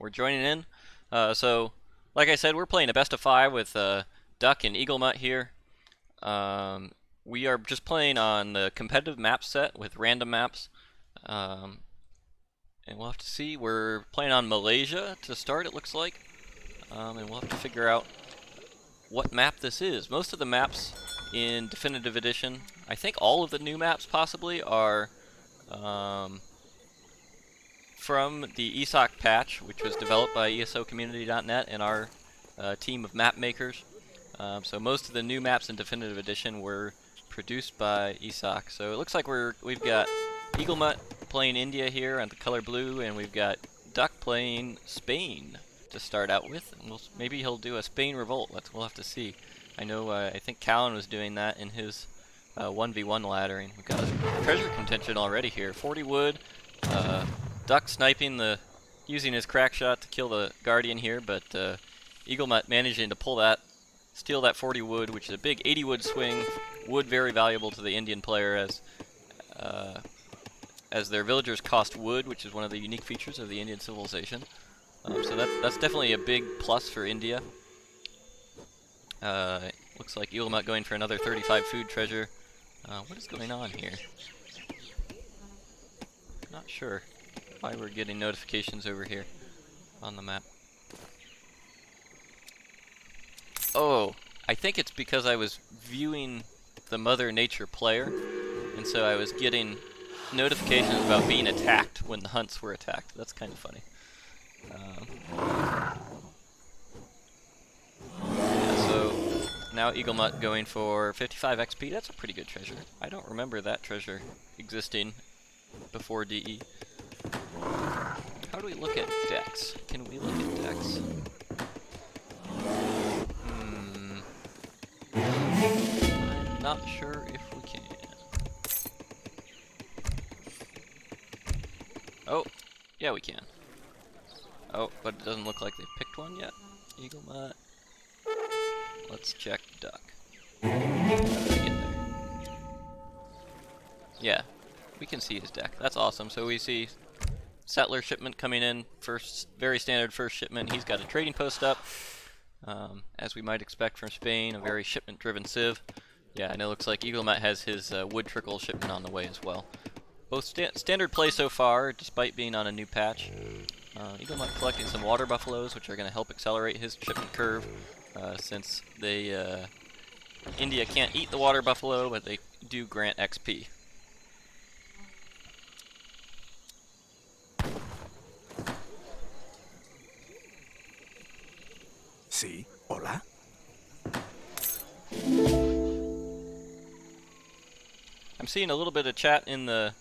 we're joining in. So, like I said, we're playing a best of 5 with Duck and EAGLEMUT here. We are just playing on the competitive map set with random maps. And we'll have to see. We're playing on Malaysia to start, it looks like. And we'll have to figure out what map this is. Most of the maps in Definitive Edition, I think all of the new maps possibly, are from the ESOC patch, which was developed by ESOcommunity.net and our team of map makers. So most of the new maps in Definitive Edition were produced by ESOC. So it looks like we've got EAGLEMUT playing India here on the color blue, and we've got Duck playing Spain to start out with. And maybe he'll do a Spain revolt. We'll have to see. I know I think Callan was doing that in his 1v1 laddering. We've got a treasure contention already here. 40 wood. Duck sniping using his crack shot to kill the Guardian here, but EAGLEMUT managing to steal that 40 wood, which is a big 80 wood swing. Wood very valuable to the Indian player as their villagers cost wood, which is one of the unique features of the Indian civilization. So that's definitely a big plus for India. Looks like EAGLEMUT going for another 35 food treasure. What is going on here? Not sure why we're getting notifications over here on the map. Oh, I think it's because I was viewing the Mother Nature player, and so I was getting notifications about being attacked when the hunts were attacked. That's kind of funny. Yeah, so now EAGLEMUT going for 55 XP. That's a pretty good treasure. I don't remember that treasure existing before DE. How do we look at decks? Can we look at decks? I'm not sure if we can. Oh, yeah, we can. Oh, but it doesn't look like they've picked one yet. EAGLEMUT. Let's check Duck. How did I get there? Yeah, we can see his deck. That's awesome. So we see settler shipment coming in, very standard first shipment. He's got a trading post up, as we might expect from Spain, a very shipment-driven civ. Yeah, and it looks like EAGLEMUT has his wood trickle shipment on the way as well. Both standard play so far, despite being on a new patch. EAGLEMUT collecting some water buffaloes, which are going to help accelerate his shipment curve, since India can't eat the water buffalo, but they do grant XP. Sí, hola. I'm seeing a little bit of chat in the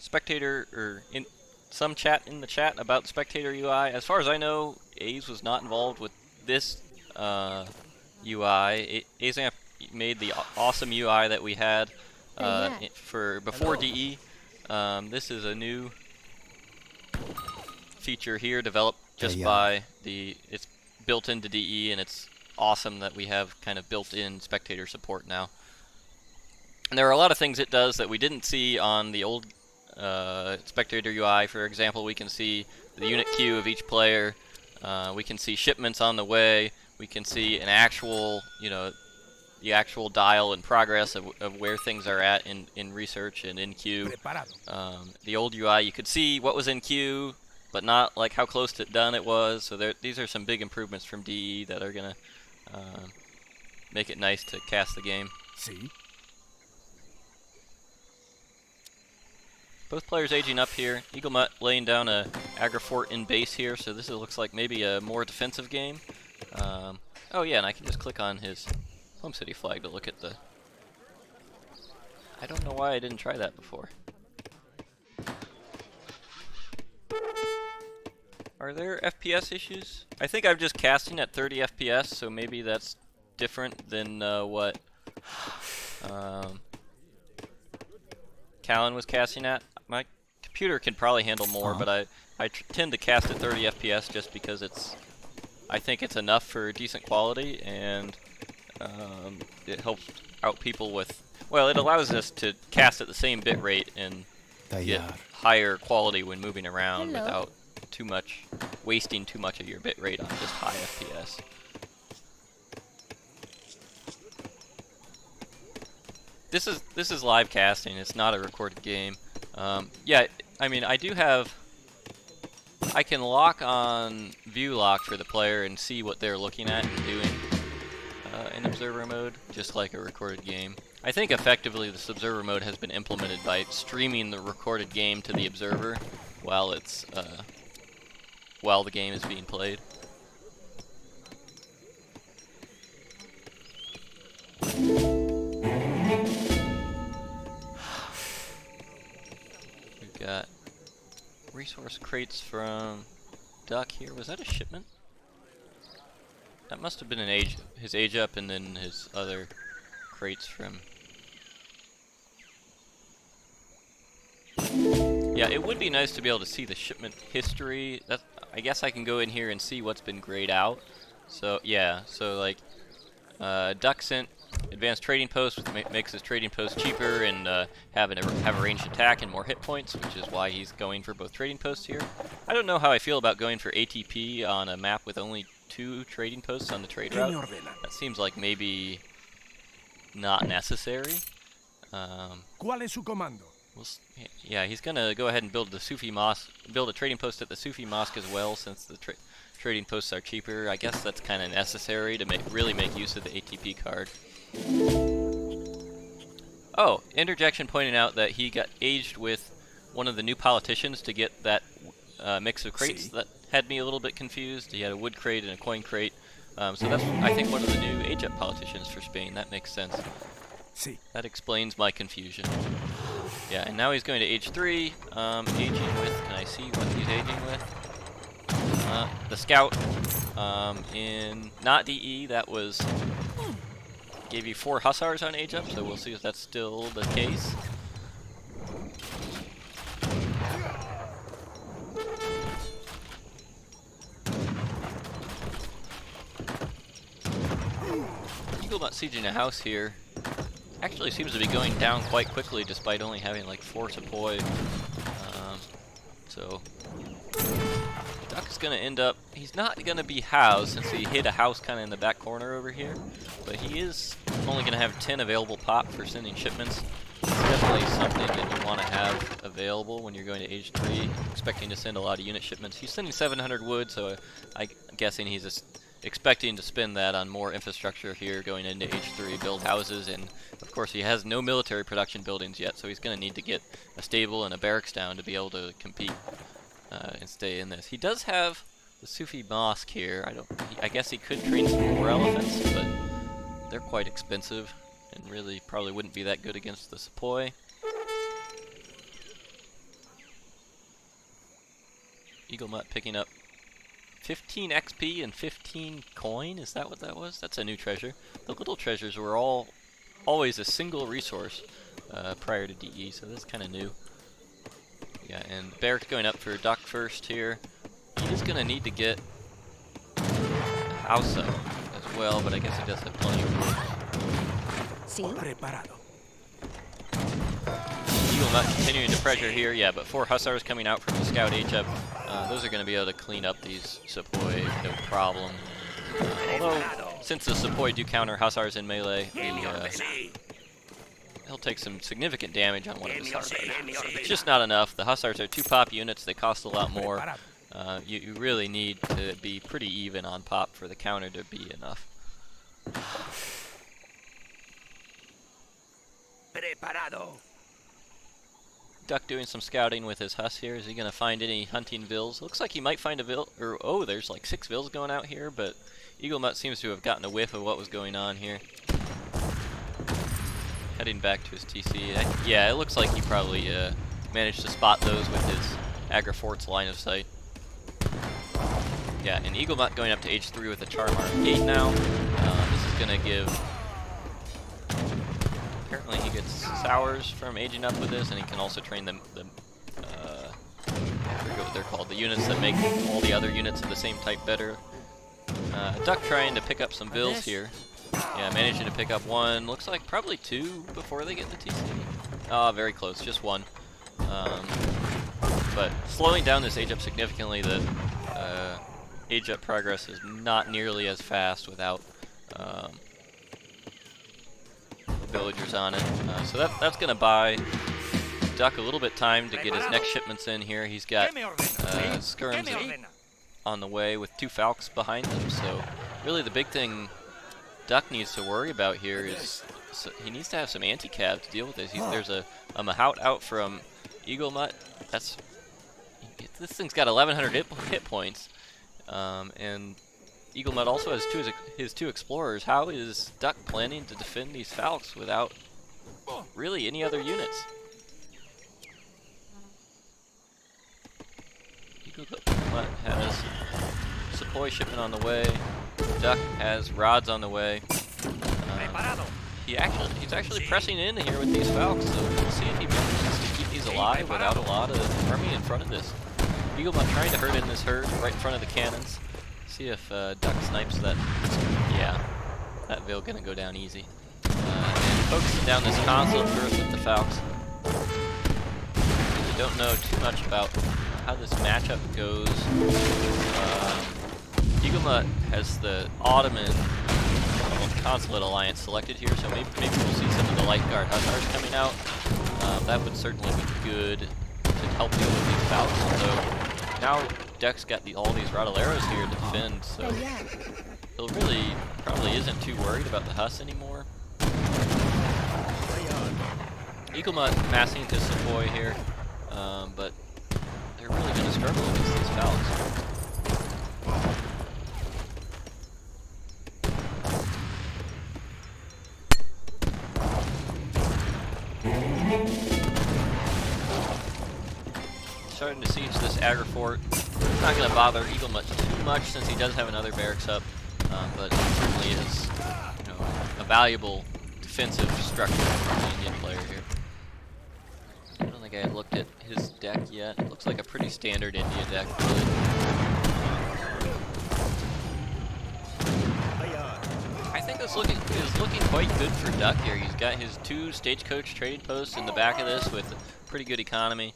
spectator, or in some chat in the chat about spectator UI. As far as I know, A's was not involved with this UI. AZAMP made the awesome UI that we had for before DE. This is a new feature here developed just by it's built into DE, and it's awesome that we have kind of built-in spectator support now. And there are a lot of things it does that we didn't see on the old spectator UI. For example, we can see the unit queue of each player. We can see shipments on the way. We can see an actual, the actual dial and progress of where things are at in research and in queue. The old UI, you could see what was in queue, but not like how close to done it was. So these are some big improvements from DE that are gonna make it nice to cast the game. Sí. Both players aging up here. EAGLEMUT laying down a aggro fort in base here, so this looks like maybe a more defensive game. Oh yeah, and I can just click on his home city flag to look at the... I don't know why I didn't try that before. Are there FPS issues? I think I'm just casting at 30 FPS, so maybe that's different than what Callan was casting at. My computer can probably handle more, but I tend to cast at 30 FPS just because I think it's enough for decent quality, and it helps out people with, well, it allows us to cast at the same bit rate and get higher quality when moving around without too much, wasting too much of your bit rate on just high FPS. This is live casting. It's not a recorded game. Yeah, I mean, I can lock on view lock for the player and see what they're looking at and doing in observer mode, just like a recorded game. I think effectively this observer mode has been implemented by streaming the recorded game to the observer while the game is being played. We've got resource crates from Duck here. Was that a shipment? That must have been his age up, and then his other crates from. Yeah, it would be nice to be able to see the shipment history. I guess I can go in here and see what's been grayed out. So yeah, so like Duck sent advanced trading post, which makes his trading post cheaper and have a ranged attack and more hit points, which is why he's going for both trading posts here. I don't know how I feel about going for ATP on a map with only 2 trading posts on the trade route. That seems like maybe not necessary. ¿Cuál es su comando? Yeah, he's gonna go ahead and build a trading post at the Sufi Mosque as well, since the trading posts are cheaper. I guess that's kind of necessary to really make use of the ATP card. Oh, Interjection pointed out that he got aged with one of the new politicians to get that mix of crates. That had me a little bit confused. He had a wood crate and a coin crate. So that's, I think, one of the new age-up politicians for Spain. That makes sense. That explains my confusion. Yeah, and now he's going to age 3. Aging with, can I see what he's aging with? The Scout. In not DE, that was, gave you 4 Hussars on age up, so we'll see if that's still the case. EAGLEMUT sieging a house here actually seems to be going down quite quickly despite only having like 4 sepoy. So Duck's gonna end up, he's not gonna be housed since he hit a house kind of in the back corner over here, but he is only gonna have 10 available pop for sending shipments. It's definitely something that you want to have available when you're going to age 3, expecting to send a lot of unit shipments. He's sending 700 wood, so I'm guessing he's just expecting to spend that on more infrastructure here going into age 3, build houses, and of course he has no military production buildings yet, so he's going to need to get a stable and a barracks down to be able to compete and stay in this. He does have the Sufi Mosque here. I guess he could train some more elephants, but they're quite expensive and really probably wouldn't be that good against the sepoy. EAGLEMUT picking up 15 XP and 15 coin, is that what that was? That's a new treasure. The little treasures were always a single resource prior to DE, so that's kind of new. Yeah, and Barrack's going up for Duck first here. He is going to need to get house up as well, but I guess he does have plenty of room. EAGLEMUT continuing to pressure here, yeah, but 4 Hussars coming out from the Scout H-up. Those are going to be able to clean up these sepoy, no problem. Although, since the sepoy do counter Hussars in melee, he'll take some significant damage on one of his Hussars. It's just not enough. The Hussars are 2 pop units, they cost a lot more. You really need to be pretty even on pop for the counter to be enough. Duck doing some scouting with his Huss here. Is he going to find any hunting vills? Looks like he might find a vill, or oh, there's like 6 vills going out here, but EAGLEMUT seems to have gotten a whiff of what was going on here. Heading back to his TC. Yeah, it looks like he probably managed to spot those with his Agra-Fort's line of sight. Yeah, and EAGLEMUT going up to age 3 with a Charm-Armed Gate now. This is going to give... Apparently he gets sours from aging up with this, and he can also train I forget what they're called, the units that make all the other units of the same type better. Duck trying to pick up some vills here. Yeah, managing to pick up 1, looks like probably 2 before they get the TC. Ah, very close, just 1. but slowing down this age up significantly. The age up progress is not nearly as fast without villagers on it. So that's going to buy Duck a little bit time to get his next shipments in here. He's got skirms on the way with 2 Falcons behind him. So really the big thing Duck needs to worry about here is he needs to have some anti-cav to deal with this. There's a Mahout out from EAGLEMUT. This thing's got 1,100 hit points, and EAGLEMUT also has his two explorers. How is Duck planning to defend these Falcons without really any other units? EAGLEMUT has Sepoy shipment on the way. Duck has rods on the way. He's actually pressing in here with these Falcons, so we'll see if he manages to keep these alive without a lot of army in front of this. EAGLEMUT trying to herd in this herd right in front of the cannons. See if Duck snipes that. Yeah, that Veil gonna go down easy. And focusing down this console first with the Falcons. We don't know too much about how this matchup goes. EAGLEMUT has the Ottoman Consulate Alliance selected here, so maybe we'll see some of the Light Guard Hussars coming out. That would certainly be good to help deal with these Falcons. So now Duck's got all these Rottleiros here to defend, so he really probably isn't too worried about the Huss anymore. EAGLEMUT massing to Sepoy here, but they're really going to struggle against these Falcons. Starting to siege this Agri Fort. It's not going to bother EAGLEMUT too much since he does have another barracks up, but it certainly is, a valuable defensive structure for the Indian player here. I don't think I have looked at his deck yet. It looks like a pretty standard India deck, really. I think this is looking quite good for Duck here. He's got his 2 stagecoach trading posts in the back of this with pretty good economy.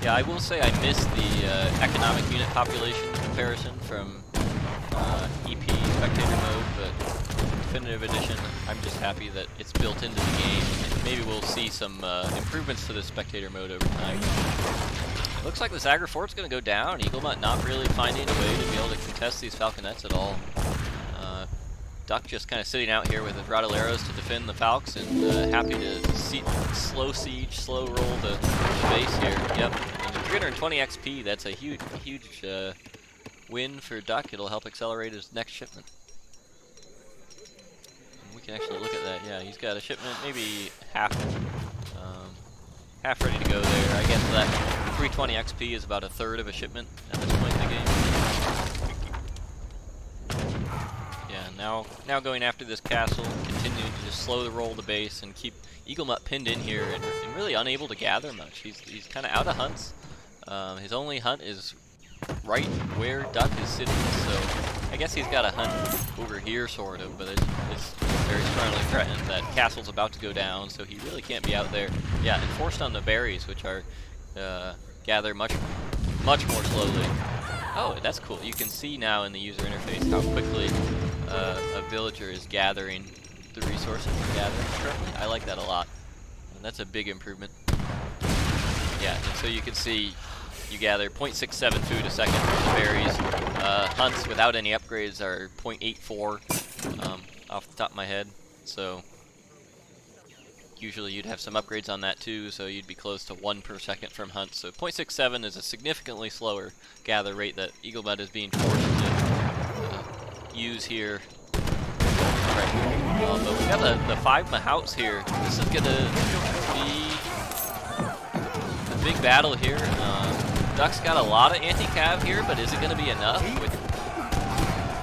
Yeah, I will say I missed the economic unit population comparison from EP Spectator mode, but Definitive Edition, I'm just happy that it's built into the game. And maybe we'll see some improvements to the Spectator mode over time. Looks like this Agri Fort's going to go down. EAGLEMUT not really finding a way to be able to contest these Falconets at all. Duck just kind of sitting out here with his Rottleiros to defend the Falcons, and happy to slow siege, slow roll the base here. Yep, and 320 XP, that's a huge win for Duck. It'll help accelerate his next shipment. And we can actually look at that. Yeah, he's got a shipment, maybe half ready to go there. I guess that 320 XP is about 1/3 of a shipment at this point in the game. Now going after this castle, continuing to just slow the roll of the base and keep EAGLEMUT pinned in here and really unable to gather much. He's kind of out of hunts. His only hunt is right where Duck is sitting, so I guess he's got a hunt over here sort of, but it's very strongly threatened that castle's about to go down, so he really can't be out there. Yeah, and forced on the berries, which are gather much more slowly. Oh, that's cool. You can see now in the user interface how quickly a villager is gathering the resources they're gathering currently. I like that a lot. And that's a big improvement. Yeah, and so you can see you gather 0.67 food a second from the berries. Hunts without any upgrades are 0.84 off the top of my head. So usually you'd have some upgrades on that too, so you'd be close to 1 per second from hunts. So 0.67 is a significantly slower gather rate that EAGLEMUT is being forced to use here. Right. But we got the 5 Mahouts here. This is gonna be a big battle here. Duck's got a lot of anti-cav here, but is it gonna be enough?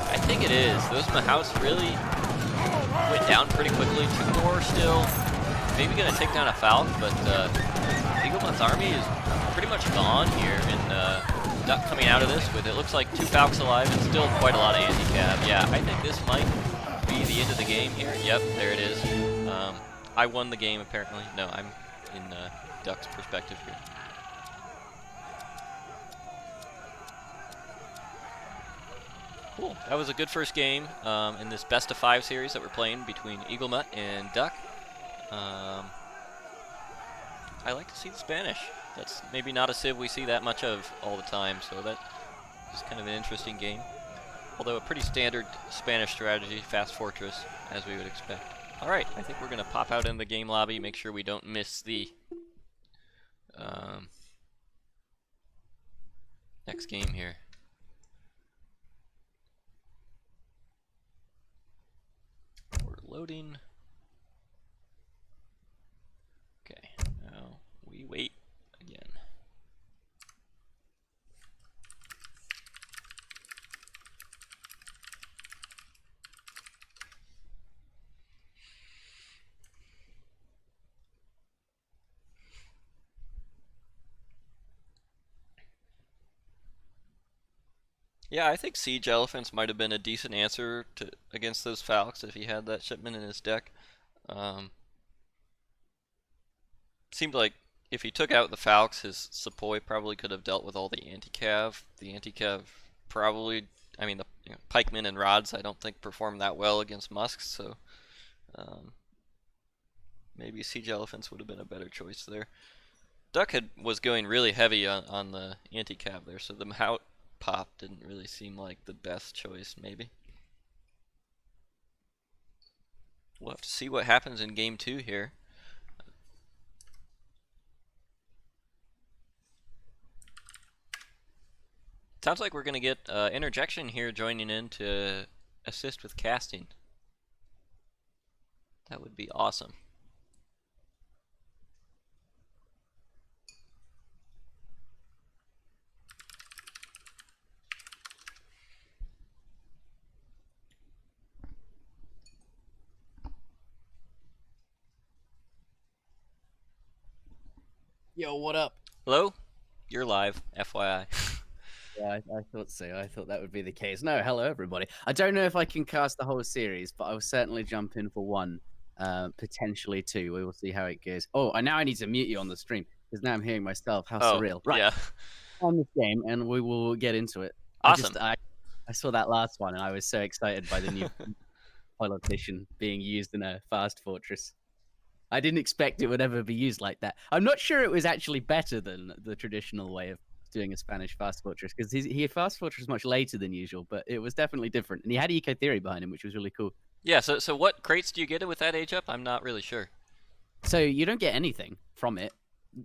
I think it is. Those Mahouts really went down pretty quickly. 2 more still. Maybe gonna take down a Falcon, but EAGLEMUT's army is pretty much gone here, and Duck coming out of this with, it looks like 2 Falcons alive and still quite a lot of anti-cav. Yeah, I think this might be the end of the game here. Yep, there it is. I won the game apparently. No, I'm in Duck's perspective here. Cool. That was a good first game in this best of 5 series that we're playing between EAGLEMUT and Duck. I like to see the Spanish. That's maybe not a civ we see that much of all the time, so that is kind of an interesting game. Although a pretty standard Spanish strategy, fast fortress, as we would expect. Alright, I think we're going to pop out in the game lobby, make sure we don't miss the next game here. We're loading. Okay, now we wait again. Yeah, I think Siege Elephants might have been a decent answer against those Falcons if he had that shipment in his deck. Seemed like if he took out the Falcons, his Sepoy probably could have dealt with all the anti-cav. The anti-cav probably, I mean, the pikemen and rods I don't think performed that well against musks, so maybe Siege Elephants would have been a better choice there. Duck was going really heavy on the anti-cav there, so the Mout pop didn't really seem like the best choice, maybe. We'll have to see what happens in game 2 here. Sounds like we're going to get Interjection here joining in to assist with casting. That would be awesome. Yo, what up? Hello? You're live, FYI. Yeah, I thought so. I thought that would be the case. No, hello everybody. I don't know if I can cast the whole series, but I will certainly jump in for one, potentially two. We will see how it goes. Oh, and now I need to mute you on the stream because now I'm hearing myself. How surreal! Right, yeah. on this game, and we will get into it. Awesome. I saw that last one, and I was so excited by the new politician being used in a fast fortress. I didn't expect it would ever be used like that. I'm not sure it was actually better than the traditional way of doing a Spanish fast fortress, because he fast fortress much later than usual, but it was definitely different. And he had eco theory behind him, which was really cool. Yeah, so what crates do you get it with that age up? I'm not really sure. So you don't get anything from it.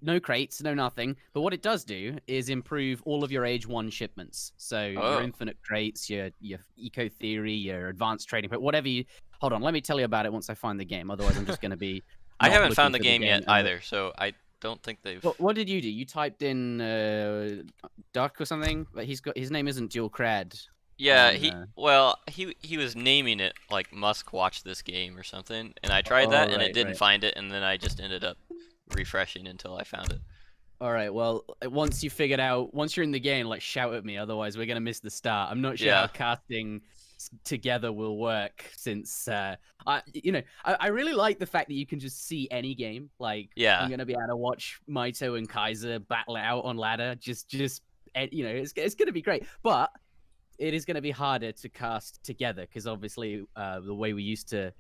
No crates, no nothing. But what it does do is improve all of your age 1 shipments. So your infinite crates, your eco theory, your advanced trading, but whatever you... Hold on, let me tell you about it once I find the game. Otherwise, I'm just going to be... I haven't found the game yet either, so I don't think they've... What did you do? You typed in Duck or something? But his name isn't Duolckad. Yeah, he was naming it like Musk watched this game or something, and I tried that and it didn't find it, and then I just ended up refreshing until I found it. All right, well, once you figured out, once you're in the game, like, shout at me, otherwise we're gonna miss the start. I'm not sure how casting together will work, since I really like the fact that you can just see any game. Like, I'm gonna be able to watch Maito and Kaiser battle it out on ladder. Just it's gonna be great, but it is gonna be harder to cast together, because obviously the way we used to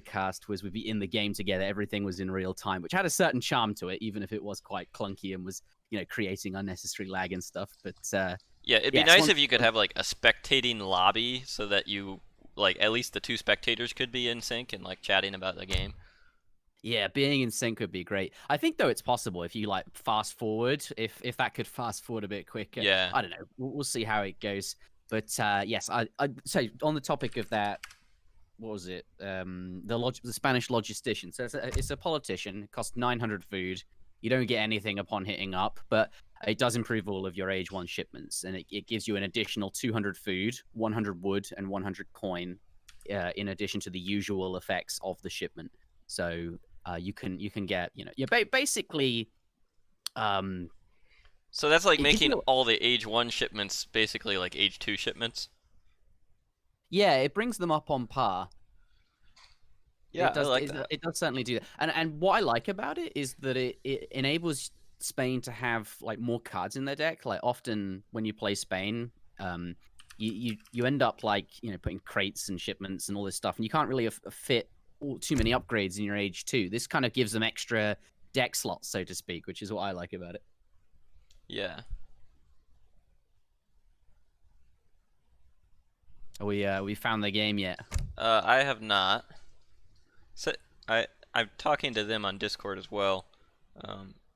cast was we'd be in the game together. Everything was in real time, which had a certain charm to it, even if it was quite clunky and was creating unnecessary lag and stuff. But yeah, it'd be nice if you could have like a spectating lobby, so that you like at least the 2 spectators could be in sync and like chatting about the game. Yeah, being in sync would be great. I think though it's possible if you like fast forward, if that could fast forward a bit quicker. Yeah, I don't know. We'll see how it goes. But yes, I so on the topic of that, what was it? The Spanish logistician. So it's a politician. It costs 900 food. You don't get anything upon hitting up, but it does improve all of your age 1 shipments, and it gives you an additional 200 food, 100 wood, and 100 coin, in addition to the usual effects of the shipment. So you can get basically. So that's like making all the age 1 shipments basically like age 2 shipments. Yeah, it brings them up on par. Yeah, I like that. It does certainly do that. And what I like about it is that it enables Spain to have like more cards in their deck. Like, often when you play Spain, you end up like putting crates and shipments and all this stuff, and you can't really fit too many upgrades in your age 2. This kind of gives them extra deck slots, so to speak, which is what I like about it. Yeah. We found the game yet? I have not. So I'm talking to them on Discord as well.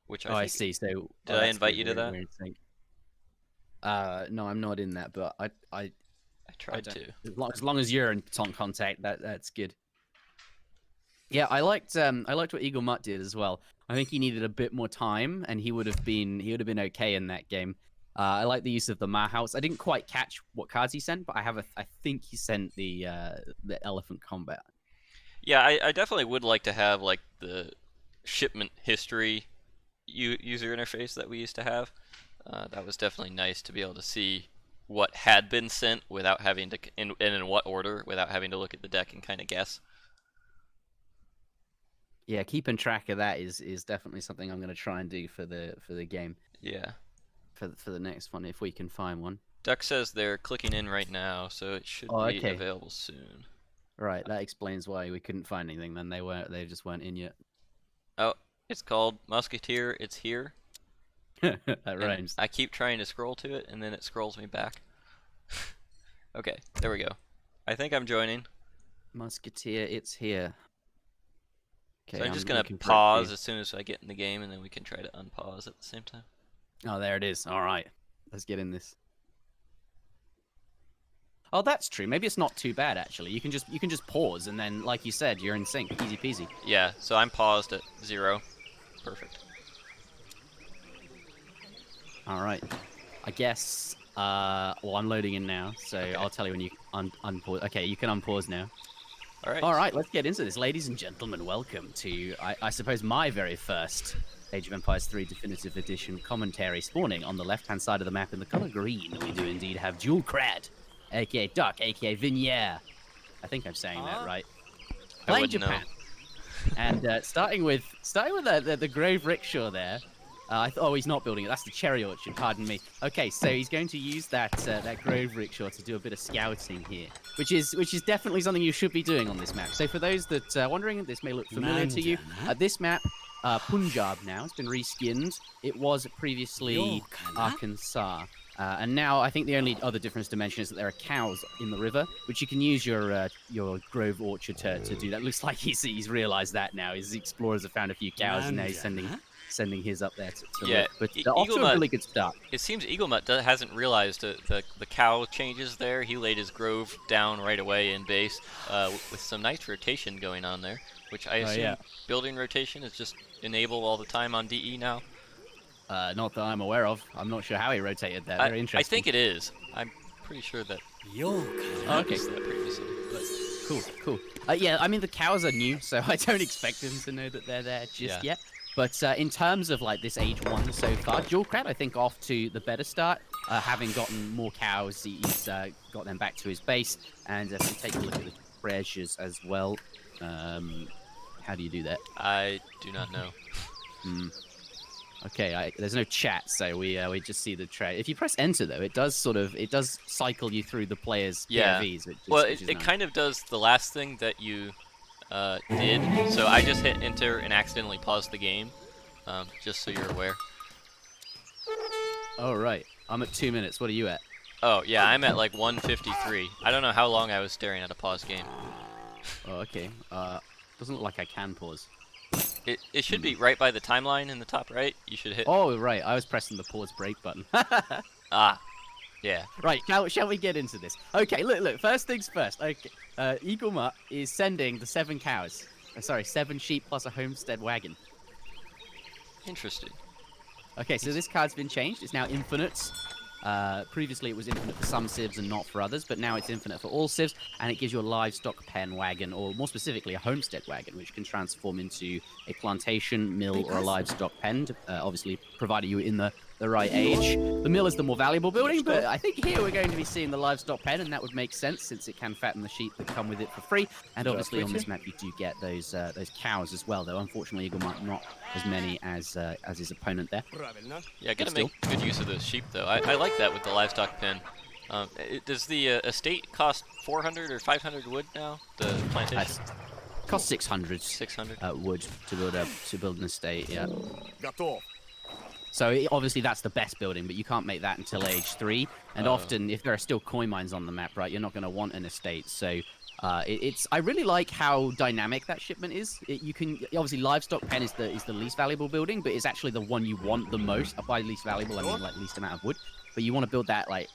Which I think, I see. So did I invite you to that? No, I'm not in that, but I tried to. As long as you're in contact, that's good. Yeah, I liked what EAGLEMUT did as well. I think he needed a bit more time, and he would have been okay in that game. I like the use of the Ma House. I didn't quite catch what cards he sent, but I think he sent the elephant combat. Yeah, I definitely would like to have like the shipment history user interface that we used to have. That was definitely nice to be able to see what had been sent without having to, and in what order, without having to look at the deck and kind of guess. Yeah, keeping track of that is definitely something I'm going to try and do for the game. Yeah. For the next one, if we can find one. Duck says they're clicking in right now, so it should be available soon. Right, that explains why we couldn't find anything. Then they just weren't in yet. Oh, it's called Musketeer. It's here. That rhymes. I keep trying to scroll to it, and then it scrolls me back. Okay, there we go. I think I'm joining. Musketeer, it's here. Okay, so I'm just gonna pause as soon as I get in the game, and then we can try to unpause at the same time. Oh, there it is. All right, let's get in this. Oh, that's true. Maybe it's not too bad actually. You can just pause, and then, like you said, you're in sync. Easy peasy. Yeah. So I'm paused at 0. Perfect. All right. I guess. Well, I'm loading in now, so okay. I'll tell you when you unpause. Okay, you can unpause now. All right. All right. Let's get into this, ladies and gentlemen. Welcome to, I suppose, my very first Age of Empires 3 Definitive Edition commentary. Spawning on the left-hand side of the map in the color green, we do indeed have Duolckad, aka Duck, aka Vignier. I think I'm saying that right. Playing Japan. And starting with the Grove Rickshaw there. Oh, he's not building it. That's the Cherry Orchard. Pardon me. Okay, so he's going to use that Grove Rickshaw to do a bit of scouting here, which is definitely something you should be doing on this map. So for those that are wondering, this may look familiar to you. This map, Punjab now, it's been reskinned. It was previously Arkansas. And now I think the only other difference to mention is that there are cows in the river, which you can use your Grove Orchard to do that. Looks like he's realized that now. His explorers have found a few cows, and now he's sending his up there to look. But off to a really good start. It seems EAGLEMUT hasn't realized the cow changes there. He laid his grove down right away in base with some nice rotation going on there, which I assume building rotation is just enabled all the time on DE now. Not that I'm aware of. I'm not sure how he rotated that. Very interesting. I think it is. I'm pretty sure that. Okay. Cool. Yeah, I mean the cows are new, so I don't expect them to know that they're there just yet. But in terms of like this age 1 so far, Duolckad I think off to the better start, having gotten more cows. He's got them back to his base, and if we take a look at the treasures as well, how do you do that? I do not know. Okay, there's no chat, so we just see the tray. If you press enter though, it does cycle you through the player's POVs. Which is it kind of does the last thing that you did. So I just hit enter and accidentally paused the game, just so you're aware. Oh right, I'm at 2 minutes. What are you at? Oh yeah, I'm at like 153. I don't know how long I was staring at a pause game. Oh okay. Doesn't look like I can pause. It should be right by the timeline in the top right. You should hit. Oh right, I was pressing the pause break button. Yeah. Right, shall we get into this? Okay, look. First things first. Okay, EAGLEMUT is sending the 7 cows. 7 sheep plus a homestead wagon. Interesting. Okay, so this card's been changed. It's now infinite. Previously, it was infinite for some civs and not for others, but now it's infinite for all civs, and it gives you a livestock pen wagon, or more specifically, a homestead wagon, which can transform into a plantation, mill, or a livestock pen, obviously, provided you're in the right age. The mill is the more valuable building, but I think here we're going to be seeing the livestock pen, and that would make sense since it can fatten the sheep that come with it for free. And obviously, on this map, you do get those cows as well, though unfortunately, EAGLEMUT not as many as his opponent there. Yeah, gotta make good use of those sheep, though. I like that with the livestock pen. Does the estate cost 400 or 500 wood now? The plantation? Cost 600. 600 wood to build an estate. Yeah. Got off. So obviously that's the best building, but you can't make that until age 3. And often, if there are still coin mines on the map, right, you're not going to want an estate. So I really like how dynamic that shipment is. You can obviously livestock pen is the least valuable building, but it's actually the one you want the most. By least valuable, I mean like least amount of wood. But you want to build that like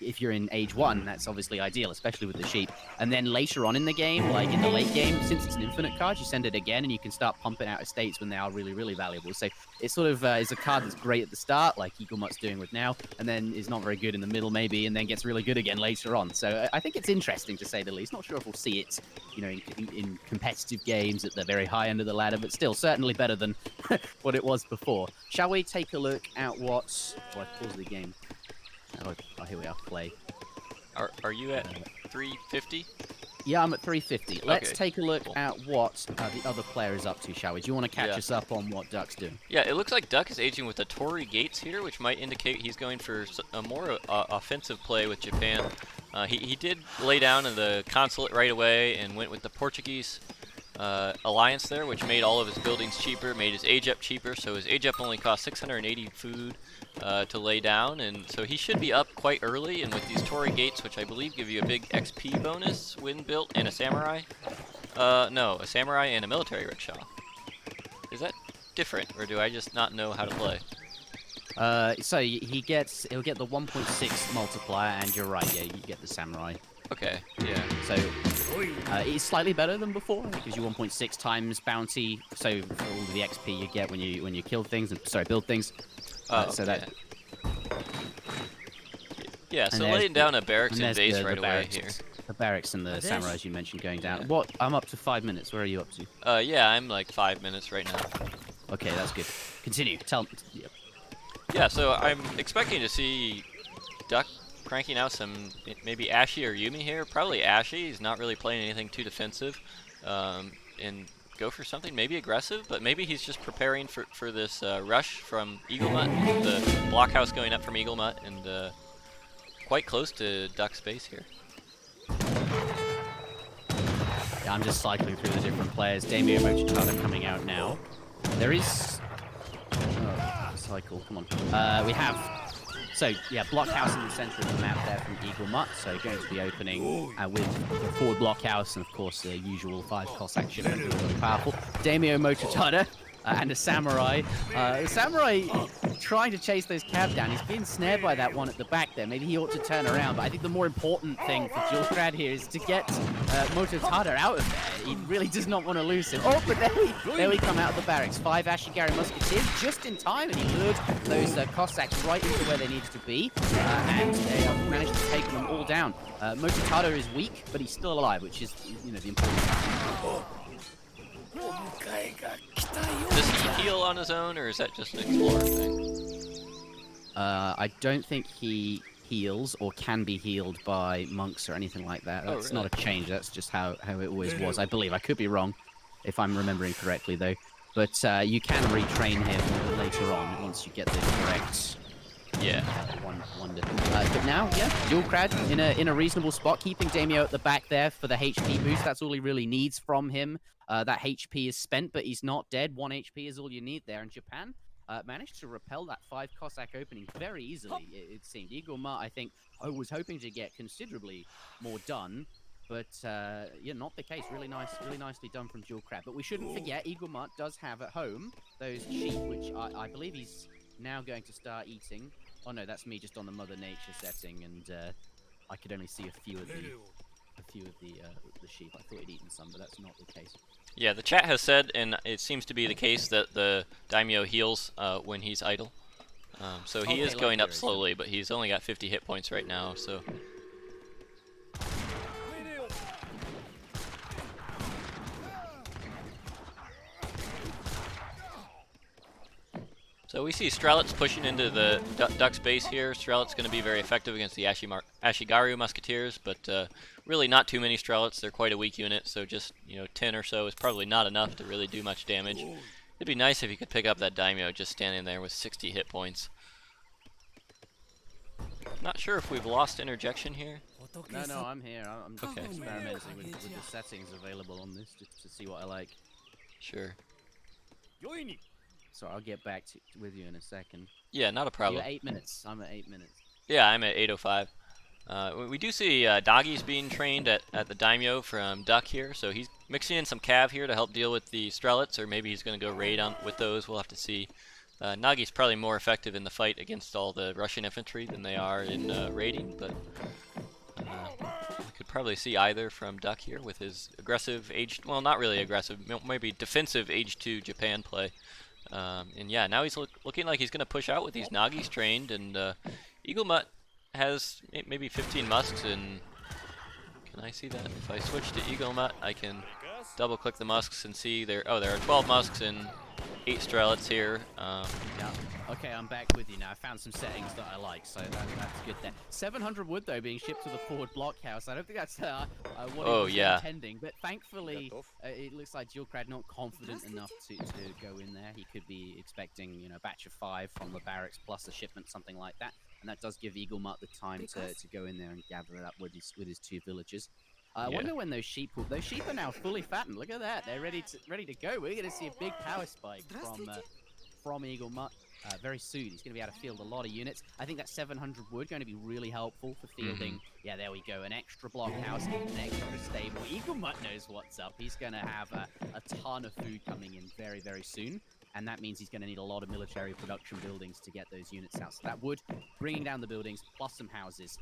if you're in age 1, that's obviously ideal, especially with the sheep. And then later on in the game, like in the late game, since it's an infinite card, you send it again and you can start pumping out estates when they are really, really valuable. So it sort of is a card that's great at the start, like EAGLEMUT's doing with now, and then is not very good in the middle maybe, and then gets really good again later on. So I think it's interesting to say the least. Not sure if we'll see it, you know, in competitive games at the very high end of the ladder, but still certainly better than what it was before. Shall we take a look at what? Oh, I paused the game. Oh, here we are. Play. Are you at 350? Yeah, I'm at 350. Let's Okay, take a look cool. at what the other player is up to, shall we? Do you want to catch us up on what Duck's doing? Yeah, it looks like Duck is aging with the Torii Gates here, which might indicate he's going for a more offensive play with Japan. He did lay down in the consulate right away and went with the Portuguese alliance there, which made all of his buildings cheaper, made his age up cheaper, so his age up only cost 680 food to lay down, and so he should be up quite early. And with these Torii Gates, which I believe give you a big XP bonus when built, and a samurai, no, a samurai and a military rickshaw. Is that different, or do I just not know how to play? So he'll get the 1.6 multiplier, and you're right, yeah, you get the samurai. Okay, yeah. So it's slightly better than before. It gives you 1.6 times bounty, so for all the XP you get when you kill things, build things. So that. Yeah, so laying down a barracks and base right away barracks, here. The barracks and the samurais you mentioned going down. What? I'm up to 5 minutes. Where are you up to? Yeah, I'm like 5 minutes right now. Okay, that's good. Continue. Tell me. Yep. Yeah, so I'm expecting to see Duck cranking out some maybe Ashy or Yumi here. Probably Ashy. He's not really playing anything too defensive. And go for something maybe aggressive, but maybe he's just preparing for this rush from EAGLEMUT, the blockhouse going up from EAGLEMUT, and quite close to Duck's base here. Yeah, I'm just cycling through the different players. Damien Mochichada coming out now. There is... Oh, cycle, come on. We have... So, yeah, blockhouse in the center of the map there from EAGLEMUT. So, going to be opening with the forward blockhouse and, of course, the usual 5 Cossack shipment. Really powerful. Daimyo Mochichada and a samurai. The samurai trying to chase those cab down. He's being snared by that one at the back there. Maybe he ought to turn around. But I think the more important thing for Duolckad here is to get Mochichada out of there. He really does not want to lose him. Oh, but there we come out of the barracks. 5 Ashigari Musketeers just in time, and he lured those Cossacks right into where they needed to be. And they have managed to take them all down. Mochichada is weak, but he's still alive, which is, you know, the important thing. Does he heal on his own, or is that just an explorer thing? I don't think he heals or can be healed by monks or anything like that. That's really? not a change. That's just how it always was, I believe. I could be wrong, if I'm remembering correctly, though. But you can retrain him later on once you get the correct... wonder. But now, yeah, Duolckad in a reasonable spot, keeping Daimyo at the back there for the HP boost. That's all he really needs from him. That HP is spent, but he's not dead. 1 HP is all you need there. And Japan managed to repel that 5 Cossack opening very easily, it seemed. EAGLEMUT, I think, was hoping to get considerably more done. But, yeah, not the case. Really nicely done from Duolckad. But we shouldn't forget, EAGLEMUT does have at home those sheep, which I believe he's now going to start eating. Oh no, that's me just on the Mother Nature setting, and I could only see a few of the sheep. I thought he'd eaten some, but that's not the case. Yeah, the chat has said, and it seems to be the case, that the Daimyo heals when he's idle. So he is going up slowly, but he's only got 50 hit points right now, so... So we see Strelitz pushing into the Duck's base here. Strelitz going to be very effective against the Ashigaru Musketeers, but really not too many Strelitz. They're quite a weak unit, so just 10 or so is probably not enough to really do much damage. It'd be nice if you could pick up that Daimyo just standing there with 60 hit points. Not sure if we've lost interjection here. No, I'm here. I'm just Okay. experimenting with the settings available on this just to see what I like. Sure. So I'll get back with you in a second. Yeah, not a problem. You're 8 minutes. I'm at 8 minutes. Yeah, I'm at 8:05. We do see Doggy's being trained at the Daimyo from Duck here, so he's mixing in some Cav here to help deal with the Strelets, or maybe he's going to go raid on with those. We'll have to see. Nagi's probably more effective in the fight against all the Russian infantry than they are in raiding, but we could probably see either from Duck here with his aggressive well, not really aggressive, maybe defensive age 2 Japan play. And yeah, now he's looking like he's going to push out with these Nagis trained, and EAGLEMUT has maybe 15 musks, and can I see that? If I switch to EAGLEMUT, I can double click the musks and see there are 12 musks and 8 Strelets here. Yeah. Okay, I'm back with you now. I found some settings that I like, so that's good there. 700 wood, though, being shipped to the forward blockhouse. I don't think that's what he was intending, but thankfully, it looks like Duolckad not confident enough to go in there. He could be expecting, you know, a batch of 5 from the barracks plus a shipment, something like that, and that does give EAGLEMUT the time to go in there and gather it up with his 2 villagers. I wonder when those sheep are now fully fattened. Look at that. They're ready to go. We're going to see a big power spike from EAGLEMUT very soon. He's going to be able to field a lot of units. I think that 700 wood going to be really helpful for fielding. Yeah, there we go. An extra blockhouse, an extra stable. EAGLEMUT knows what's up. He's going to have a ton of food coming in very, very soon. And that means he's going to need a lot of military production buildings to get those units out. So that wood, bringing down the buildings, plus some houses.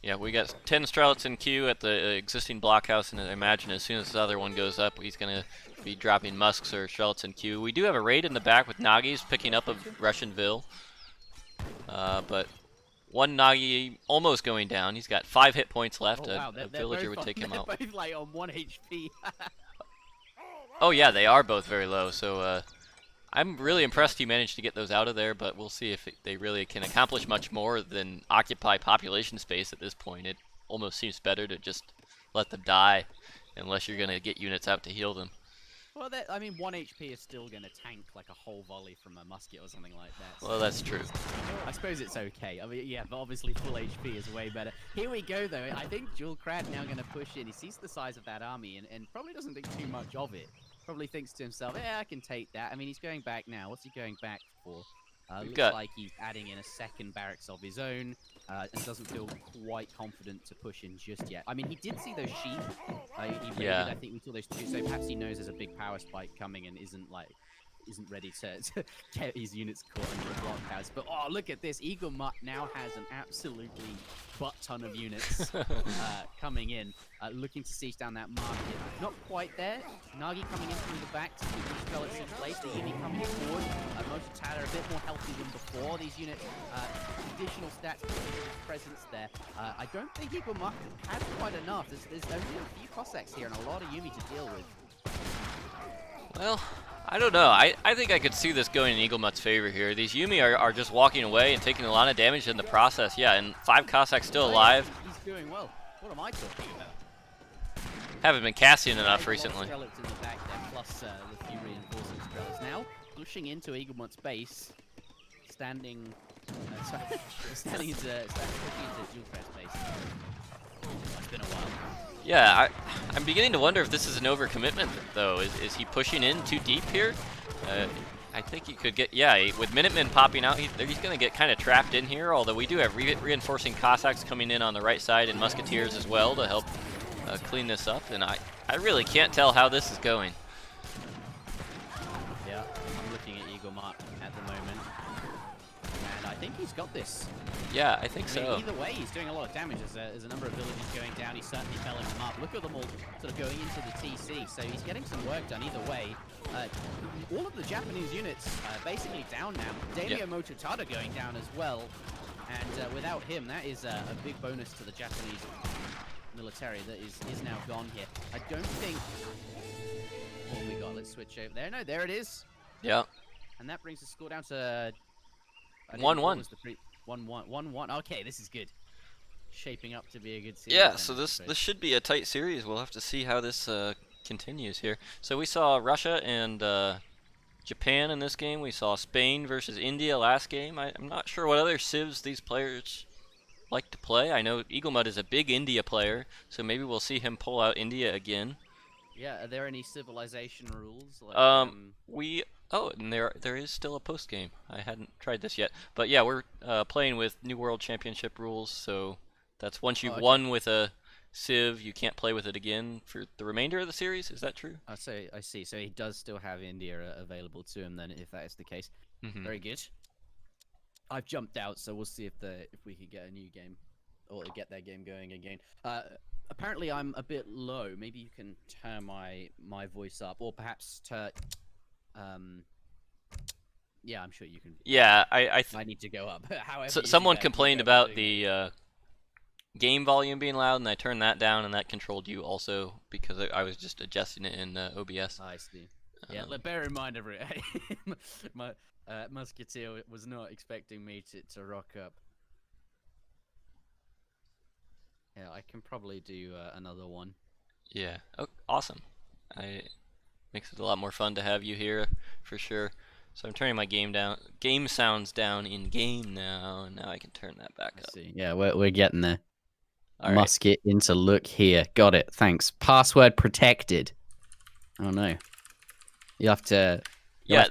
Yeah, we got 10 Strelets in queue at the existing blockhouse, and I imagine as soon as the other one goes up, he's going to be dropping musks or Strelets in queue. We do have a raid in the back with Nagis picking up a Russian Vil, but one Nagi almost going down. He's got 5 hit points left. Oh, wow. A villager would take him out. They're both like on 1 HP. Oh yeah, they are both very low, so I'm really impressed he managed to get those out of there, but we'll see if they really can accomplish much more than occupy population space at this point. It almost seems better to just let them die, unless you're going to get units out to heal them. Well, I mean, 1 HP is still going to tank like a whole volley from a musket or something like that. So well, that's true. I suppose it's okay. I mean, yeah, but obviously full HP is way better. Here we go, though. I think Duolckad now going to push in. He sees the size of that army and probably doesn't think too much of it. Probably thinks to himself, yeah, I can take that. I mean, he's going back now. What's he going back for? Looks like he's adding in a second barracks of his own and doesn't feel quite confident to push in just yet. I mean, he did see those sheep. He raided, I think we saw those 2, so perhaps he knows there's a big power spike coming and isn't ready to get his units caught under a blockhouse. But oh, look at this. EAGLEMUT now has an absolutely butt ton of units coming in, looking to siege down that market. Not quite there. Nagi coming in through the back to keep these Strelets in place. The Yumi coming forward. Mototada a bit more healthy than before. These units, additional stats, presence there. I don't think EAGLEMUT has quite enough. There's only a few Cossacks here and a lot of Yumi to deal with. Well, I don't know. I think I could see this going in EAGLEMUT's favor here. These Yumi are just walking away and taking a lot of damage in the process. Yeah, and 5 Cossacks still alive. He's doing well. What am I talking about? Haven't been casting enough recently. Strelets in the back there, plus the few reinforcing Strelets. Now, pushing into EAGLEMUT's base, pushing into Duolckad's base. It's been a while. Yeah, I'm beginning to wonder if this is an overcommitment, though. Is he pushing in too deep here? I think he could get, with Minutemen popping out, he's going to get kind of trapped in here, although we do have reinforcing Cossacks coming in on the right side and Musketeers as well to help clean this up, and I really can't tell how this is going. Yeah, I'm looking at EAGLEMUT at the moment, and I think he's got this. Yeah, I think so. Either way, he's doing a lot of damage. There's a number of villages going down. He's certainly felling them up. Look at them all sort of going into the TC. So he's getting some work done either way. All of the Japanese units basically down now. Daimyo Mototada going down as well. And without him, that is a big bonus to the Japanese military that is now gone here. I don't think... What we got? Let's switch over there. No, there it is. Yeah. And that brings the score down to... 1-1. 1-1. Okay, this is good. Shaping up to be a good series. Yeah, so this should be a tight series. We'll have to see how this continues here. So we saw Russia and Japan in this game. We saw Spain versus India last game. I'm not sure what other civs these players like to play. I know EAGLEMUT is a big India player, so maybe we'll see him pull out India again. Yeah, are there any civilization rules? Like, and there is still a post game. I hadn't tried this yet, but yeah, we're playing with New World Championship rules. So that's once you've won with a civ, you can't play with it again for the remainder of the series. Is that true? I see. So he does still have India available to him then, if that is the case. Very good. I've jumped out, so we'll see if we could get a new game or get that game going again. Apparently I'm a bit low. Maybe you can turn my voice up, or perhaps turn. Yeah, I'm sure you can. Yeah, I need to go up. However, so someone complained about the game volume being loud, and I turned that down, and that controlled you also because I was just adjusting it in OBS. I see. Yeah, bear in mind, my Musketeer was not expecting me to rock up. Yeah, I can probably do another one. Yeah. Oh, awesome. Makes it a lot more fun to have you here for sure. So I'm turning my game sounds down in game now, and now I can turn that back up. See. Yeah, we're getting there. All Must get into look here. Got it. Thanks. Password protected. Oh no. You have to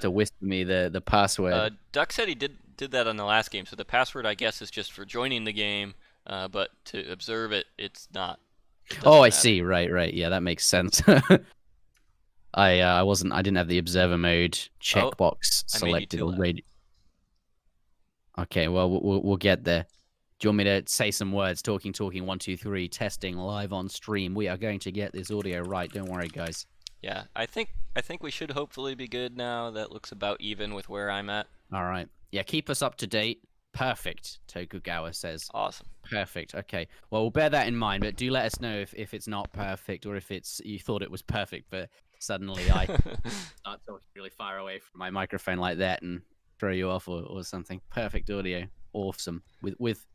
whisper me the password. Duck said he did that on the last game, so the password I guess is just for joining the game, but to observe it, it's not. Oh, I see. Right. Yeah, that makes sense. I didn't have the observer mode checkbox selected already. Okay, well we'll get there. Do you want me to say some words? Talking, 1, 2, 3, testing, live on stream. We are going to get this audio right. Don't worry, guys. Yeah, I think we should hopefully be good now. That looks about even with where I'm at. All right. Yeah, keep us up to date. Perfect, Tokugawa says. Awesome. Perfect. Okay. Well, we'll bear that in mind, but do let us know if it's not perfect or if you thought it was perfect, but suddenly I start talking really far away from my microphone like that and throw you off or something. Perfect audio. Awesome. With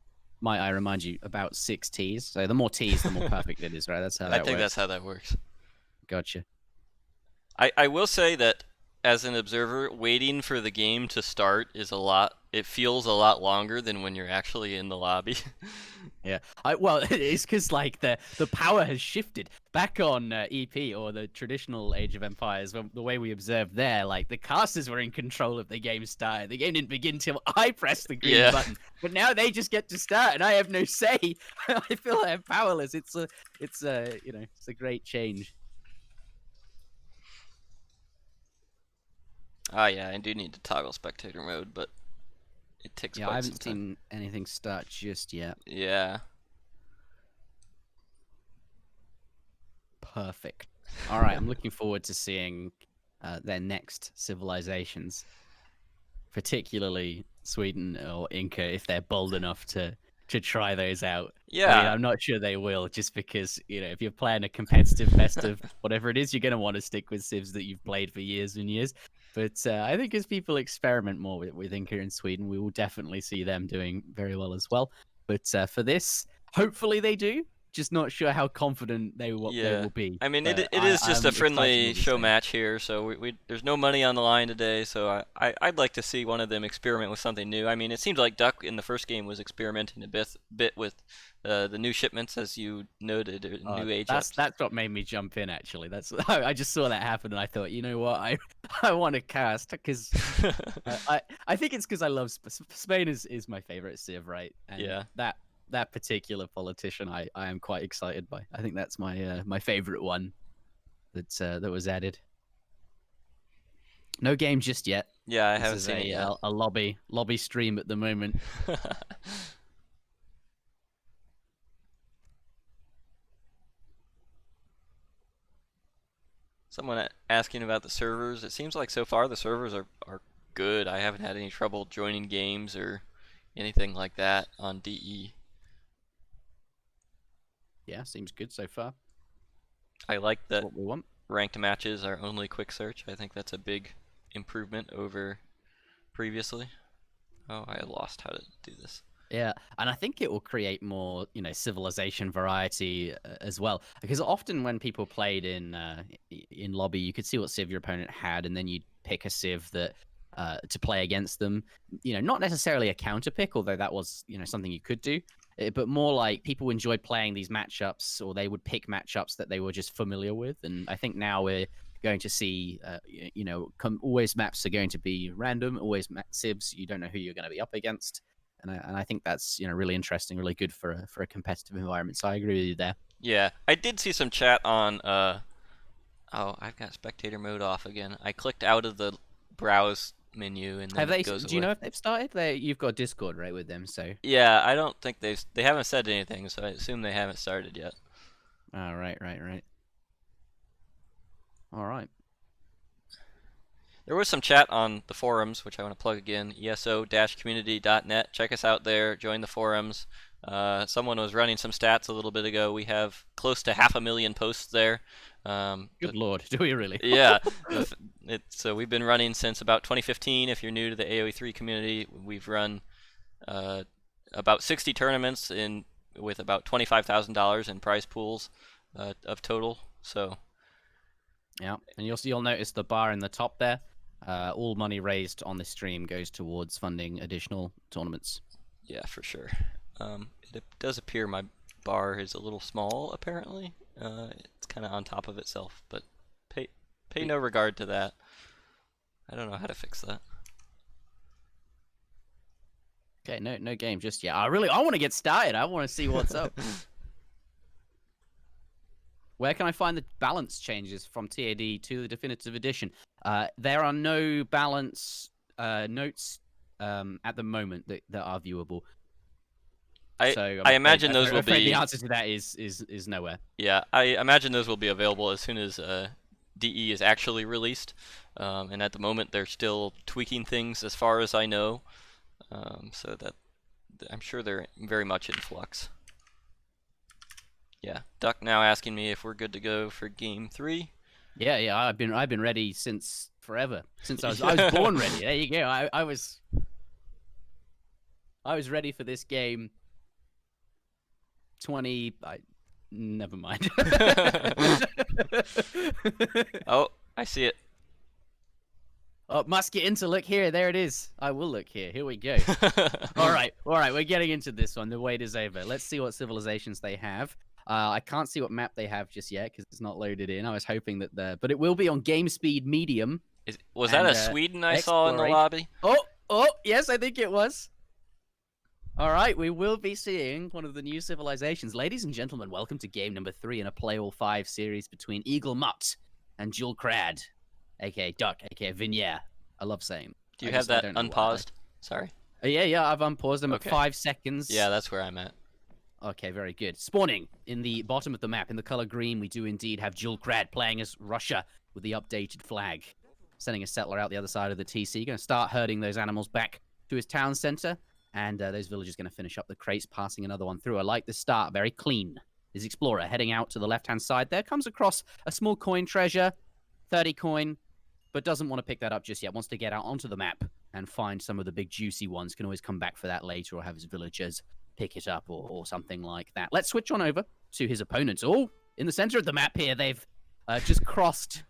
might I remind you, about 6 T's. So the more T's, the more perfect it is, right? That's how that works. I think that's how that works. Gotcha. I will say that as an observer, waiting for the game to start it feels a lot longer than when you're actually in the lobby. Yeah. Well, it's because like the power has shifted back on EP or the traditional Age of Empires. The way we observed there, like the casters were in control of the game start. The game didn't begin till I pressed the green button. But now they just get to start, and I have no say. I feel like I'm powerless. It's a great change. Yeah, I do need to toggle spectator mode, but it takes quite some time. I haven't seen anything start just yet. Yeah. Perfect. All right, I'm looking forward to seeing their next civilizations, particularly Sweden or Inca, if they're bold enough to try those out. Yeah. I mean, I'm not sure they will, just because, if you're playing a competitive best of whatever it is, you're going to want to stick with civs that you've played for years and years. But I think as people experiment more with Inca in Sweden, we will definitely see them doing very well as well. But for this, hopefully they do. Just not sure how confident they will be. I mean, it is just a friendly show match here, so there's no money on the line today, so I'd like to see one of them experiment with something new. I mean, it seems like Duck in the first game was experimenting a bit with the new shipments, as you noted, new age ups. That's what made me jump in, actually. I just saw that happen, and I thought, you know what, I want to cast, because I think it's because I love Spain is my favorite civ, right? And yeah. That particular politician, I am quite excited by. I think that's my favorite one that was added. No game just yet. Yeah, I haven't seen it yet. A lobby stream at the moment. Someone asking about the servers. It seems like so far the servers are good. I haven't had any trouble joining games or anything like that on DE. Yeah, seems good so far. I like that what we want. Ranked matches are only quick search. I think that's a big improvement over previously. Oh, I lost how to do this. Yeah, and I think it will create more, civilization variety as well. Because often when people played in lobby, you could see what civ your opponent had, and then you pick a civ that to play against them. Not necessarily a counter pick, although that was something you could do. But more like people enjoyed playing these matchups, or they would pick matchups that they were just familiar with. And I think now we're going to see, always maps are going to be random, always civs. You don't know who you're going to be up against. And I think that's really interesting, really good for a competitive environment. So I agree with you there. Yeah, I did see some chat on. Oh, I've got spectator mode off again. I clicked out of the browse menu and then it goes away. Do you know if they've started? You've got Discord right with them, so. Yeah, I don't think they haven't said anything, so I assume they haven't started yet. Oh, right. All right. There was some chat on the forums, which I want to plug again, eso-community.net. Check us out there, join the forums. Someone was running some stats a little bit ago. We have close to 500,000 posts there. Good lord, do we really? Yeah. So we've been running since about 2015. If you're new to the AoE3 community, we've run about 60 tournaments with about $25,000 in prize pools of total. So. Yeah, and you'll notice the bar in the top there. All money raised on this stream goes towards funding additional tournaments. Yeah, for sure. It does appear my bar is a little small, apparently. It's kind of on top of itself, but pay no regard to that. I don't know how to fix that. Okay, no game just yet. I want to get started. I want to see what's up. Where can I find the balance changes from TAD to the definitive edition? There are no balance notes at the moment that are viewable. I imagine those will be. The answer to that is nowhere. Yeah, I imagine those will be available as soon as DE is actually released. And at the moment, they're still tweaking things, as far as I know. So that I'm sure they're very much in flux. Yeah, Duck now asking me if we're good to go for game 3. Yeah, I've been ready since forever. Since I was born ready. There you go. I was ready for this game. Never mind. Oh, I see it. Oh, must get into look here. There it is. I will look here. Here we go. All right. We're getting into this one. The wait is over. Let's see what civilizations they have. I can't see what map they have just yet because it's not loaded in. I was hoping that but it will be on game speed medium. Was that a Sweden I saw in the lobby? Oh, yes, I think it was. All right, we will be seeing one of the new civilizations. Ladies and gentlemen, welcome to game number 3 in a Play All 5 series between EAGLEMUT and Duolckad, aka Duck, aka Vignier. I love saying. Do you have that unpaused? Sorry. Yeah, I've unpaused them at 5 seconds. Yeah, that's where I'm at. Okay, very good. Spawning in the bottom of the map, in the color green, we do indeed have Duolckad playing as Russia with the updated flag. Sending a settler out the other side of the TC. Going to start herding those animals back to his town center. And those villagers going to finish up the crates, passing another one through. I like the start. Very clean. His explorer heading out to the left-hand side there. Comes across a small coin treasure. 30 coin. But doesn't want to pick that up just yet. Wants to get out onto the map and find some of the big juicy ones. Can always come back for that later or have his villagers pick it up or something like that. Let's switch on over to his opponents. Oh, in the center of the map here, they've just crossed,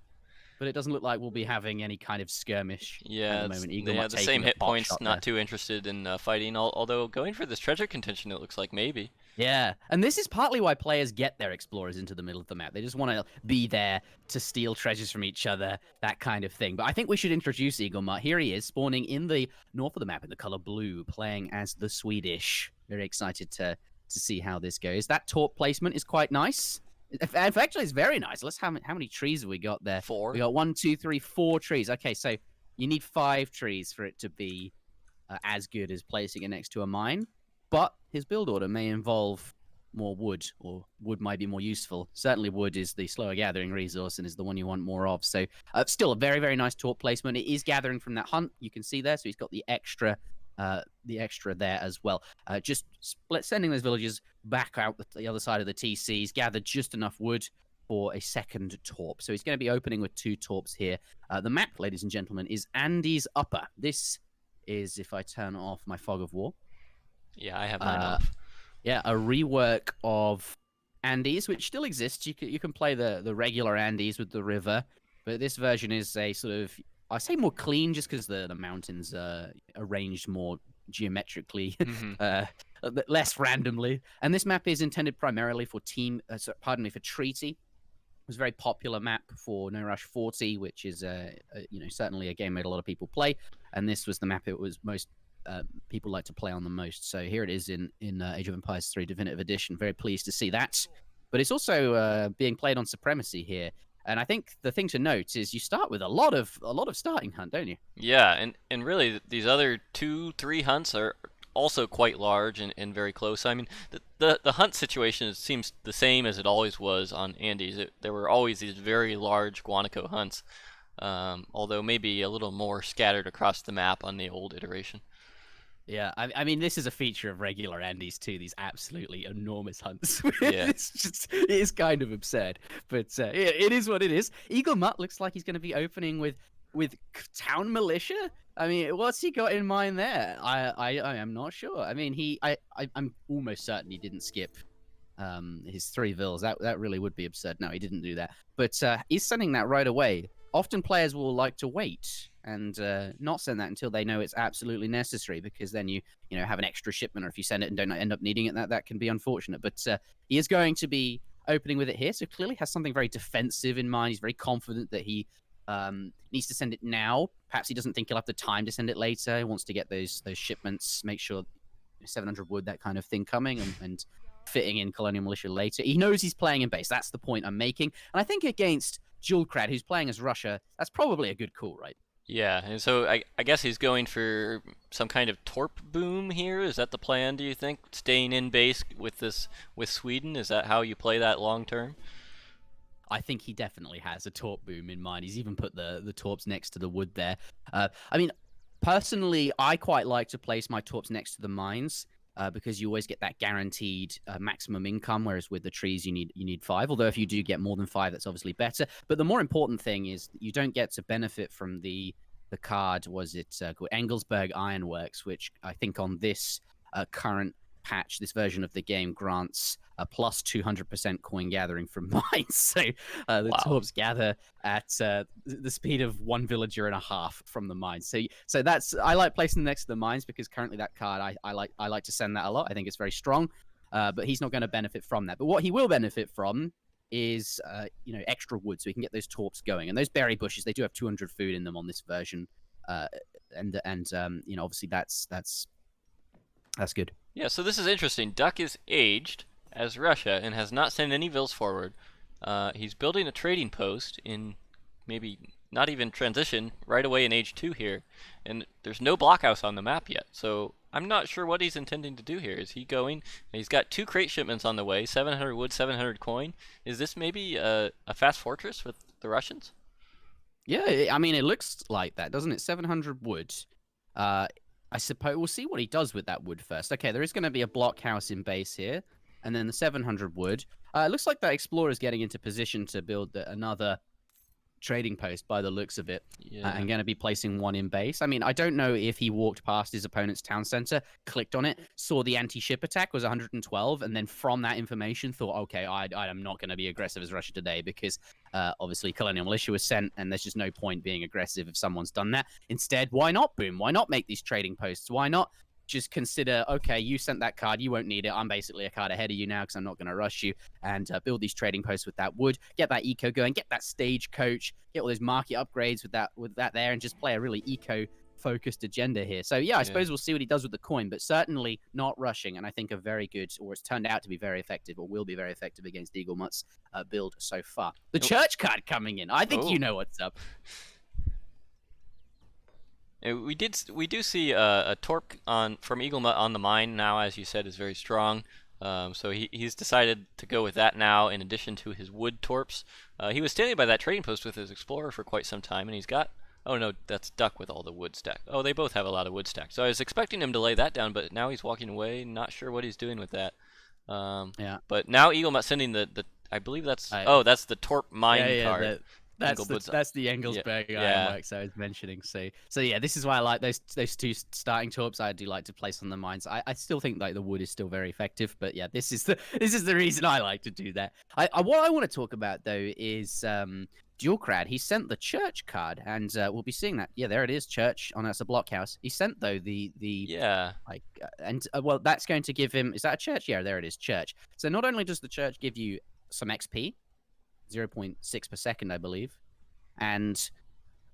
but it doesn't look like we'll be having any kind of skirmish at the moment. They have the same hit points, not too interested in fighting, although going for this treasure contention, it looks like maybe. Yeah, and this is partly why players get their explorers into the middle of the map. They just want to be there to steal treasures from each other, that kind of thing. But I think we should introduce EAGLEMUT. Here he is, spawning in the north of the map in the color blue, playing as the Swedish. Very excited to see how this goes. That torp placement is quite nice. In fact, actually, it's very nice. How many trees have we got there? 4. We got 1, 2, 3, 4 trees. Okay, so you need 5 trees for it to be as good as placing it next to a mine. But his build order may involve more wood, or wood might be more useful. Certainly wood is the slower gathering resource and is the one you want more of. So still a very, very nice torp placement. It is gathering from that hunt. You can see there. So he's got the extra there as well. Just sending those villagers back out the other side of the TC. He's gathered just enough wood for a second torp. So he's going to be opening with 2 torps here. The map, ladies and gentlemen, is Andes Upper. This is, if I turn off my fog of war. Yeah, I have mine off. Yeah, a rework of Andes, which still exists. You can play the regular Andes with the river, but this version is a sort of I say more clean just because the mountains are arranged more geometrically, less randomly. And this map is intended primarily for for treaty. It was a very popular map for No Rush 40, which is certainly a game that a lot of people play. And this was the map it was most people like to play on the most. So here it is in Age of Empires 3 Definitive Edition. Very pleased to see that. But it's also being played on Supremacy here. And I think the thing to note is you start with a lot of starting hunt, don't you? Yeah, and really these other 2-3 hunts are also quite large and very close. I mean, the hunt situation seems the same as it always was on Andes. There were always these very large Guanaco hunts, although maybe a little more scattered across the map on the old iteration. Yeah, I mean, this is a feature of regular Andes too. These absolutely enormous hunts. Yeah. It is kind of absurd, but it is what it is. EAGLEMUT looks like he's going to be opening with town militia. I mean, what's he got in mind there? I am not sure. I mean, I'm almost certain he didn't skip his 3 vills. That really would be absurd. No, he didn't do that. But he's sending that right away. Often players will like to wait and not send that until they know it's absolutely necessary, because then you have an extra shipment, or if you send it and don't end up needing it, that can be unfortunate. But he is going to be opening with it here, so clearly has something very defensive in mind. He's very confident that he needs to send it now. Perhaps he doesn't think he'll have the time to send it later. He wants to get those shipments, make sure 700 wood, that kind of thing coming, and fitting in Colonial Militia later. He knows he's playing in base. That's the point I'm making. And I think against Duolckad, who's playing as Russia, that's probably a good call, right? Yeah, and so I guess he's going for some kind of torp boom here. Is that the plan, do you think? Staying in base with Sweden? Is that how you play that long term? I think he definitely has a torp boom in mind. He's even put the torps next to the wood there. I mean, personally, I quite like to place my torps next to the mines. Because you always get that guaranteed maximum income, whereas with the trees you need 5. Although if you do get more than 5, that's obviously better. But the more important thing is you don't get to benefit from the card. Was it called Engelsberg Ironworks, which I think on this current patch, this version of the game grants a plus 200% coin gathering from mines. So the torps gather at the speed of 1 villager and a half from the mines. So that's, I like placing next to the mines, because currently that card I like to send that a lot. I think it's very strong, but he's not going to benefit from that. But what he will benefit from is extra wood, so he can get those torps going. And those berry bushes, they do have 200 food in them on this version, and obviously that's good. Yeah, so this is interesting. Duck is aged as Russia and has not sent any vills forward. He's building a trading post in maybe not even transition right away in age 2 here, and there's no blockhouse on the map yet. So I'm not sure what he's intending to do here. Is he going? He's got 2 crate shipments on the way, 700 wood, 700 coin. Is this maybe a fast fortress with the Russians? Yeah, I mean, it looks like that, doesn't it? 700 wood. I suppose we'll see what he does with that wood first. Okay, there is going to be a blockhouse in base here, and then the 700 wood. It looks like that Explorer's getting into position to build another trading post by the looks of it, and going to be placing one in base. I mean, I don't know if he walked past his opponent's town center, clicked on it, saw the anti-ship attack was 112, and then from that information thought, okay, I am not going to be aggressive as Russia today, because obviously Colonial Militia was sent, and there's just no point being aggressive if someone's done that. Instead, why not boom? Why not make these trading posts? Why not just consider, okay, you sent that card, you won't need it. I'm basically a card ahead of you now because I'm not going to rush you, and build these trading posts with that wood, get that eco going, get that stagecoach, get all those market upgrades with that there, and just play a really eco-focused agenda here. So yeah, I suppose we'll see what he does with the coin, but certainly not rushing, and I think a very good, or it's turned out to be very effective, or will be very effective against EAGLEMUT's build so far. The church card coming in. I think you know what's up. We do see a torp from EAGLEMUT on the mine now, as you said, is very strong. So he's decided to go with that now, in addition to his wood torps. He was standing by that trading post with his Explorer for quite some time, and he's got... Oh no, that's Duck with all the wood stack. Oh, they both have a lot of wood stack. So I was expecting him to lay that down, but now he's walking away. Not sure what he's doing with that. Yeah. But now EAGLEMUT sending the I believe that's... that's the torp mine card. That's the Engelsberg Ironworks I was mentioning. So yeah, this is why I like those 2 starting torps. I do like to place on the mines. I still think like the wood is still very effective, but yeah, this is the reason I like to do that. What I want to talk about though is Duolckad, he sent the church card, and we'll be seeing that. Yeah, there it is, church. Oh, no, it's a blockhouse. He sent though the Yeah. like, well, that's going to give him. Is that a church? Yeah, there it is, church. So not only does the church give you some XP, 0.6 per second, I believe, and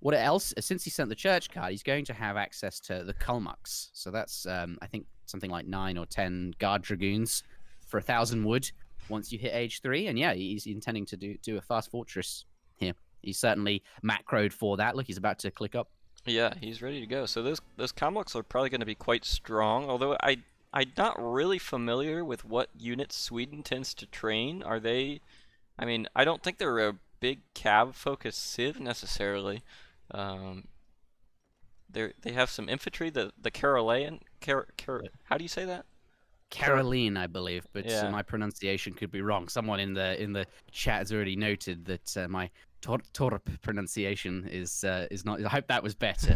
what else? Since he sent the church card, he's going to have access to the Kulmuks. So that's I think something like 9 or 10 guard dragoons for 1,000 wood once you hit age 3. And yeah, he's intending to do a fast fortress here. He's certainly macroed for that. Look, he's about to click up. Yeah, he's ready to go. So those Kamluks are probably going to be quite strong. Although I'm not really familiar with what units Sweden tends to train. Are they? I mean, I don't think they're a big cav focused civ necessarily. They have some infantry. The Karelian. How do you say that? Caroline, I believe, but Yeah. my pronunciation could be wrong. Someone in the chat has already noted that my Torp pronunciation is not. I hope that was better.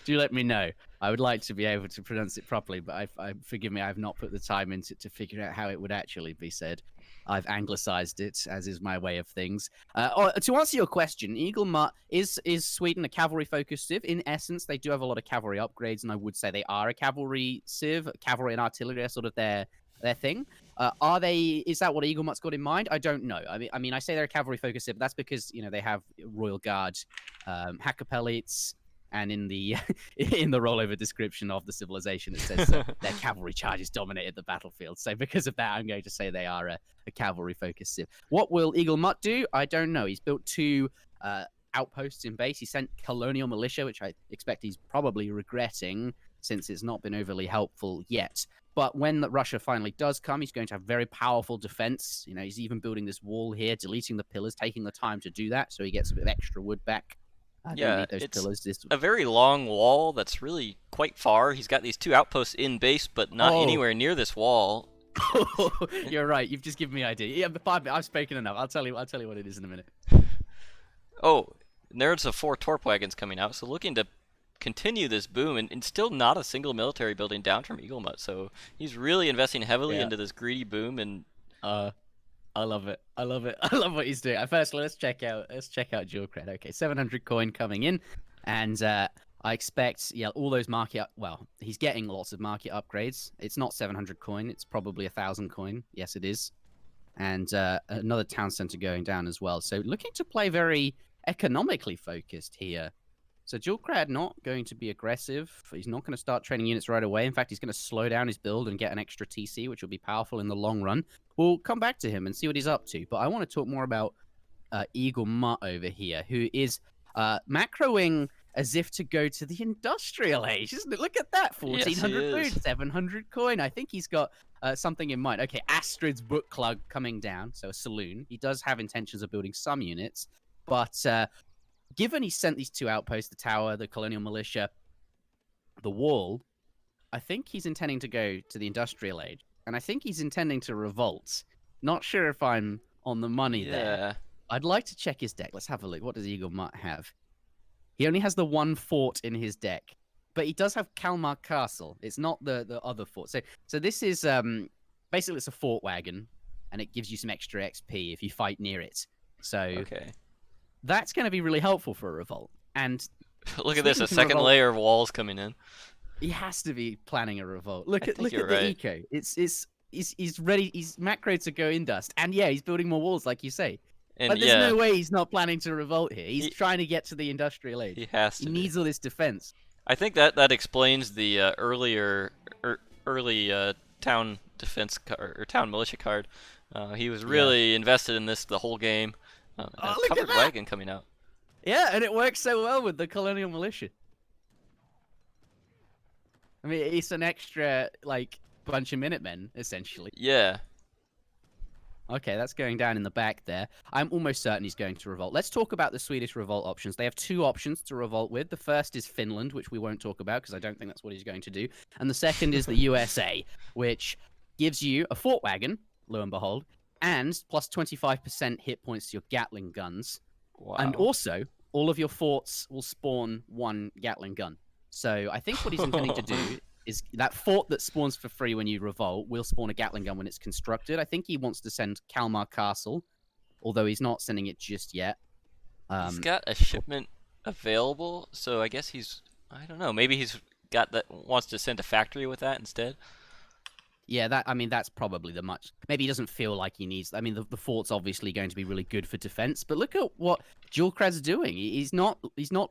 do let me know. I would like to be able to pronounce it properly, but forgive me, I've not put the time into to figure out how it would actually be said. I've anglicized it, as is my way of things. To answer your question, EAGLEMUT is Sweden a cavalry-focused civ? In essence, they do have a lot of cavalry upgrades, and I would say they are a cavalry civ. Cavalry and artillery are sort of their thing. Are they? Is that what EAGLEMUT's got in mind? I don't know. I mean, I say they're a cavalry-focused civ, but that's because they have Royal Guard, Hakkapelites, and in the in the rollover description of the civilization, it says their cavalry charges dominated the battlefield. So because of that, I'm going to say they are a cavalry-focused civ. What will EAGLEMUT do? I don't know. He's built 2 outposts in base. He sent colonial militia, which I expect he's probably regretting since it's not been overly helpful yet. But when Russia finally does come, he's going to have very powerful defense. He's even building this wall here, deleting the pillars, taking the time to do that, so he gets a bit of extra wood back. Yeah, it's a very long wall that's really quite far. He's got these 2 outposts in base, but not anywhere near this wall. You're right. You've just given me an idea. Yeah, but I've spoken enough. I'll tell you what it is in a minute. Oh, there's 4 Torp wagons coming out. So looking to continue this boom, and still not a single military building down from EAGLEMUT. So he's really investing heavily into this greedy boom. And I love it. I love it. I love what he's doing. First, let's check out Duolckad. Okay, 700 coin coming in, and I expect all those market. Well, he's getting lots of market upgrades. It's not 700 coin. It's probably 1,000 coin. Yes, it is, and another town center going down as well. So looking to play very economically focused here. So Duolckad not going to be aggressive. He's not going to start training units right away. In fact, he's going to slow down his build and get an extra TC, which will be powerful in the long run. We'll come back to him and see what he's up to. But I want to talk more about EAGLEMUT over here, who is macroing as if to go to the industrial age. Isn't it? Look at that. 1,400 food, 700 coin. I think he's got something in mind. Okay, Astrid's Book Club coming down, so a saloon. He does have intentions of building some units, but given he sent these 2 outposts, the tower, the colonial militia, the wall, I think he's intending to go to the industrial age. And I think he's intending to revolt. Not sure if I'm on the money there. I'd like to check his deck. Let's have a look. What does EAGLEMUT have? He only has the 1 fort in his deck. But he does have Kalmar Castle. It's not the other fort. So this is basically it's a fort wagon, and it gives you some extra XP if you fight near it. So okay. That's going to be really helpful for a revolt. And look at this, a second layer of walls coming in. He has to be planning a revolt. Look at the eco. He's ready. He's macro to go indust, and yeah, he's building more walls, like you say. And but there's no way he's not planning to revolt here. He's trying to get to the industrial age. He has to. He needs all this defense. I think that explains the early town defense or town militia card. He was really invested in this the whole game. A covered wagon coming out. Yeah, and it works so well with the colonial militia. I mean, it's an extra, bunch of Minutemen, essentially. Yeah. Okay, that's going down in the back there. I'm almost certain he's going to revolt. Let's talk about the Swedish revolt options. They have 2 options to revolt with. The first is Finland, which we won't talk about because I don't think that's what he's going to do. And the second is the USA, which gives you a fort wagon, lo and behold, and plus 25% hit points to your Gatling guns. Wow. And also, all of your forts will spawn 1 Gatling gun. So I think what he's intending to do is that fort that spawns for free when you revolt will spawn a Gatling gun when it's constructed. I think he wants to send Kalmar Castle, although he's not sending it just yet. He's got a shipment available, so I guess I don't know, maybe he's got that, wants to send a factory with that instead. Yeah, I mean, that's probably the much. Maybe he doesn't feel like he needs. I mean, the fort's obviously going to be really good for defense, but look at what Duolckad's doing. He's not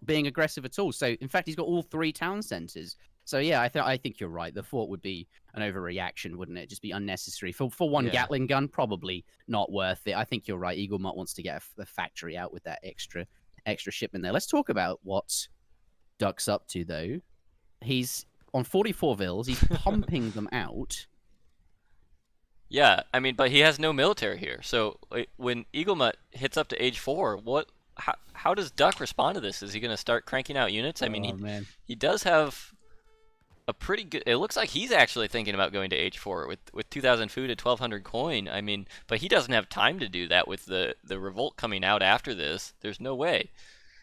being aggressive at all. So, in fact, he's got all 3 town centers. So, yeah, I think you're right. The fort would be an overreaction, wouldn't it? Just be unnecessary. For one Gatling gun, probably not worth it. I think you're right. EagleMut wants to get the factory out with that extra shipment there. Let's talk about what Duck's up to, though. He's on 44 vills. He's pumping them out. Yeah, I mean, but he has no military here. So when EagleMut hits up to age 4, how does Duck respond to this? Is he going to start cranking out units? I mean, he does have a pretty good. It looks like he's actually thinking about going to age 4 with 2,000 food at 1,200 coin. I mean, but he doesn't have time to do that with the revolt coming out after this. There's no way.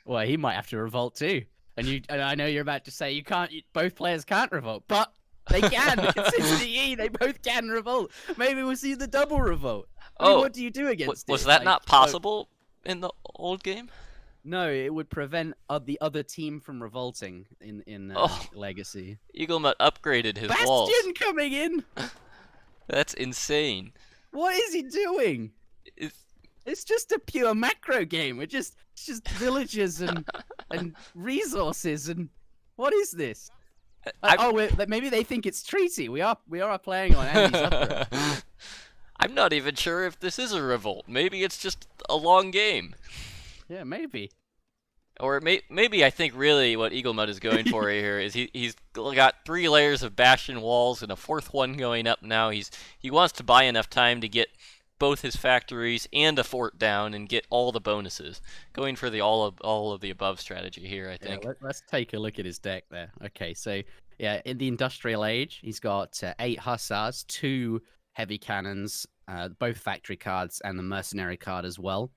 Well, he might have to revolt too. And I know you're about to say you can't. Both players can't revolt, but they can. It's DE. They both can revolt. Maybe we'll see the double revolt. I mean, what do you do against it? Was that not possible in the old game? No, it would prevent the other team from revolting in Legacy. EagleMut upgraded his walls. Bastion coming in. That's insane. What is he doing? It's just a pure macro game. It's just villages and resources and what is this? Maybe they think it's treaty. We are playing on Andy's upgrade. I'm not even sure if this is a revolt. Maybe it's just a long game. Yeah, maybe. Or maybe I think really what EagleMut is going for here is he's got 3 layers of bastion walls and a 4th one going up now. He wants to buy enough time to get both his factories and a fort down and get all the bonuses. Going for the all of the above strategy here, I think. Yeah, let's take a look at his deck there. Okay, so yeah, in the Industrial Age, he's got 8 Hussars, 2 heavy cannons, both factory cards, and the mercenary card as well.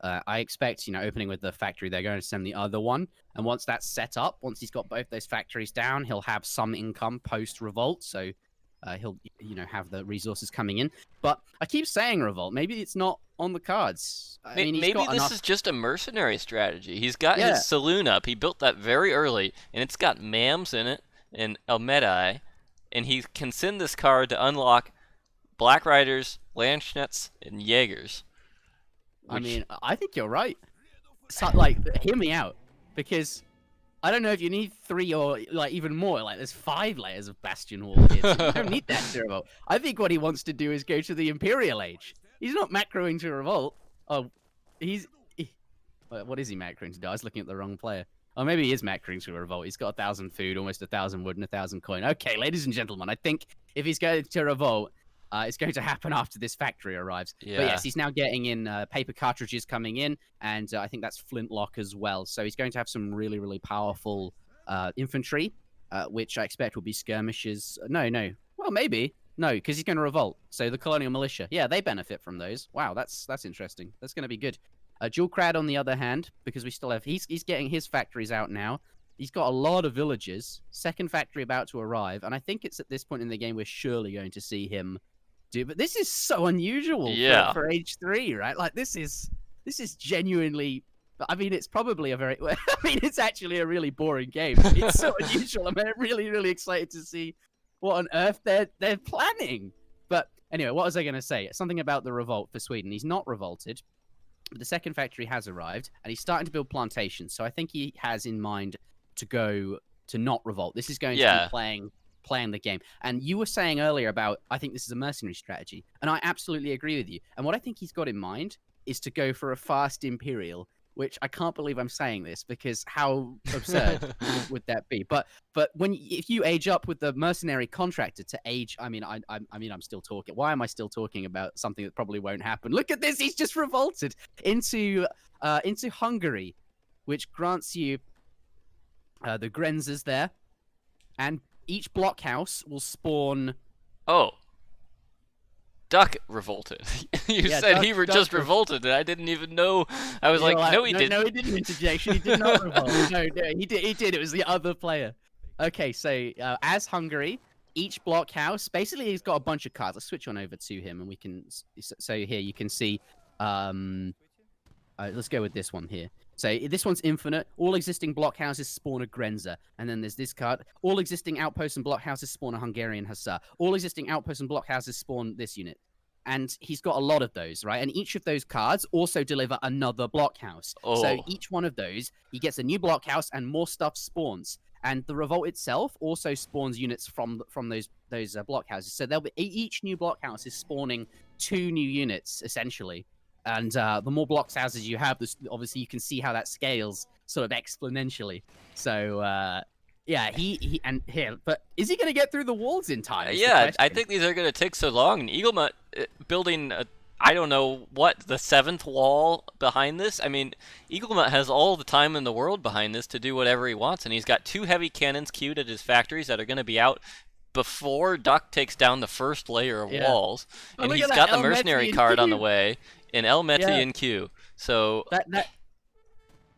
I expect, opening with the factory, they're going to send the other one. And once that's set up, once he's got both those factories down, he'll have some income post-revolt. So he'll, have the resources coming in. But I keep saying revolt. Maybe it's not on the cards. Maybe this is just a mercenary strategy. He's got his saloon up. He built that very early, and it's got Mams in it and Elmedai. And he can send this card to unlock Black Riders, Landschnetz, and Jaegers. I mean, I think you're right. So, hear me out, because I don't know if you need 3 or even more. There's 5 layers of bastion wall here. So you don't need that to revolt. I think what he wants to do is go to the Imperial Age. He's not macroing to revolt. Oh, what is he macroing to do? I was looking at the wrong player. Oh, maybe he is macroing to revolt. He's got 1,000 food, almost 1,000 wood, and 1,000 coin. Okay, ladies and gentlemen, I think if he's going to revolt, it's going to happen after this factory arrives. Yeah. But yes, he's now getting in paper cartridges coming in, and I think that's flintlock as well. So he's going to have some really, really powerful infantry, which I expect will be skirmishes. No. Well, maybe. No, because he's going to revolt. So the colonial militia, yeah, they benefit from those. Wow, that's interesting. That's going to be good. Duolckad, on the other hand, because we still have... He's getting his factories out now. He's got a lot of villages. Second factory about to arrive. And I think it's at this point in the game we're surely going to see him... But this is so unusual for age 3, right? This is genuinely. I mean, it's probably a very. I mean, it's actually a really boring game. It's so unusual. I'm really, really excited to see what on earth they're planning. But anyway, what was I going to say? Something about the revolt for Sweden. He's not revolted, but the second factory has arrived, and he's starting to build plantations. So I think he has in mind to go to not revolt. This is going to be playing the game. And you were saying earlier about, I think this is a mercenary strategy, and I absolutely agree with you. And what I think he's got in mind is to go for a fast Imperial, which I can't believe I'm saying this, because how absurd would that be? But if you age up with the mercenary contractor to age, I mean, I'm still talking. Why am I still talking about something that probably won't happen? Look at this. He's just revolted into Hungary, which grants you the Grenzers there, and each blockhouse will spawn... Oh. Duck revolted. You said he just revolted, and I didn't even know. I was like, no, he didn't. No, he didn't. Interjection. He did not revolt. No, he did. It was the other player. Okay, so as Hungary, each blockhouse, basically he's got a bunch of cards. Let's switch on over to him, and we can... So here you can see... let's go with this one here. So this one's infinite. All existing blockhouses spawn a Grenzer. And then there's this card. All existing outposts and blockhouses spawn a Hungarian Hussar. All existing outposts and blockhouses spawn this unit. And he's got a lot of those, right? And each of those cards also deliver another blockhouse. Oh. So each one of those, he gets a new blockhouse and more stuff spawns. And the revolt itself also spawns units from those blockhouses. So they'll be each new blockhouse is spawning 2 new units essentially. And the more blockhouses you have, obviously you can see how that scales sort of exponentially. So yeah, he and here, but is he going to get through the walls in time? Yeah, I think these are going to take so long. And EAGLEMUT building, I don't know what, the 7th wall behind this? I mean, EAGLEMUT has all the time in the world behind this to do whatever he wants. And he's got 2 heavy cannons queued at his factories that are going to be out before Duck takes down the first layer of walls. And he's got the mercenary card on the way. In EAGLEMUT in queue. So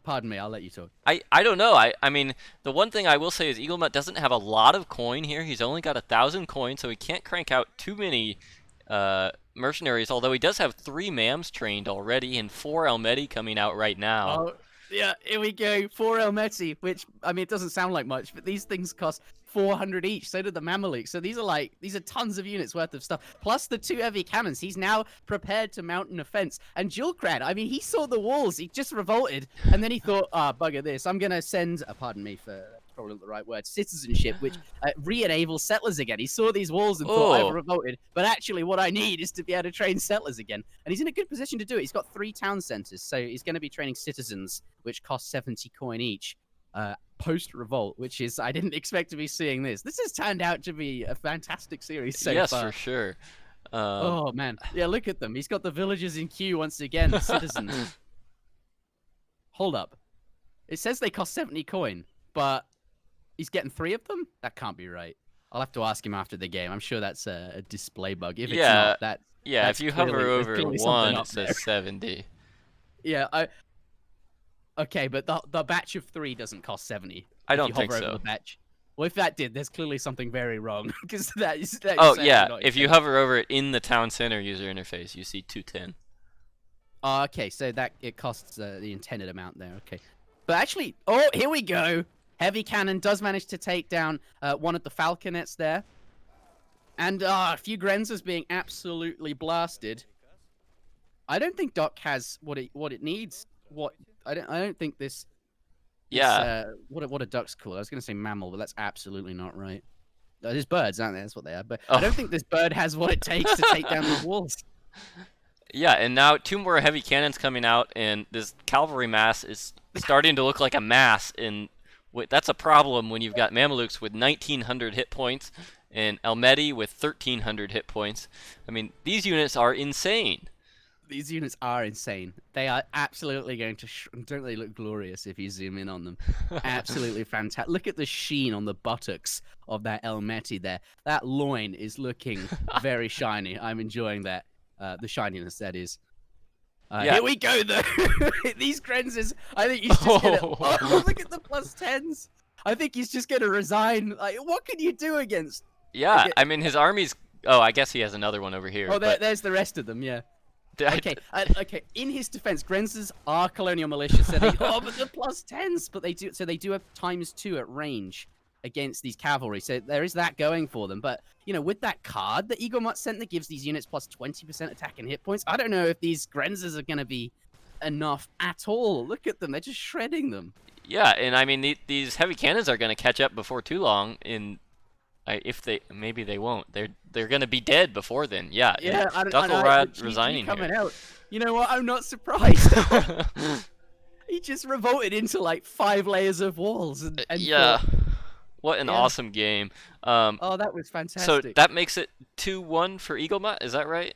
pardon me, I'll let you talk. I don't know. I mean, the one thing I will say is EAGLEMUT doesn't have a lot of coin here. He's only got 1,000 coins, so he can't crank out too many mercenaries, although he does have 3 MAMs trained already and 4 EAGLEMUT coming out right now. Oh, yeah, here we go. 4 EAGLEMUT, which, I mean, it doesn't sound like much, but these things cost 400 each. So did the Mamelukes. So these are tons of units worth of stuff. Plus the 2 heavy cannons. He's now prepared to mount an offense. And Duolckad, I mean, he saw the walls. He just revolted. And then he thought, bugger this. I'm going to send, pardon me for probably not the right word, citizenship, which re-enables settlers again. He saw these walls and thought, I've revolted. But actually what I need is to be able to train settlers again. And he's in a good position to do it. He's got 3 town centers. So he's going to be training citizens, which cost 70 coin each. Post-revolt, which is, I didn't expect to be seeing this. This has turned out to be a fantastic series so far. Yes, for sure. Oh, man. Yeah, look at them. He's got the villagers in queue once again, the citizens. Hold up. It says they cost 70 coin, but he's getting 3 of them? That can't be right. I'll have to ask him after the game. I'm sure that's a display bug. If it's not, that's if you hover over 1, it says 70. Yeah, okay, but the batch of 3 doesn't cost 70. I don't think so. So. The batch. Well, if that did, there's clearly something very wrong because that is. Oh yeah, if you hover over it in the town center user interface, you see 210. Okay, so that it costs the intended amount there. Okay, but actually, here we go. Heavy cannon does manage to take down one of the falconets there, and a few Grenzers being absolutely blasted. I don't think Doc has what it needs. I don't think this. What are ducks called? I was going to say mammal, but that's absolutely not right. There's birds, aren't there? That's what they are. But I don't think this bird has what it takes to take down the walls. Yeah, and now 2 more heavy cannons coming out, and this cavalry mass is starting to look like a mass. And that's a problem when you've got Mamelukes with 1,900 hit points and EAGLEMUT with 1,300 hit points. I mean, these units are insane. These units are insane. They are absolutely going to... don't they look glorious if you zoom in on them? Absolutely fantastic. Look at the sheen on the buttocks of that EAGLEMUT there. That loin is looking very shiny. I'm enjoying that. The shininess, that is. Here we go, though. These Grenzers, I think he's just going to... Oh, look at the +10s. I think he's just going to resign. Like, what can you do against... Yeah, I mean, his army's... Oh, I guess he has another one over here. Oh, there's the rest of them, yeah. Okay, in his defense, Grenzers are colonial militia, so they but the +10s, but they do have ×2 at range against these cavalry, so there is that going for them. But you know, with that card that EAGLEMUT sent that gives these units +20% attack and hit points, I don't know if these Grenzers are going to be enough at all. Look at them; they're just shredding them. Yeah, and I mean these heavy cannons are going to catch up before too long. Maybe they won't. They're gonna be dead before then. Yeah. Yeah. Duolckad resigning coming here. Out. You know what? I'm not surprised. He just revolted into like 5 layers of walls. And yeah. What an awesome game. Oh, that was fantastic. So that makes it 2-1 for EAGLEMUT. Is that right?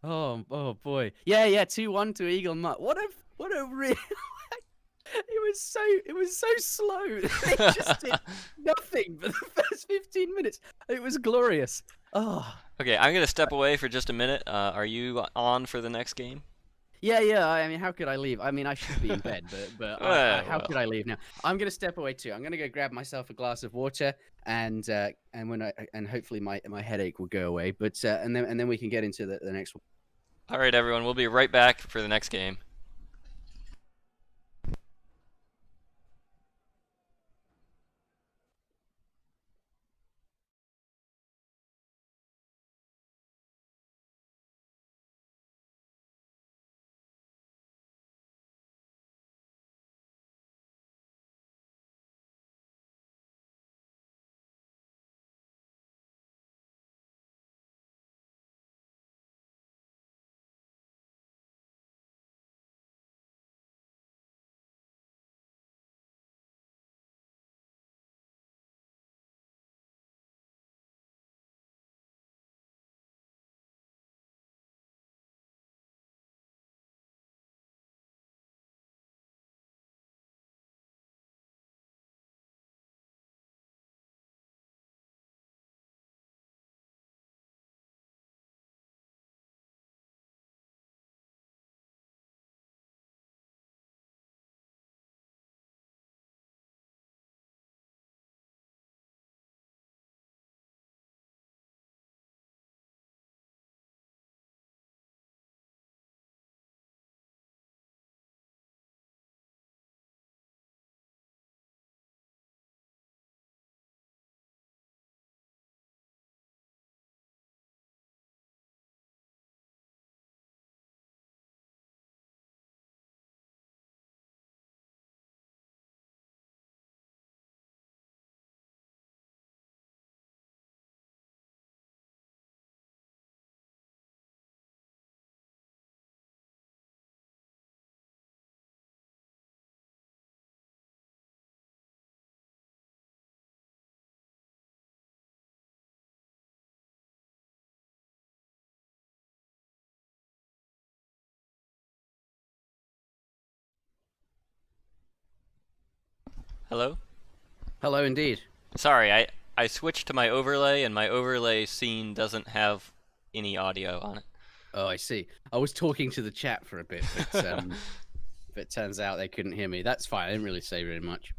Oh boy. Yeah. 2-1 to EAGLEMUT. What a real. It was so slow. They just did nothing for the first 15 minutes. It was glorious. Oh. Okay, I'm gonna step away for just a minute. Are you on for the next game? Yeah. I mean, how could I leave? I mean, I should be in bed, but how could I leave now? I'm gonna step away too. I'm gonna go grab myself a glass of water, and hopefully my headache will go away. But and then we can get into the next one. All right, everyone. We'll be right back for the next game. Hello? Hello, indeed. Sorry, I switched to my overlay, and my overlay scene doesn't have any audio on Oh, I see. I was talking to the chat for a bit, but it. it turns out they couldn't hear me. That's fine. I didn't really say very much.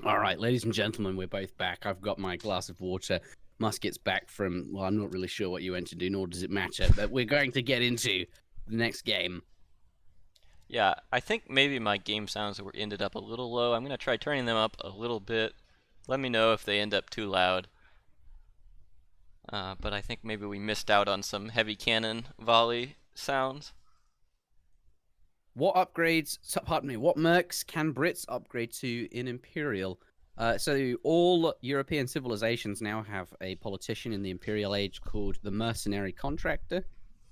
All right, ladies and gentlemen, we're both back. I've got my glass of water. Musket's back from, well, I'm not really sure what you went to do, nor does it matter, but we're going to get into the next game. Yeah, I think maybe my game sounds were ended up a little low. I'm going to try turning them up a little bit. Let me know if they end up too loud. But I think maybe we missed out on some heavy cannon volley sounds. What upgrades, pardon me, what mercs can Brits upgrade to in Imperial? So all European civilizations now have a politician in the Imperial Age called the Mercenary Contractor,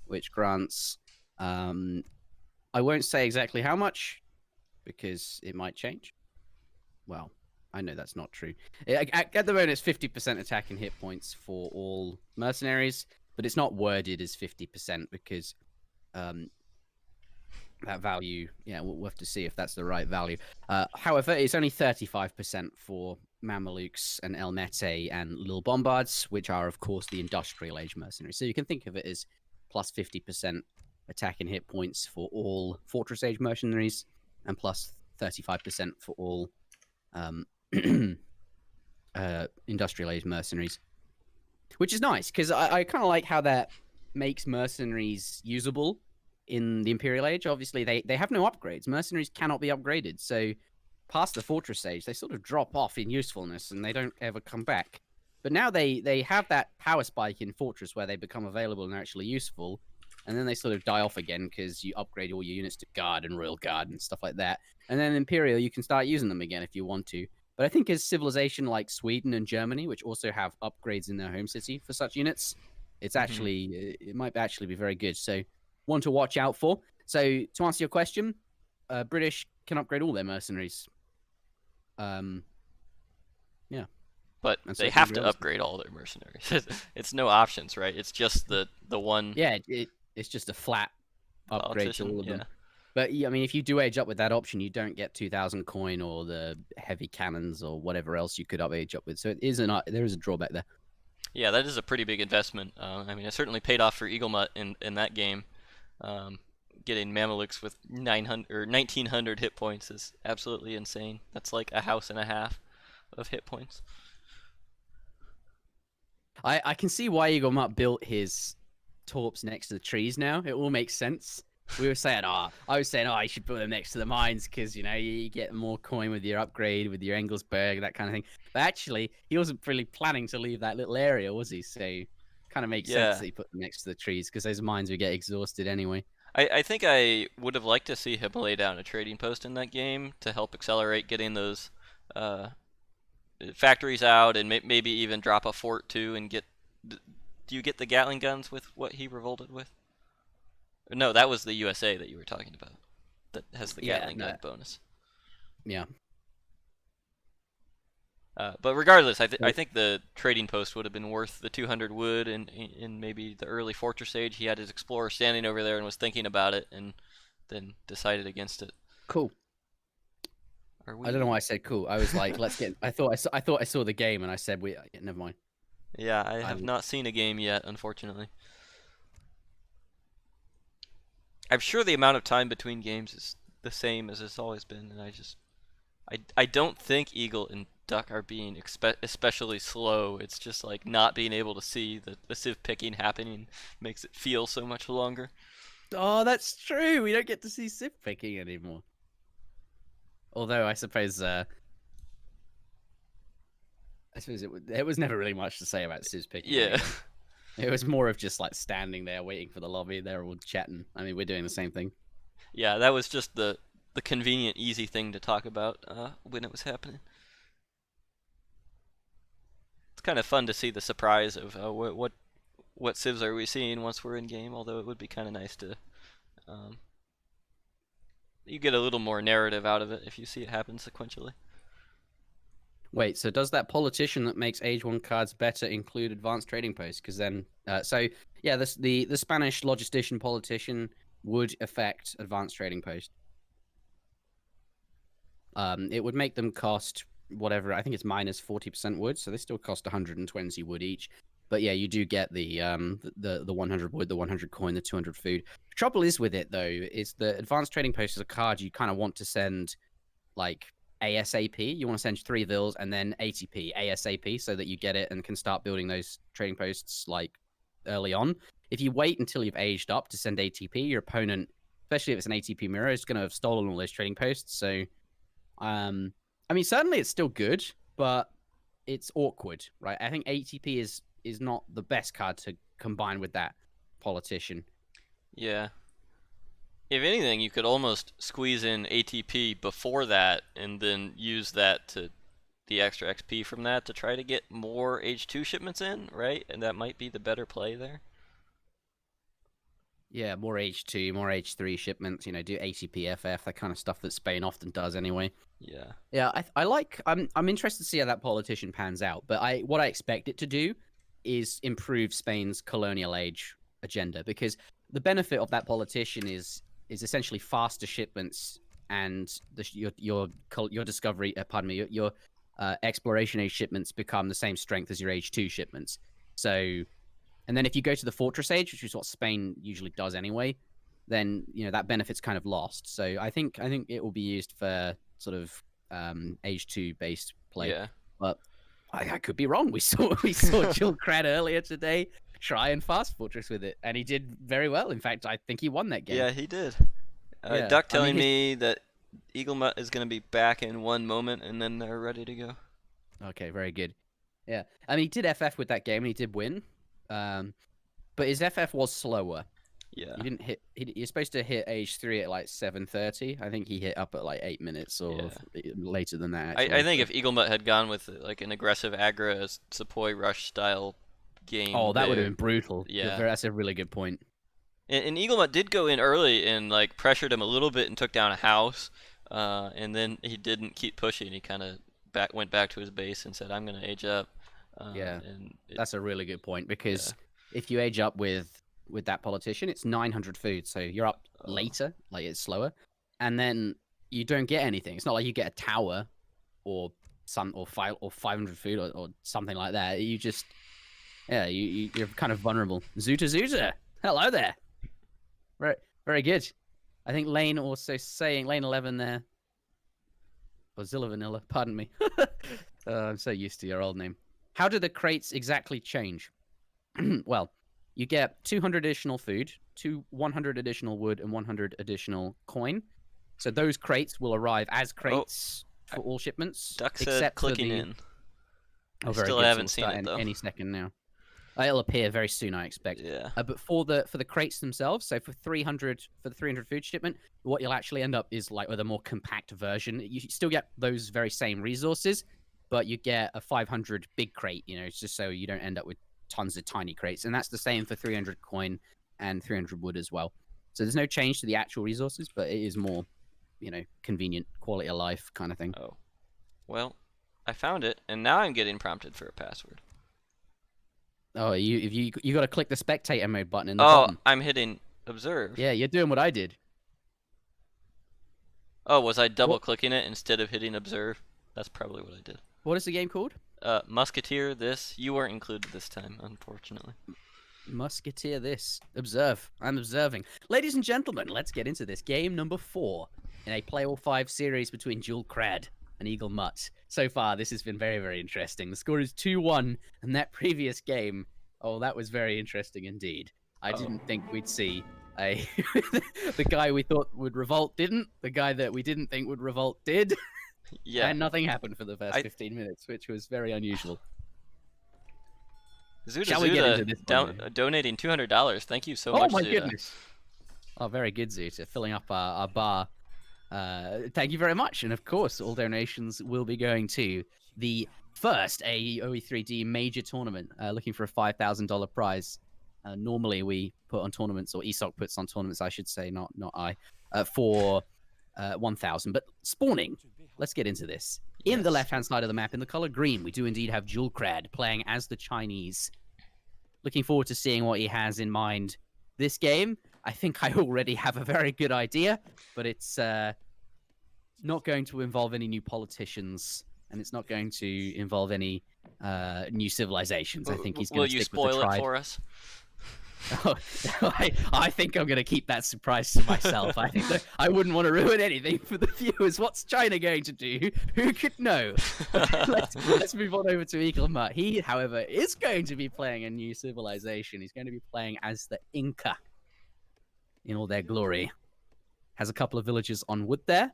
which grants, I won't say exactly how much, because it might change. Well, I know that's not true. At the moment, it's 50% attack and hit points for all mercenaries, but it's not worded as 50% because that value, yeah, we'll have to see if that's the right value. However, it's only 35% for Mamelukes and Elmete and Lil Bombards, which are, of course, the Industrial Age mercenaries. So you can think of it as plus 50% attack and hit points for all Fortress Age mercenaries and plus 35% for all Industrial Age mercenaries, which is nice because I kind of like how that makes mercenaries usable in the Imperial Age. Obviously, they have no upgrades. Mercenaries cannot be upgraded. So past the Fortress Age, they sort of drop off in usefulness and they don't ever come back. But now they have that power spike in Fortress where they become available and are actually useful. And then they sort of die off again because you upgrade all your units to Guard and Royal Guard and stuff like that. And then Imperial, you can start using them again if you want to. But I think as civilization like Sweden and Germany, which also have upgrades in their home city for such units, it's actually, it might actually be very good. So one to watch out for. So to answer your question, British can upgrade all their mercenaries. Yeah. But And they so can have to everybody else. upgrade all their mercenaries. It's no options, right? It's just the one Yeah, it's just a flat upgrade to all of them. Yeah. But I mean, if you do age up with that option, you don't get 2,000 coin or the heavy cannons or whatever else you could age up with. So it is there is a drawback there. Yeah, that is a pretty big investment. I mean, it certainly paid off for EAGLEMUT in that game. Getting Mamelukes with 900 or 1,900 hit points is absolutely insane. That's like a house and a half of hit points. I can see why EAGLEMUT built his torps next to the trees now. It all makes sense. We were saying, I was saying, you should put them next to the mines because, you know, you get more coin with your upgrade, with your Engelsberg, that kind of thing. But actually, he wasn't really planning to leave that little area, was he? So kind of makes sense that he put them next to the trees because those mines would get exhausted anyway. I think I would have liked to see him lay down a trading post in that game to help accelerate getting those factories out and maybe even drop a fort too and get... Do you get the Gatling guns with what he revolted with? No, that was the USA that you were talking about. That has the Gatling gun bonus. Yeah. But regardless, I think the trading post would have been worth the 200 wood, and in maybe the early Fortress Age, he had his explorer standing over there and was thinking about it, and then decided against it. Cool. I don't know why I said cool. I was like, let's get. I thought I saw the game, and I said never mind. Yeah, I have not seen a game yet, unfortunately. I'm sure the amount of time between games is the same as it's always been, and I don't think Eagle and Duck are being especially slow. It's just like not being able to see the civ picking happening makes it feel so much longer. Oh, that's true. We don't get to see civ picking anymore. Although I suppose it was never really much to say about civ picking. Yeah. Anyway. It was more of just like standing there waiting for the lobby. They're all chatting. I mean, we're doing the same thing. Yeah, that was just the convenient, easy thing to talk about when it was happening. It's kind of fun to see the surprise of what civs are we seeing once we're in game. Although it would be kind of nice to you get a little more narrative out of it if you see it happen sequentially. Wait, so does that politician that makes Age 1 cards better include advanced trading posts? Because then, so yeah, the Spanish logistician politician would affect advanced trading post. it would make them cost whatever. I think it's minus 40% wood, so they still cost 120 wood each. But yeah, you do get the 100 wood, the 100 coin, the 200 food. The trouble is with it though, is the advanced trading post is a card you kind of want to send like ASAP. You want to send 3 vills and then ATP ASAP so that you get it and can start building those trading posts like early on. If you wait until you've aged up to send ATP, your opponent, especially if it's an ATP mirror, is going to have stolen all those trading posts. So, I mean, certainly it's still good, but it's awkward, right? I think ATP is not the best card to combine with that politician. Yeah. If anything, you could almost squeeze in ATP before that and then use that to the extra XP from that to try to get more H2 shipments in, right? And that might be the better play there. Yeah, more H2, more H3 shipments, do ATP FF, that kind of stuff that Spain often does anyway. Yeah. Yeah, I'm interested to see how that politician pans out, but what I expect it to do is improve Spain's colonial age agenda, because the benefit of that politician is essentially faster shipments and your discovery, your exploration age shipments become the same strength as your H2 shipments. So, and then if you go to the fortress age, which is what Spain usually does anyway, then that benefit's kind of lost. So I think it will be used for sort of H2 based play. Yeah. But I could be wrong. We saw Duolckad earlier today try and fast fortress with it, and he did very well. In fact, I think he won that game. Yeah, he did. Yeah. Duck telling me that EAGLEMUT is going to be back in one moment, and then they're ready to go. Okay, very good. Yeah, I mean, he did FF with that game, and he did win. But his FF was slower. Yeah. He didn't hit. You're supposed to hit H3 at like 7:30. I think he hit up at like 8 minutes or later than that. I think if EAGLEMUT had gone with like an aggressive aggro Sepoy rush style game. Oh, that would have been brutal. Yeah. That's a really good point. And EAGLEMUT did go in early and like pressured him a little bit and took down a house. And then he didn't keep pushing. He kind of went back to his base and said, "I'm going to age up." Yeah, that's a really good point, because if you age up with that politician, it's 900 food, so you're up later, like it's slower, and then you don't get anything. It's not like you get a tower or 500 food or something like that. You just you're kind of vulnerable. Zuta, hello there. Very very good. I think Lane also saying Lane 11 there. Or Zilla Vanilla, pardon me. I'm so used to your old name. How do the crates exactly change? Well, you get 200 additional food, 100 additional wood, and 100 additional coin. So those crates will arrive as crates for all shipments. Duck said clicking in. Oh, very still good. haven't seen it, though. Any second now. It'll appear very soon, I expect. Yeah. But for the crates themselves, so for the 300 food shipment, what you'll actually end up is like with a more compact version. You still get those very same resources, but you get a 500 big crate. It's just so you don't end up with tons of tiny crates, and that's the same for 300 coin and 300 wood as well. So there's no change to the actual resources, but it is more, convenient, quality of life kind of thing. Oh, well, I found it, and now I'm getting prompted for a password. Oh, you got to click the spectator mode button in the bottom. I'm hitting observe. Yeah, you're doing what I did. Oh, was I double clicking it instead of hitting observe? That's probably what I did. What is the game called? Musketeer this. You weren't included this time, unfortunately. Musketeer this. Observe. I'm observing. Ladies and gentlemen, let's get into this. Game number 4 in a Play All 5 series between Duolckad and EAGLEMUT. So far, this has been very, very interesting. The score is 2-1, and that previous game, that was very interesting indeed. I didn't think we'd see the guy we thought would revolt didn't. The guy that we didn't think would revolt did. Yeah. And nothing happened for the first 15 minutes, which was very unusual. Shall we get into this donating $200. Thank you so much, Oh my Zuta. goodness. Oh, very good, Zuta. Filling up our bar. Thank you very much. And of course, all donations will be going to the first AoE3D major tournament, looking for a $5,000 prize. Normally we put on tournaments, or ESOC puts on tournaments, I should say, not I, for 1,000. But spawning, let's get into this. In the left-hand side of the map, in the color green, we do indeed have Duolckad playing as the Chinese. Looking forward to seeing what he has in mind this game. I think I already have a very good idea, but it's not going to involve any new politicians, and it's not going to involve any new civilizations. I think he's going Will to you stick with the spoil it tribe. for us? Oh, I think I'm going to keep that surprise to myself. I think that I wouldn't want to ruin anything for the viewers. What's China going to do? Who could know? Let's move on over to EAGLEMUT. He, however, is going to be playing a new civilization. He's going to be playing as the Inca in all their glory. Has a couple of villages on wood there,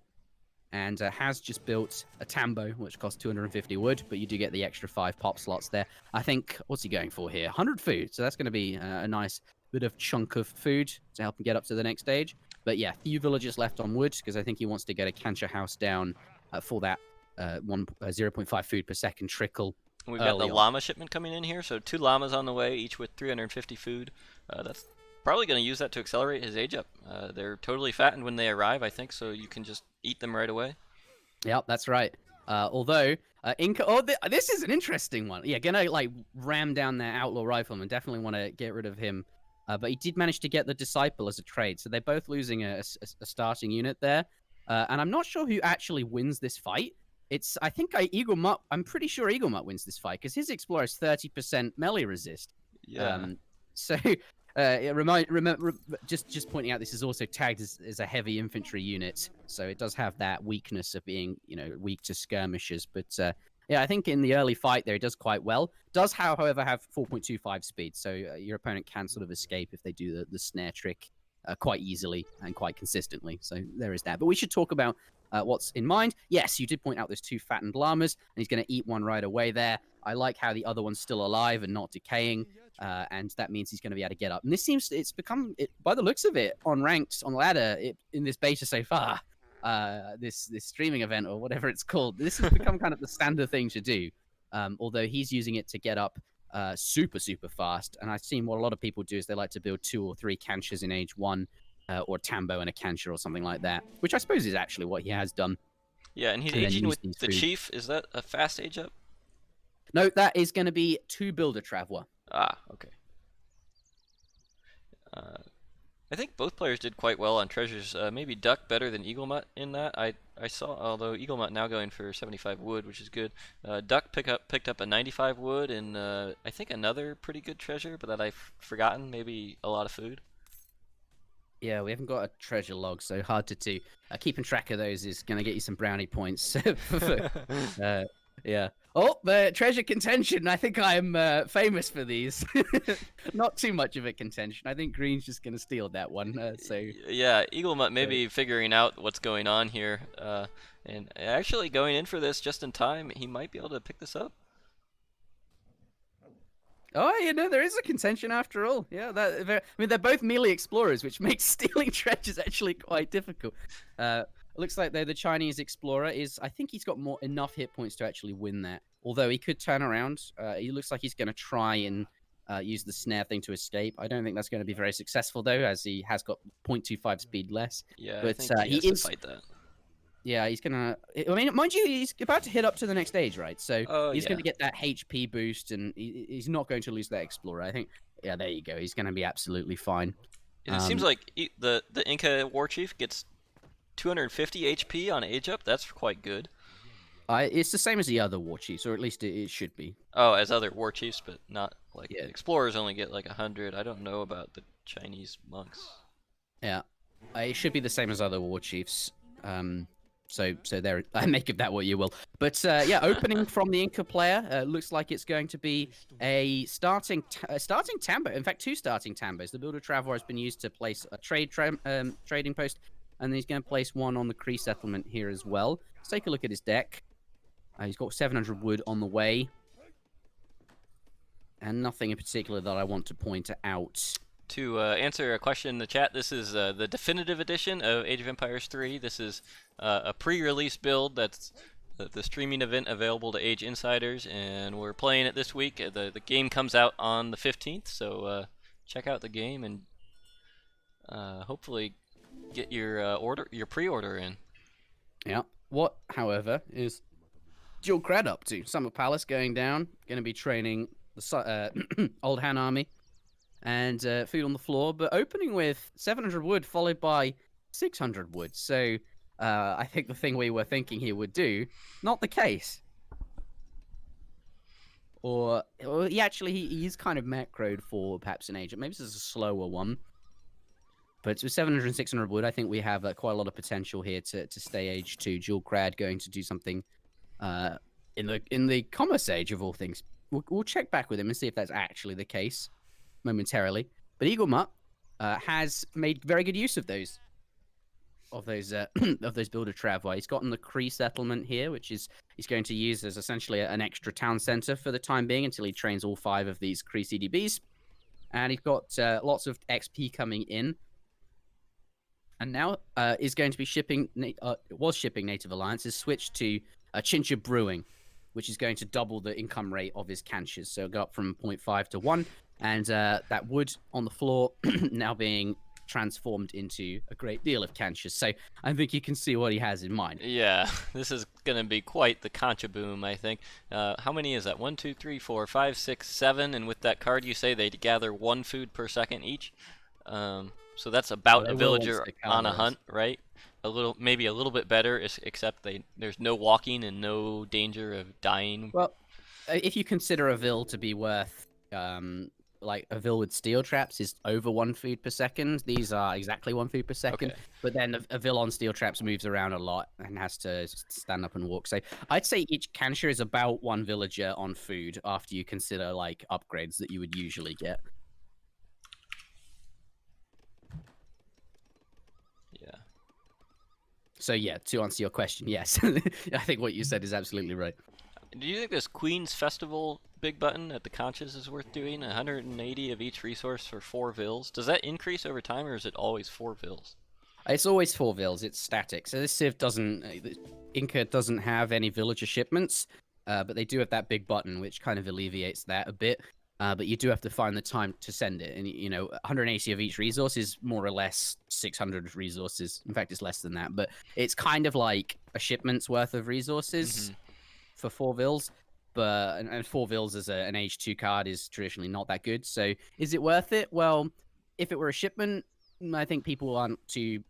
and has just built a tambo, which costs 250 wood, but you do get the extra 5 pop slots there. I think, what's he going for here? 100 food, so that's going to be a nice bit of chunk of food to help him get up to the next stage. But yeah, few villages left on wood, because I think he wants to get a Kancha house down for that 0.5 food per second trickle. We've got the llama shipment coming in here, so 2 llamas on the way, each with 350 food. That's probably going to use that to accelerate his age up. They're totally fattened when they arrive, I think, so you can just eat them right away. Yep, that's right. Although Inca, this is an interesting one. Yeah, gonna like ram down their outlaw rifleman. Definitely want to get rid of him. But he did manage to get the disciple as a trade, so they're both losing a starting unit there. And I'm not sure who actually wins this fight. I think EAGLEMUT. I'm pretty sure EAGLEMUT wins this fight because his explorer is 30% melee resist. Yeah. So just pointing out, this is also tagged as a heavy infantry unit, so it does have that weakness of being, weak to skirmishers. But yeah, I think in the early fight there, it does quite well. Does, however, have 4.25 speed, so your opponent can sort of escape if they do the snare trick quite easily and quite consistently. So there is that. But we should talk about what's in mind. Yes, you did point out there's 2 fattened llamas, and he's going to eat one right away there. I like how the other one's still alive and not decaying, and that means he's going to be able to get up. And this it's become, by the looks of it, on ranked, on ladder, in this beta so far, this streaming event or whatever it's called, this has become kind of the standard thing to do. Although he's using it to get up super fast, and I've seen what a lot of people do is they like to build 2 or 3 canchas in age 1, or tambo and a cancha or something like that, which I suppose is actually what he has done. Yeah, and he's aging with the chief. Is that a fast age up? No, that is going to be 2 builder traveler. Ah, okay. I think both players did quite well on treasures. Maybe Duck better than EAGLEMUT in that. I saw, although EAGLEMUT now going for 75 wood, which is good. Duck picked up a 95 wood and I think another pretty good treasure, but that I've forgotten. Maybe a lot of food. Yeah, we haven't got a treasure log, so hard to do. Keeping track of those is going to get you some brownie points. Yeah. Oh, the treasure contention. I think I'm famous for these. Not too much of a contention. I think Green's just going to steal that one. Yeah, EAGLEMUT maybe figuring out what's going on here. And actually going in for this just in time, he might be able to pick this up. Oh, there is a contention after all. Yeah, they're both melee explorers, which makes stealing treasures actually quite difficult. Looks like though the Chinese explorer I think he's got enough hit points to actually win that. Although he could turn around. He looks like he's going to try and use the snare thing to escape. I don't think that's going to be very successful though, as he has got 0.25 speed less. Yeah, but I think he has to fight that. Yeah, he's gonna. I mean, mind you, he's about to hit up to the next stage, right? So he's going to get that HP boost, and he's not going to lose that explorer. I think. Yeah, there you go. He's going to be absolutely fine. It seems like the Inca war chief gets 250 HP on age up. That's quite good. It's the same as the other war chiefs, or at least it should be. Oh, as other war chiefs, but not like the explorers only get like 100. I don't know about the Chinese monks. Yeah, it should be the same as other war chiefs. So there, make of that what you will. But yeah, opening from the Inca player, looks like it's going to be a starting tambo. In fact, 2 starting tambos. The Builder Traveler has been used to place a trading post, and he's going to place one on the Cree settlement here as well. Let's take a look at his deck. He's got 700 wood on the way, and nothing in particular that I want to point out. To answer a question in the chat, this is the definitive edition of Age of Empires 3. This is a pre-release build that's the streaming event available to Age Insiders, and we're playing it this week. The game comes out on the 15th, so check out the game and hopefully get your pre-order in. Yeah. What, however, is Duolckad up to? Summer Palace going down, going to be training the Old Han Army. And food on the floor, but opening with 700 wood followed by 600 wood. So I think the thing we were thinking he would do, not the case. Or he is kind of macroed for perhaps an agent. Maybe this is a slower one. But with 700 and 600 wood, I think we have quite a lot of potential here to stay age 2. Duolckad going to do something in the commerce age of all things. We'll check back with him and see if that's actually the case momentarily. But EAGLEMUT has made very good use of those of those builder travois. He's gotten the Cree settlement here, which is he's going to use as essentially an extra town center for the time being until he trains all 5 of these Cree CDBs. And he's got lots of XP coming in. And now is going to be shipping, was shipping Native Alliance, is switched to Chincha Brewing, which is going to double the income rate of his canches. So go up from 0.5 to 1. And that wood on the floor now being transformed into a great deal of canches. So I think you can see what he has in mind. Yeah, this is going to be quite the concha boom, I think. How many is that? 1, 2, 3, 4, 5, 6, 7. And with that card, you say they gather 1 food per second each. So that's about a villager on a hunt, right? Maybe a little bit better, except there's no walking and no danger of dying. Well, if you consider a vill to be worth, like a vill with steel traps is over 1 food per second. These are exactly 1 food per second. Okay. But then a vill on steel traps moves around a lot and has to stand up and walk. So I'd say each cancher is about 1 villager on food after you consider like upgrades that you would usually get. So yeah, to answer your question, yes. I think what you said is absolutely right. Do you think this Queen's Festival big button at the conches is worth doing? 180 of each resource for 4 vills. Does that increase over time, or is it always 4 vills? It's always 4 vills. It's static. So this civ doesn't, Inca doesn't have any villager shipments, but they do have that big button, which kind of alleviates that a bit. But you do have to find the time to send it. And, you know, 180 of each resource is more or less 600 resources. In fact, it's less than that. But it's kind of like a shipment's worth of resources for 4 vills. And 4 vills as an age 2 card is traditionally not that good. So is it worth it? Well, if it were a shipment, I think people aren't too,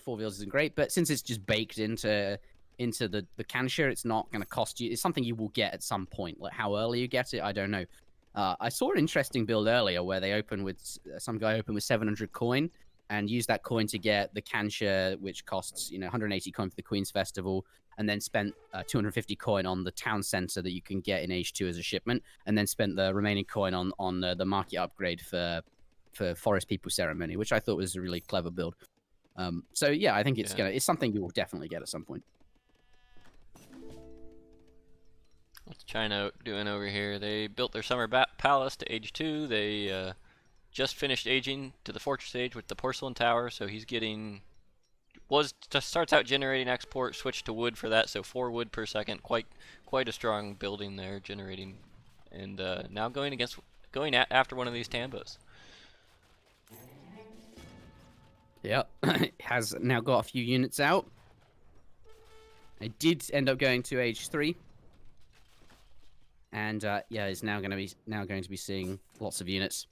4 vills isn't great. But since it's just baked into the cancher, it's not going to cost you. It's something you will get at some point. Like how early you get it, I don't know. I saw an interesting build earlier where they opened with some guy opened with 700 coin and used that coin to get the cancher, which costs 180 coin for the Queen's Festival, and then spent 250 coin on the town center that you can get in Age 2 as a shipment, and then spent the remaining coin on the market upgrade for Forest People Ceremony, which I thought was a really clever build. So yeah, I think it's something you will definitely get at some point. What's China doing over here? They built their summer palace to age 2. They just finished aging to the fortress age with the porcelain tower, so he's getting starts out generating export, switched to wood for that, so 4 wood per second. Quite a strong building there, generating, and now going after one of these tambos. Yep, has now got a few units out. It did end up going to age 3. And yeah, is now going to be seeing lots of units.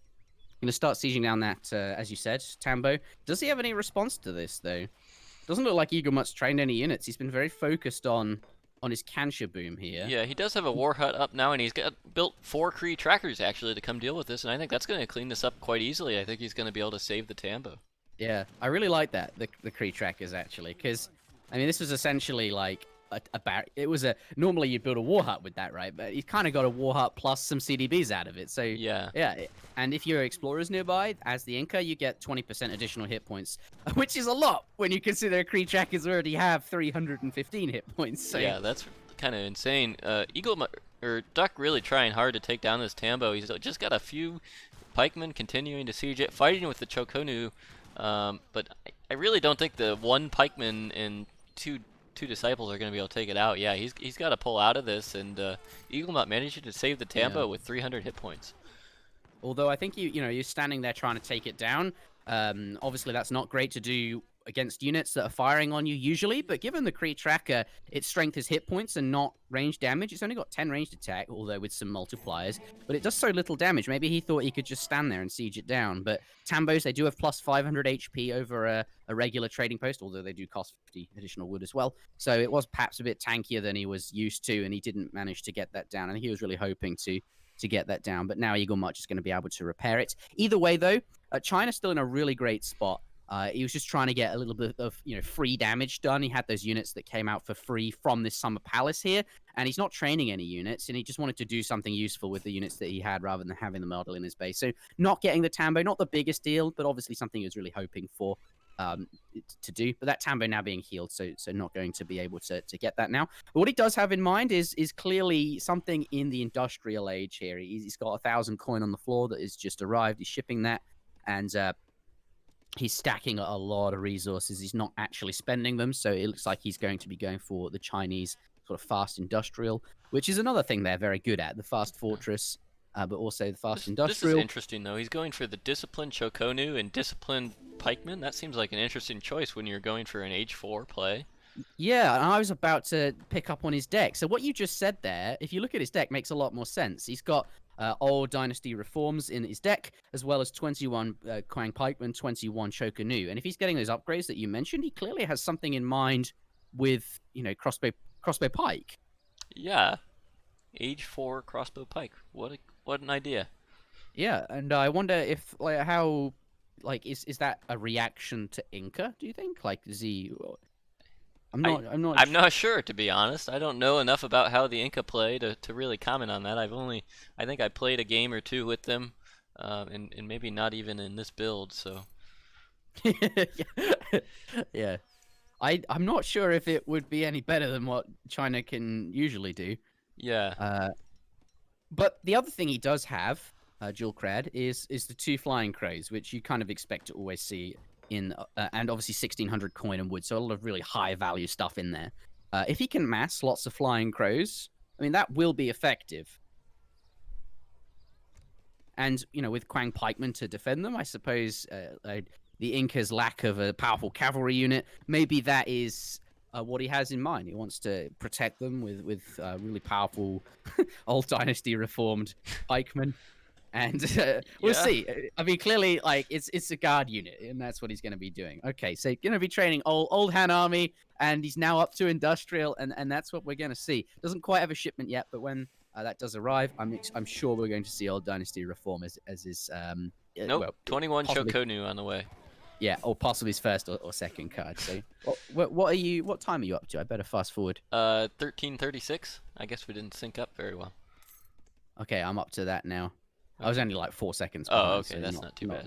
Going to start sieging down that, as you said, Tambo. Does he have any response to this though? Doesn't look like EAGLEMUT's trained any units. He's been very focused on his cancher boom here. Yeah, he does have a war hut up now, and he's built 4 Cree trackers actually to come deal with this, and I think that's going to clean this up quite easily. I think he's going to be able to save the Tambo. Yeah, I really like that, the Cree trackers actually, because I mean this was essentially like normally you'd build a war hut with that, right? But you kind of got a war hut plus some CDBs out of it. So yeah. And if you're explorers nearby, as the Inca, you get 20% additional hit points, which is a lot when you consider Cree trackers already have 315 hit points. So yeah, that's kind of insane. Duck really trying hard to take down this Tambo. He's just got a few pikemen continuing to siege it, fighting with the Chokonu. But I really don't think the 1 pikeman and two disciples are going to be able to take it out. Yeah, he's got to pull out of this, and EAGLEMUT managed to save the Tambo with 300 hit points. Although I think you're standing there trying to take it down. Obviously, that's not great to do against units that are firing on you usually, but given the Kree tracker, its strength is hit points and not range damage. It's only got 10 ranged attack, although with some multipliers, but it does so little damage. Maybe he thought he could just stand there and siege it down. But Tambos, they do have plus 500 HP over a regular trading post, although they do cost 50 additional wood as well. So it was perhaps a bit tankier than he was used to, and he didn't manage to get that down. And he was really hoping to get that down, but now EAGLEMUT is going to be able to repair it. Either way, though, China's still in a really great spot. He was just trying to get a little bit of free damage done. He had those units that came out for free from this Summer Palace here, and he's not training any units, and he just wanted to do something useful with the units that he had rather than having the model in his base. So not getting the Tambo, not the biggest deal, but obviously something he was really hoping for to do. But that Tambo now being healed, so not going to be able to get that now. But what he does have in mind is clearly something in the industrial age here. He's got 1,000 coin on the floor that has just arrived. He's shipping that, and he's stacking a lot of resources. He's not actually spending them, so it looks like he's going to be going for the Chinese sort of fast industrial, which is another thing they're very good at, the fast fortress, but also the fast industrial. This is interesting, though. He's going for the disciplined Chokonu and disciplined pikeman. That seems like an interesting choice when you're going for an Age 4 play. Yeah, and I was about to pick up on his deck. So what you just said there, if you look at his deck, makes a lot more sense. He's got old Dynasty Reforms in his deck, as well as 21 Quang Pikeman, 21 Chokanu. And if he's getting those upgrades that you mentioned, he clearly has something in mind with, crossbow pike. Yeah, Age 4 crossbow pike. What an idea. Yeah, and I wonder if how is that a reaction to Inca? Do you think? Is he? I'm not sure, to be honest. I don't know enough about how the Inca play to really comment on that. I think I played a game or two with them, and maybe not even in this build. So. Yeah, I'm not sure if it would be any better than what China can usually do. Yeah. But the other thing he does have, Duolckad, is the 2 flying crows, which you kind of expect to always see in, and obviously 1,600 coin and wood, so a lot of really high value stuff in there. If he can mass lots of flying crows, I mean, that will be effective. And, with Quang Pikeman to defend them, I suppose the Inca's lack of a powerful cavalry unit, maybe that is what he has in mind. He wants to protect them with really powerful old Dynasty reformed pikemen. And we'll see. I mean, clearly, it's a guard unit, and that's what he's going to be doing. Okay, so going to be training old Han army, and he's now up to industrial, and that's what we're going to see. Doesn't quite have a shipment yet, but when that does arrive, I'm sure we're going to see old Dynasty reform as his nope, well, 21 possibly, Chokonu on the way. Yeah, or possibly his first or second card. So, what time are you up to? I better fast forward. 13:36. I guess we didn't sync up very well. Okay, I'm up to that now. I was only like 4 seconds. Oh, okay, so that's not too bad.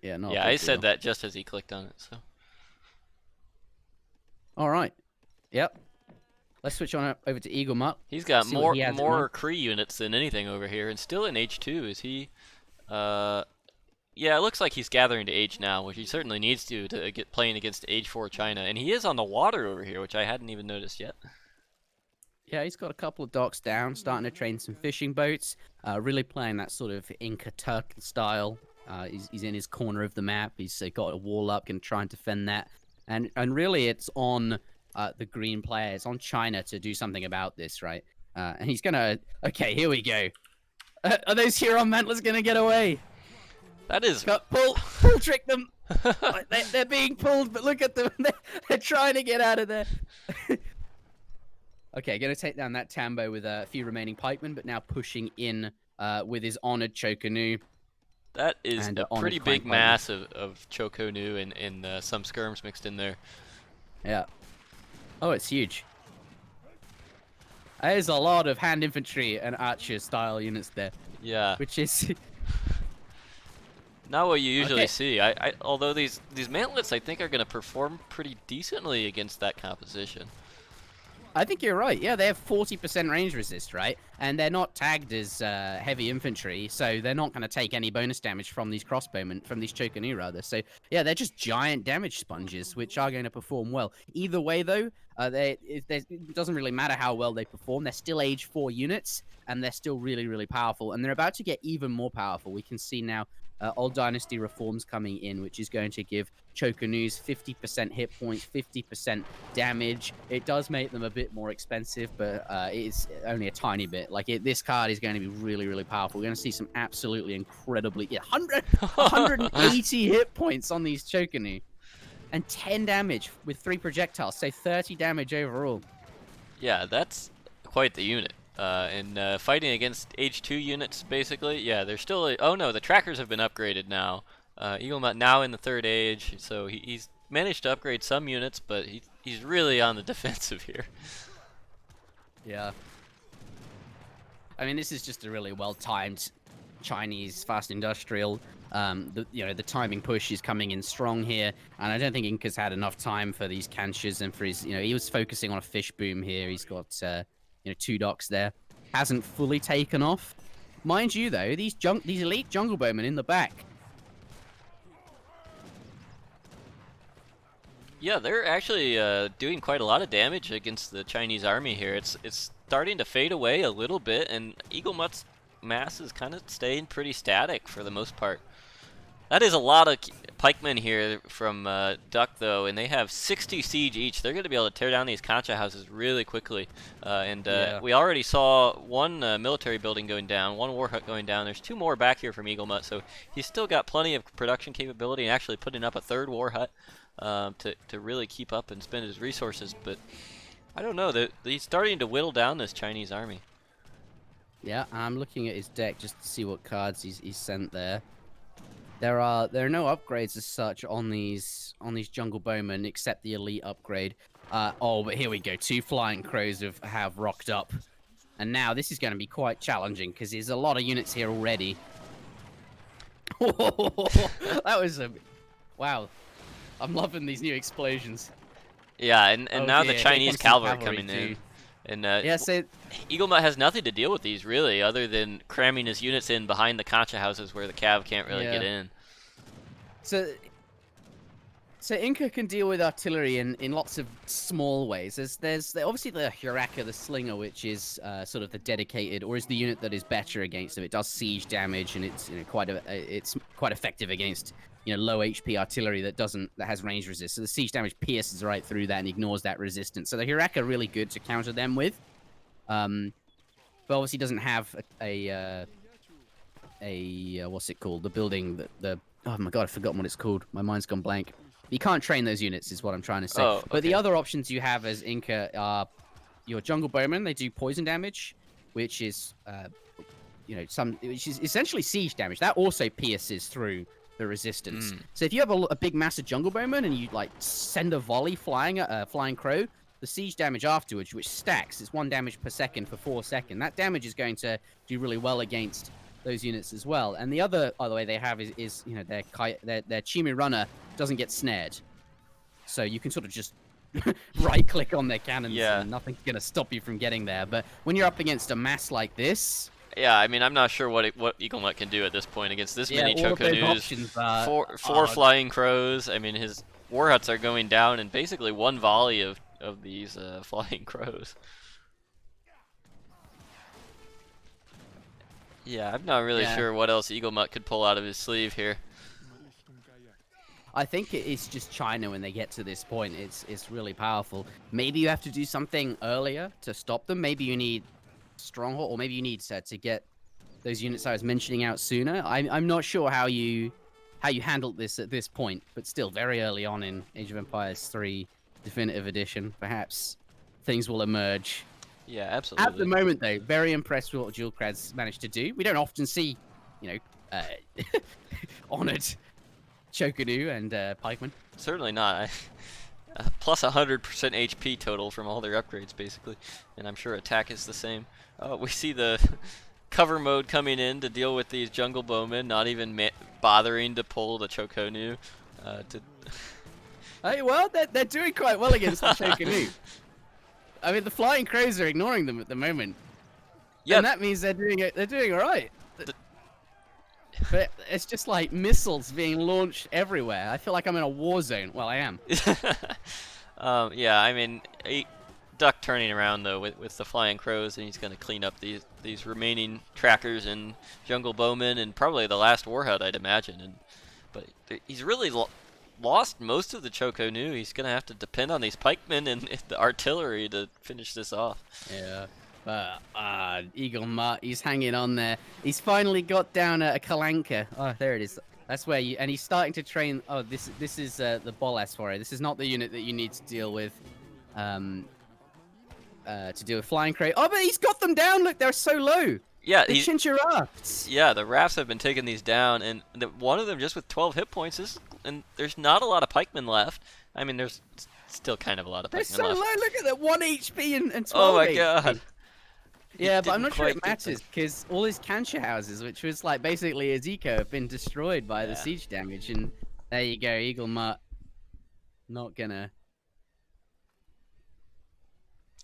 Yeah, I said that just as he clicked on it. So. All right. Yep. Let's switch on over to EAGLEMUT. He's got more Kree units than anything over here, and still in H2. Is he? Yeah, it looks like he's gathering to Age now, which he certainly needs to get playing against Age 4 China, and he is on the water over here, which I hadn't even noticed yet. Yeah, he's got a couple of docks down, starting to train some fishing boats. Really playing that sort of Inca turtle style. He's in his corner of the map. He's got a wall up, can try and defend that. And really, it's on the green player. It's on China to do something about this, right? And he's gonna. Okay, here we go. Are those Huron mantlers gonna get away? That is. Pull trick them. They're being pulled, but look at them. They're trying to get out of there. Okay, going to take down that Tambo with a few remaining pikemen, but now pushing in with his honored Chokanu. That is a pretty big mass of Chokonu and some skirms mixed in there. Yeah. Oh, it's huge. There's a lot of hand infantry and archer style units there. Yeah. Which is not what you usually see. Although these mantlets I think are going to perform pretty decently against that composition. I think you're right. Yeah, they have 40% range resist, right? And they're not tagged as heavy infantry, so they're not going to take any bonus damage from these crossbowmen, from these Chokanu rather. So yeah, they're just giant damage sponges, which are going to perform well. Either way, though, it doesn't really matter how well they perform. They're still Age 4 units, and they're still really, really powerful. And they're about to get even more powerful. We can see now Old Dynasty reforms coming in, which is going to give Chokanus 50% hit points, 50% damage. It does make them a bit more expensive, but it's only a tiny bit. Like, this card is going to be really, really powerful. We're going to see some absolutely incredibly... Yeah, 180 hit points on these Chokanu. And 10 damage with 3 projectiles, so 30 damage overall. Yeah, that's quite the unit. And fighting against H2 units, basically, yeah, they're still... oh no, the trackers have been upgraded now. EAGLEMUT now in the 3rd age, so he's managed to upgrade some units, but he's really on the defensive here. Yeah. I mean, this is just a really well-timed Chinese fast industrial. The timing push is coming in strong here, and I don't think Inca's had enough time for these Kanshas and for his, he was focusing on a fish boom here. He's got 2 docks there. Hasn't fully taken off. Mind you, though, these elite jungle bowmen in the back. Yeah, they're actually doing quite a lot of damage against the Chinese army here. It's starting to fade away a little bit, and EAGLEMUT's mass is kind of staying pretty static for the most part. That is a lot of pikemen here from Duck, though, and they have 60 siege each. They're going to be able to tear down these Concha houses really quickly. We already saw one military building going down, one war hut going down. There's 2 more back here from EAGLEMUT, so he's still got plenty of production capability and actually putting up a 3rd war hut to really keep up and spend his resources. But I don't know, he's starting to whittle down this Chinese army. Yeah, I'm looking at his deck just to see what cards he's sent there. There are no upgrades as such on these jungle bowmen except the elite upgrade. But here we go. 2 flying crows have rocked up, and now this is going to be quite challenging because there's a lot of units here already. That was wow. I'm loving these new explosions. Yeah, and now dear, the Chinese cavalry coming in. Too. And EAGLEMUT has nothing to deal with these, really, other than cramming his units in behind the Concha houses where the cav can't really get in. So Inca can deal with artillery in lots of small ways. There's obviously the Huraka, the Slinger, which is sort of the dedicated, or is the unit that is better against him. It does siege damage, and it's it's quite effective against low HP artillery that has range resist. So the siege damage pierces right through that and ignores that resistance. So the Huraka are really good to counter them with. But obviously doesn't have a what's it called? The building that oh my god, I've forgotten what it's called. My mind's gone blank. You can't train those units, is what I'm trying to say. Oh, okay. But the other options you have as Inca are your jungle bowmen. They do poison damage, which is which is essentially siege damage. That also pierces through the resistance. So if you have a big massive jungle bowman and you send a volley flying at a flying crow, the siege damage afterwards, which stacks, it's 1 damage per second for 4 seconds. That damage is going to do really well against those units as well. And the other way they have is their Chimu runner doesn't get snared, so you can sort of just right click on their cannons and nothing's gonna stop you from getting there. But when you're up against a mass like this, yeah, I mean, I'm not sure what EAGLEMUT can do at this point against this many Chokanus. Four flying crows. I mean, his war huts are going down in basically 1 volley of these flying crows. Yeah, I'm not really sure what else EAGLEMUT could pull out of his sleeve here. I think it's just China when they get to this point. It's really powerful. Maybe you have to do something earlier to stop them. Maybe you need Stronghold, or maybe you need to get those units I was mentioning out sooner. I'm not sure how you handled this at this point, but still very early on in Age of Empires 3 Definitive Edition. Perhaps things will emerge. Yeah, absolutely. At the moment, though, very impressed with what Duolckad's managed to do. We don't often see, honored Chokanu and pikemen. Certainly not. Plus 100% HP total from all their upgrades, basically. And I'm sure attack is the same. We see the cover mode coming in to deal with these jungle bowmen, not even bothering to pull the Chokanu. Hey, well, they're doing quite well against the Chokanu. I mean, the flying crows are ignoring them at the moment. Yeah, and that means they're doing all right. But it's just like missiles being launched everywhere. I feel like I'm in a war zone. Well, I am. Yeah, I mean, Duck turning around though with the flying crows, and he's going to clean up these remaining trackers and jungle bowmen, and probably the last warhead, I'd imagine. But he's really lost most of the Choco Nu. He's going to have to depend on these pikemen and the artillery to finish this off. Yeah. But EAGLEMUT, he's hanging on there. He's finally got down a Kalanka. Oh, there it is. That's where you, and he's starting to train. Oh, this is the Bo5 for it. This is not the unit that you need to deal with. To deal with flying crate. Oh, but he's got them down. Look, they're so low. Yeah, the Chincha rafts. Yeah, the rafts have been taking these down, and one of them just with 12 hit points and there's not a lot of pikemen left. I mean, there's still kind of a lot of pikemen left. They're so low. Look at that, 1 HP and 12. Oh my HP. God. Yeah, but I'm not sure it matters because all his Kancha houses, which was like basically his eco, have been destroyed by the siege damage, and there you go, EAGLEMUT. Not gonna.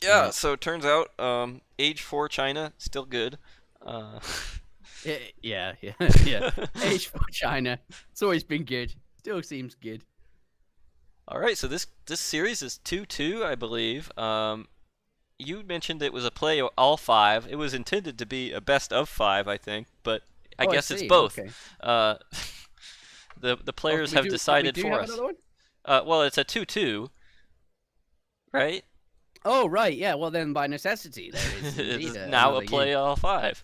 Yeah, so it turns out age 4 China still good. Yeah. Age 4 China. It's always been good. Still seems good. All right, so this series is 2-2, I believe. You mentioned it was a play all 5. It was intended to be a best of 5, I think, but I guess it's both. Okay. The players have decided for us. Well, it's a 2-2, right? Oh, right, yeah. Well, then by necessity, there is it's now a play all 5.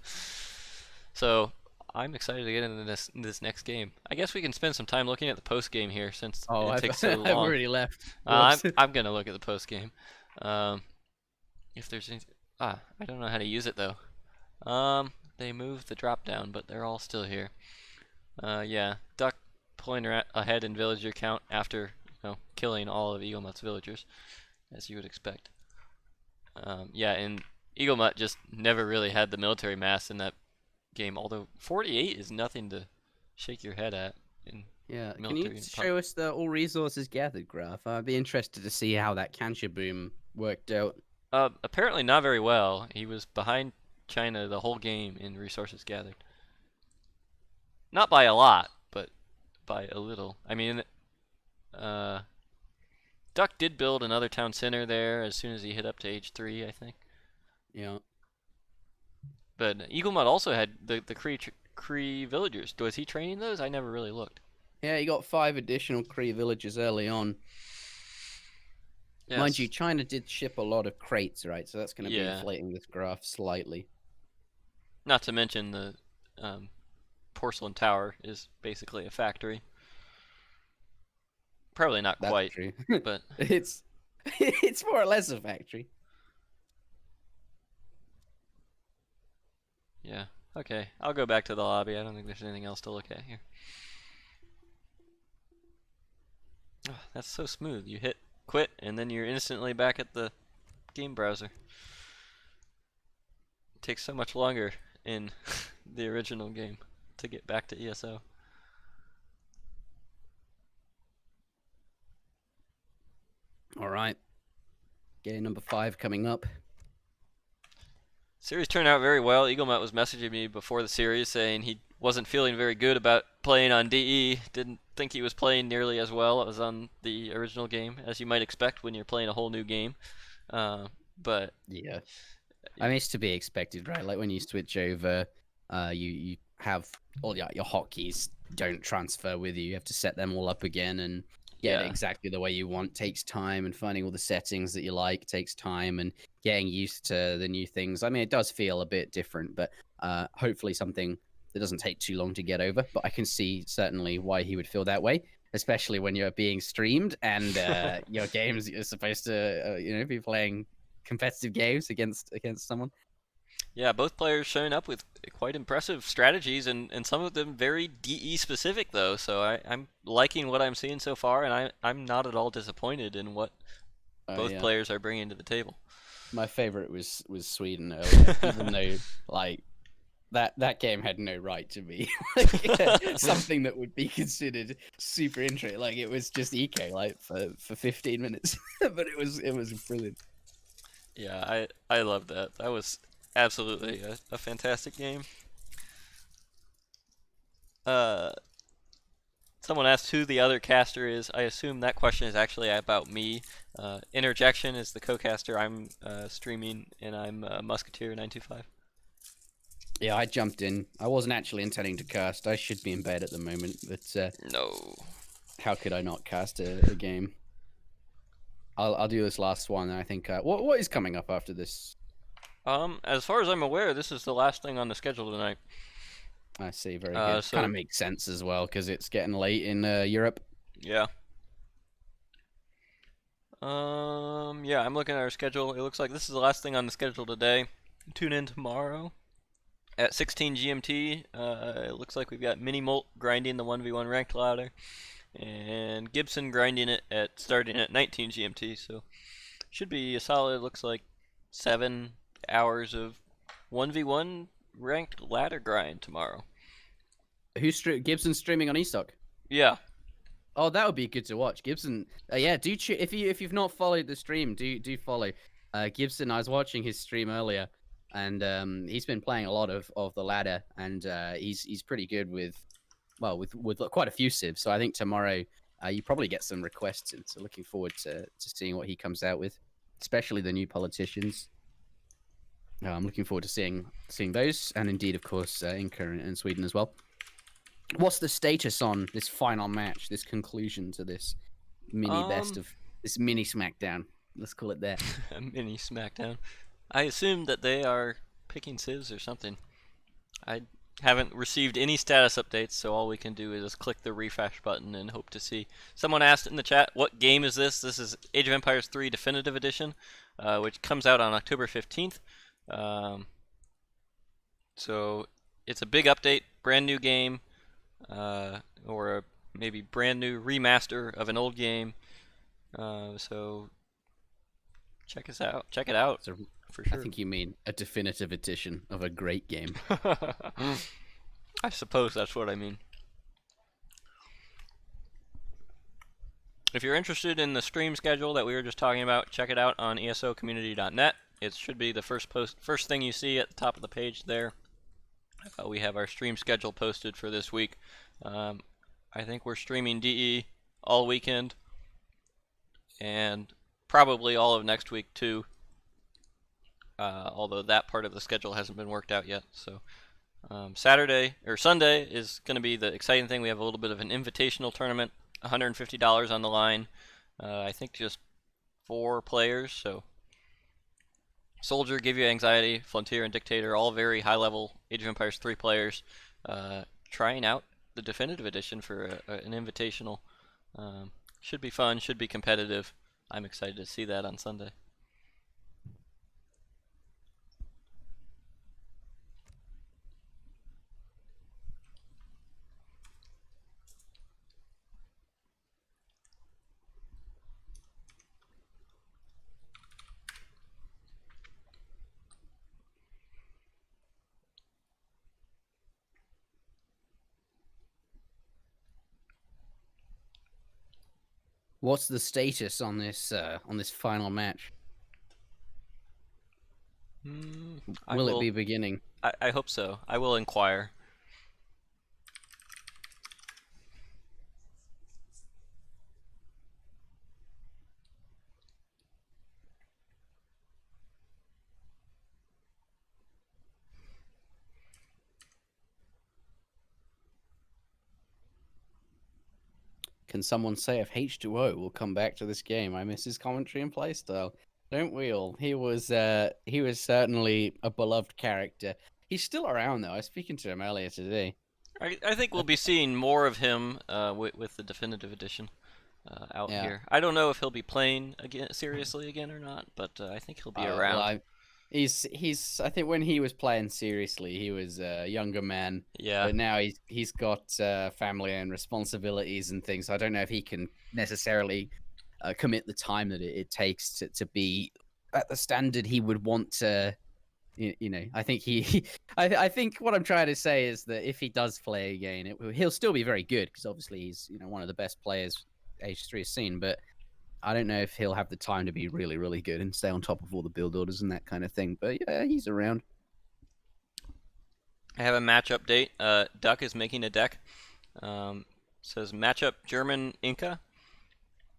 So I'm excited to get into this next game. I guess we can spend some time looking at the post game here since it takes so long. I've already left. I'm gonna look at the post game. If there's any, I don't know how to use it though. They moved the drop down, but they're all still here. Yeah, Duck pulling ahead in villager count after killing all of EAGLEMUT's villagers, as you would expect. Yeah, and EAGLEMUT just never really had the military mass in that game, although 48 is nothing to shake your head at. Yeah, can you show us the all resources gathered graph? I'd be interested to see how that Kancha boom worked out. Apparently not very well. He was behind China the whole game in resources gathered. Not by a lot, but by a little. I mean, Duck did build another town center there as soon as he hit up to age 3, I think. Yeah. But EAGLEMUT also had the Cree villagers. Was he training those? I never really looked. Yeah, he got 5 additional Cree villagers early on. Yes. Mind you, China did ship a lot of crates, right? So that's going to be inflating this graph slightly. Not to mention the porcelain tower is basically a factory. Probably not quite, but it's more or less a factory. Yeah. Okay. I'll go back to the lobby. I don't think there's anything else to look at here. Oh, that's so smooth. You hit quit, and then you're instantly back at the game browser. It takes so much longer in the original game to get back to ESO. All right. Game number 5 coming up. Series turned out very well. EAGLEMUT was messaging me before the series saying he wasn't feeling very good about playing on DE. Didn't think he was playing nearly as well as on the original game, as you might expect when you're playing a whole new game. But yeah, I mean, it's to be expected, right? Like when you switch over, you have all your hotkeys don't transfer with you. You have to set them all up again and get it exactly the way you want. Takes time, and finding all the settings that you like takes time, and getting used to the new things. I mean, it does feel a bit different, but hopefully something that doesn't take too long to get over. But I can see certainly why he would feel that way, especially when you're being streamed and your games are supposed to be playing competitive games against someone. Yeah, both players showing up with quite impressive strategies, and some of them very DE specific though. So I'm liking what I'm seeing so far, and I'm not at all disappointed in what both players are bringing to the table. My favorite was Sweden earlier, even though like that game had no right to be something that would be considered super interesting. Like it was just eco like for 15 minutes, but it was brilliant. Yeah, I love that. That was absolutely a fantastic game. Someone asked who the other caster is. I assume that question is actually about me. Interjection is the co-caster. I'm streaming, and I'm Musketeer925. Yeah, I jumped in. I wasn't actually intending to cast. I should be in bed at the moment, but No. how could I not cast a game? I'll do this last one. And I think what is coming up after this? As far as I'm aware, this is the last thing on the schedule tonight. I see. Very good. So kind of makes sense as well because it's getting late in Europe. yeah. Yeah, I'm looking at our schedule. It looks like this is the last thing on the schedule today. Tune in tomorrow at 16 GMT. It looks like we've got Mini Molt grinding the 1v1 ranked ladder, and Gibson grinding it at starting at 19 GMT. So should be a solid. Looks like 7 hours of 1v1 ranked ladder grind tomorrow. Gibson streaming on eStock? Yeah. Oh, that would be good to watch. Gibson, yeah, if you've not followed the stream, do follow. Gibson, I was watching his stream earlier, and he's been playing a lot of the ladder, and he's pretty good with quite a few civs. So I think tomorrow you probably get some requests in. So looking forward to seeing what he comes out with, especially the new politicians. I'm looking forward to seeing those, and indeed, of course, Inca and Sweden as well. What's the status on this final match, this conclusion to this mini mini SmackDown? Let's call it that. A mini SmackDown. I assume that they are picking civs or something. I haven't received any status updates, so all we can do is just click the refresh button and hope to see. Someone asked in the chat, what game is this? This is Age of Empires 3 Definitive Edition, which comes out on October 15th. So it's a big update, brand new game. Or maybe brand new remaster of an old game. So check us out. Check it out for sure. I think you mean a definitive edition of a great game. I suppose that's what I mean. If you're interested in the stream schedule that we were just talking about, check it out on esocommunity.net. It should be the first thing you see at the top of the page there. We have our stream schedule posted for this week. I think we're streaming DE all weekend, and probably all of next week too. Although that part of the schedule hasn't been worked out yet. So Sunday is going to be the exciting thing. We have a little bit of an invitational tournament, $150 on the line. I think just 4 players. So Soldier, GiveUAnxiety, Flontier, and Dictator, all very high-level Age of Empires 3 players, trying out the Definitive Edition for an invitational. Should be fun, should be competitive. I'm excited to see that on Sunday. What's the status on this final match? Will it be beginning? I hope so. I will inquire. Can someone say if H2O will come back to this game? I miss his commentary and playstyle. Don't we all? He was certainly a beloved character. He's still around though. I was speaking to him earlier today. I think we'll be seeing more of him with the Definitive Edition out here. I don't know if he'll be playing seriously again or not, but I think he'll be around. Well, he's I think when he was playing seriously, he was a younger man. Yeah. But now he's got family and responsibilities and things. So I don't know if he can necessarily commit the time that it takes to be at the standard he would want to. You know, I think I think what I'm trying to say is that if he does play again, he'll still be very good because obviously he's one of the best players H3 has seen, but I don't know if he'll have the time to be really, really good and stay on top of all the build orders and that kind of thing. But yeah, he's around. I have a match update. Duck is making a deck. says matchup German Inca.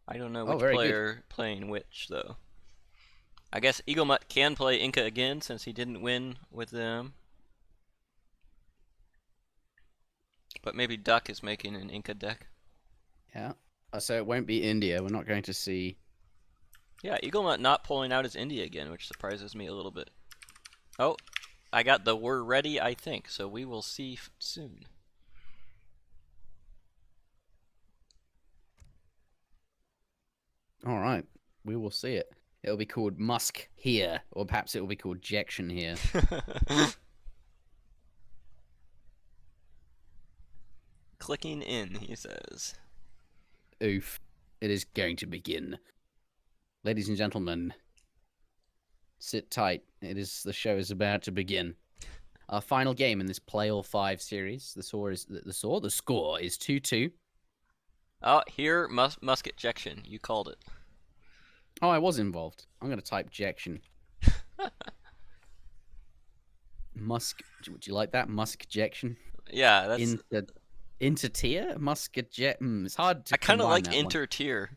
I don't know Oh, which very player playing which though. I guess EAGLEMUT can play Inca again since he didn't win with them. But maybe Duck is making an Inca deck. Yeah. So it won't be India. We're not going to see. Yeah, EAGLEMUT not pulling out his India again, which surprises me a little bit. Oh, I got the "we're ready," I think, so we will see soon. All right, we will see it. It'll be called Musk here, or perhaps it will be called Jection here. Clicking in, he says. Oof. It is going to begin. Ladies and gentlemen, sit tight. The show is about to begin. Our final game in this Play All 5 series. The score is 2-2. Oh, here, musket Jection. You called it. Oh, I was involved. I'm going to type Jection. Musk. Would you like that? Musk Jection? Yeah, that's... Intertier? Musk-jet... it's hard to I kind of like intertier.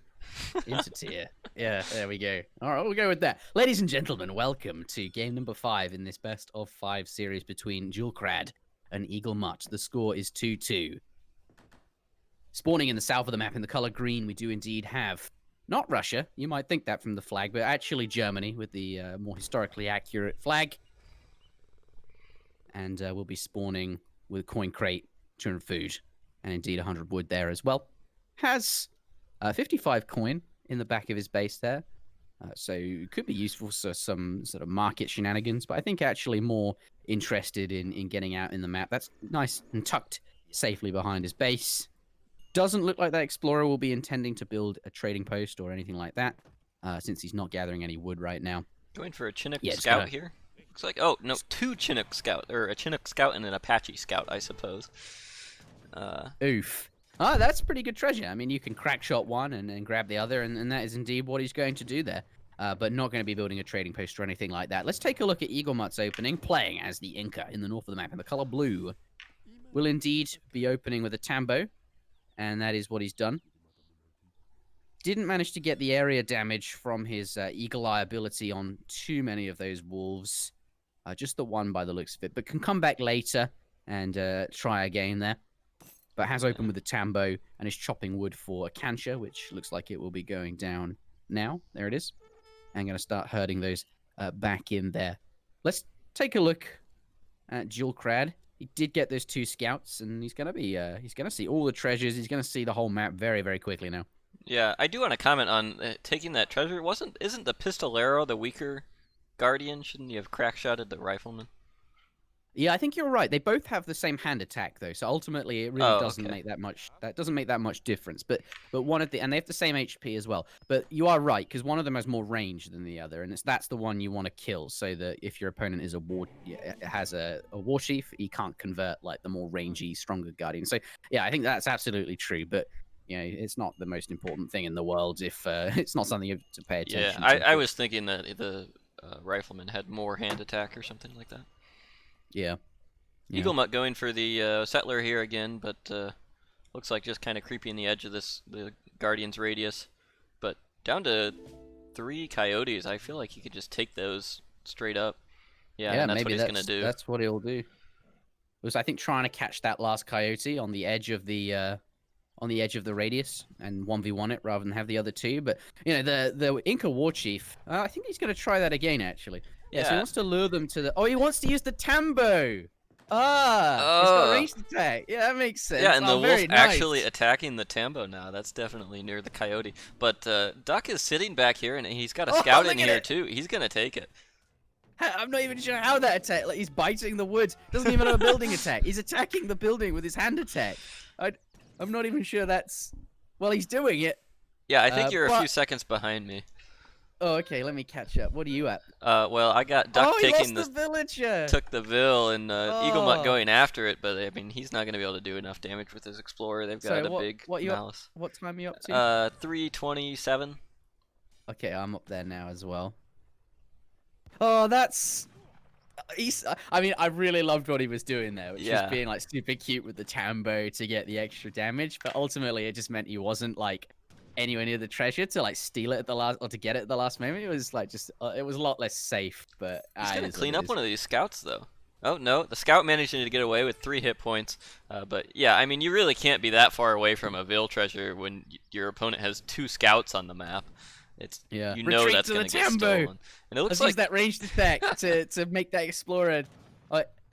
intertier. Intertier. Yeah, there we go. All right, we'll go with that. Ladies and gentlemen, welcome to game number 5 in this best of 5 series between Duolckad and EAGLEMUT. The score is 2-2. Spawning in the south of the map in the color green, we do indeed have not Russia. You might think that from the flag, but actually Germany with the more historically accurate flag. And we'll be spawning with a coin crate, 200 food, and indeed 100 wood there as well. Has 55 coin in the back of his base there. So it could be useful for some sort of market shenanigans, but I think actually more interested in getting out in the map. That's nice and tucked safely behind his base. Doesn't look like that explorer will be intending to build a trading post or anything like that, since he's not gathering any wood right now. Going for a Chinook scout here. Looks like, oh no, 2 Chinook scout, or a Chinook scout and an Apache scout, I suppose. Oof. Ah, that's pretty good treasure. I mean, you can crack shot one and then grab the other, and that is indeed what he's going to do there. But not going to be building a trading post or anything like that. Let's take a look at EAGLEMUT's opening, playing as the Inca in the north of the map in the color blue. Will indeed be opening with a Tambo, and that is what he's done. Didn't manage to get the area damage from his Eagle Eye ability on too many of those wolves. Just the one by the looks of it, but can come back later and try again there. But has opened with a Tambo and is chopping wood for a Cancha, which looks like it will be going down now. There it is. And going to start herding those back in there. Let's take a look at Duolckad. He did get those 2 scouts, and he's going to see all the treasures. He's going to see the whole map very, very quickly now. Yeah, I do want to comment on taking that treasure. Isn't the Pistolero the weaker Guardian? Shouldn't you have crack-shotted the Rifleman? Yeah, I think you're right. They both have the same hand attack though, so ultimately it really doesn't make that much. That doesn't make that much difference. But one of and they have the same HP as well. But you are right because one of them has more range than the other, and that's the one you want to kill. So that if your opponent is has a war chief, he can't convert like the more rangy, stronger Guardian. So yeah, I think that's absolutely true. But you know, it's not the most important thing in the world if it's not something you have to pay attention to. Yeah, I was thinking that the Rifleman had more hand attack or something like that. Yeah. EAGLEMUT going for the Settler here again, but looks like just kind of creeping the edge of the Guardian's radius. But down to 3 Coyotes, I feel like he could just take those straight up. Yeah, and that's maybe what he's going to do. That's what he'll do. It was, I think, trying to catch that last Coyote on the edge of the radius and 1v1 it rather than have the other 2. But you know, the Inca War Chief, I think he's going to try that again actually. Yeah, so he wants to lure them to the... Oh, he wants to use the Tambo! It's got ranged attack. Yeah, that makes sense. Yeah, and the wolf actually attacking the Tambo now. That's definitely near the Coyote. But Duck is sitting back here, and he's got a scout in here, too. He's going to take it. I'm not even sure how that attack... Like, he's biting the wood. Doesn't even have a building attack. He's attacking the building with his hand attack. I'm not even sure that's... Well, he's doing it. Yeah, I think you're a few seconds behind me. Oh, okay, let me catch up. What are you at? Well, I got Duck taking the villager. Took the Vil, and EAGLEMUT going after it, but I mean, he's not going to be able to do enough damage with his Explorer. They've got a big malice. What time are you up to? 3:27. Okay, I'm up there now as well. Oh, that's I mean, I really loved what he was doing there, which was Yeah. being like super cute with the Tambo to get the extra damage. But ultimately, it just meant he wasn't like anywhere near the treasure to like steal it at the last or to get it at the last moment. It was like just it was a lot less safe. But He's it gonna is what clean it up is. one of these scouts though. Oh no, the scout managed to get away with 3 hit points. But yeah, I mean, you really can't be that far away from a Vil treasure when your opponent has 2 scouts on the map. It's Yeah, you know retreat that's to the gonna get Tambo. stolen. And it looks Let's like use that ranged attack to make that explorer.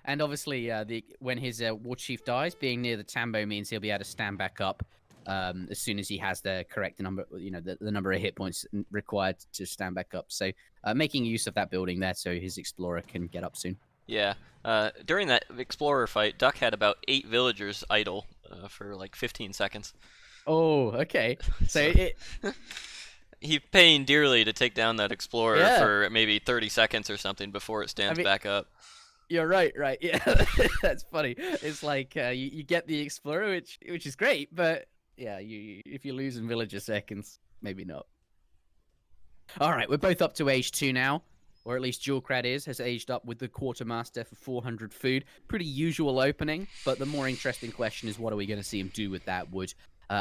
And obviously, when his war chief dies, being near the Tambo means he'll be able to stand back up as soon as he has the correct number, the number of hit points required to stand back up. So making use of that building there so his explorer can get up soon. yeah. During that explorer fight, Duck had about 8 villagers idle for like 15 seconds. Oh, okay. So He's paying dearly to take down that explorer yeah, for maybe 30 seconds or something before it stands back up. you're right. Yeah, that's funny. It's like you get the explorer, which is great, but yeah, if you lose in villager seconds, maybe not. All right, we're both up to age 2 now, or at least Duolckad has aged up with the quartermaster for 400 food. Pretty usual opening, but the more interesting question is what are we going to see him do with that wood?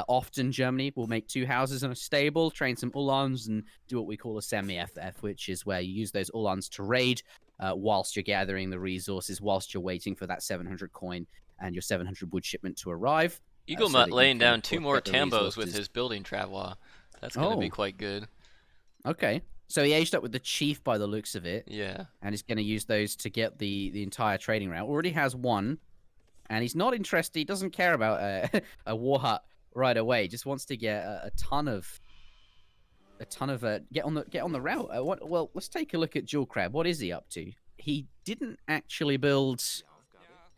Often Germany will make 2 houses and a stable, train some Uhlans, and do what we call a semi-FF, which is where you use those Uhlans to raid whilst you're gathering the resources, whilst you're waiting for that 700 coin and your 700 wood shipment to arrive. So EAGLEMUT that you laying can, down of 2 course, more get the Tambos with resources. his building travois. That's going to be quite good. Okay. So he aged up with the chief by the looks of it. Yeah. And he's going to use those to get the entire trading route. Already has 1. And he's not interested. He doesn't care about a war hut right away. Just wants to get a ton of get on the route. Well, let's take a look at Duolckad. What is he up to? He didn't actually build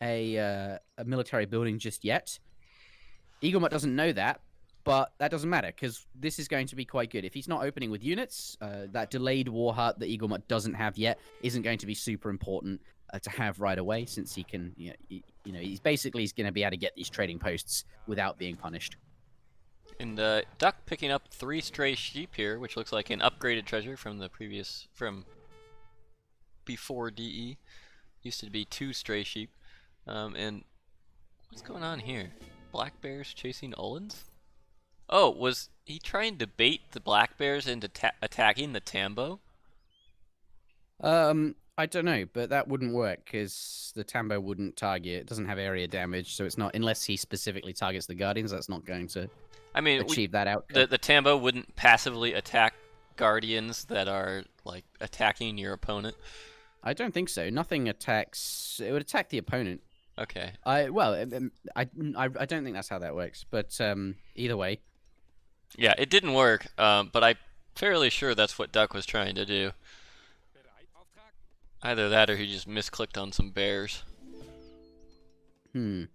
a military building just yet. EAGLEMUT doesn't know that, but that doesn't matter because this is going to be quite good. If he's not opening with units, that delayed war hut that EAGLEMUT doesn't have yet isn't going to be super important to have right away, since he can, he's going to be able to get these trading posts without being punished. And Duck picking up 3 stray sheep here, which looks like an upgraded treasure from before DE. Used to be 2 stray sheep. And what's going on here? Black bears chasing Uhlans? Oh, was he trying to bait the black bears into attacking the Tambo? I don't know, but that wouldn't work because the Tambo wouldn't target. It doesn't have area damage, so it's not, unless he specifically targets the Guardians, that's not going to achieve that outcome. The Tambo wouldn't passively attack Guardians that are like attacking your opponent. I don't think so. Nothing attacks. It would attack the opponent. Okay. I don't think that's how that works. But either way. Yeah, it didn't work. But I'm fairly sure that's what Duck was trying to do. Either that or he just misclicked on some bears. 2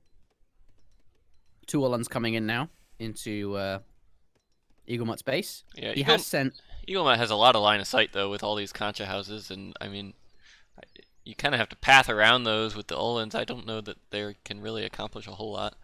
Uhlans coming in now into EAGLEMUT's base. Yeah, he has sent. EAGLEMUT has a lot of line of sight though with all these concha houses, and I mean, you kind of have to path around those with the Uhlans. I don't know that they can really accomplish a whole lot.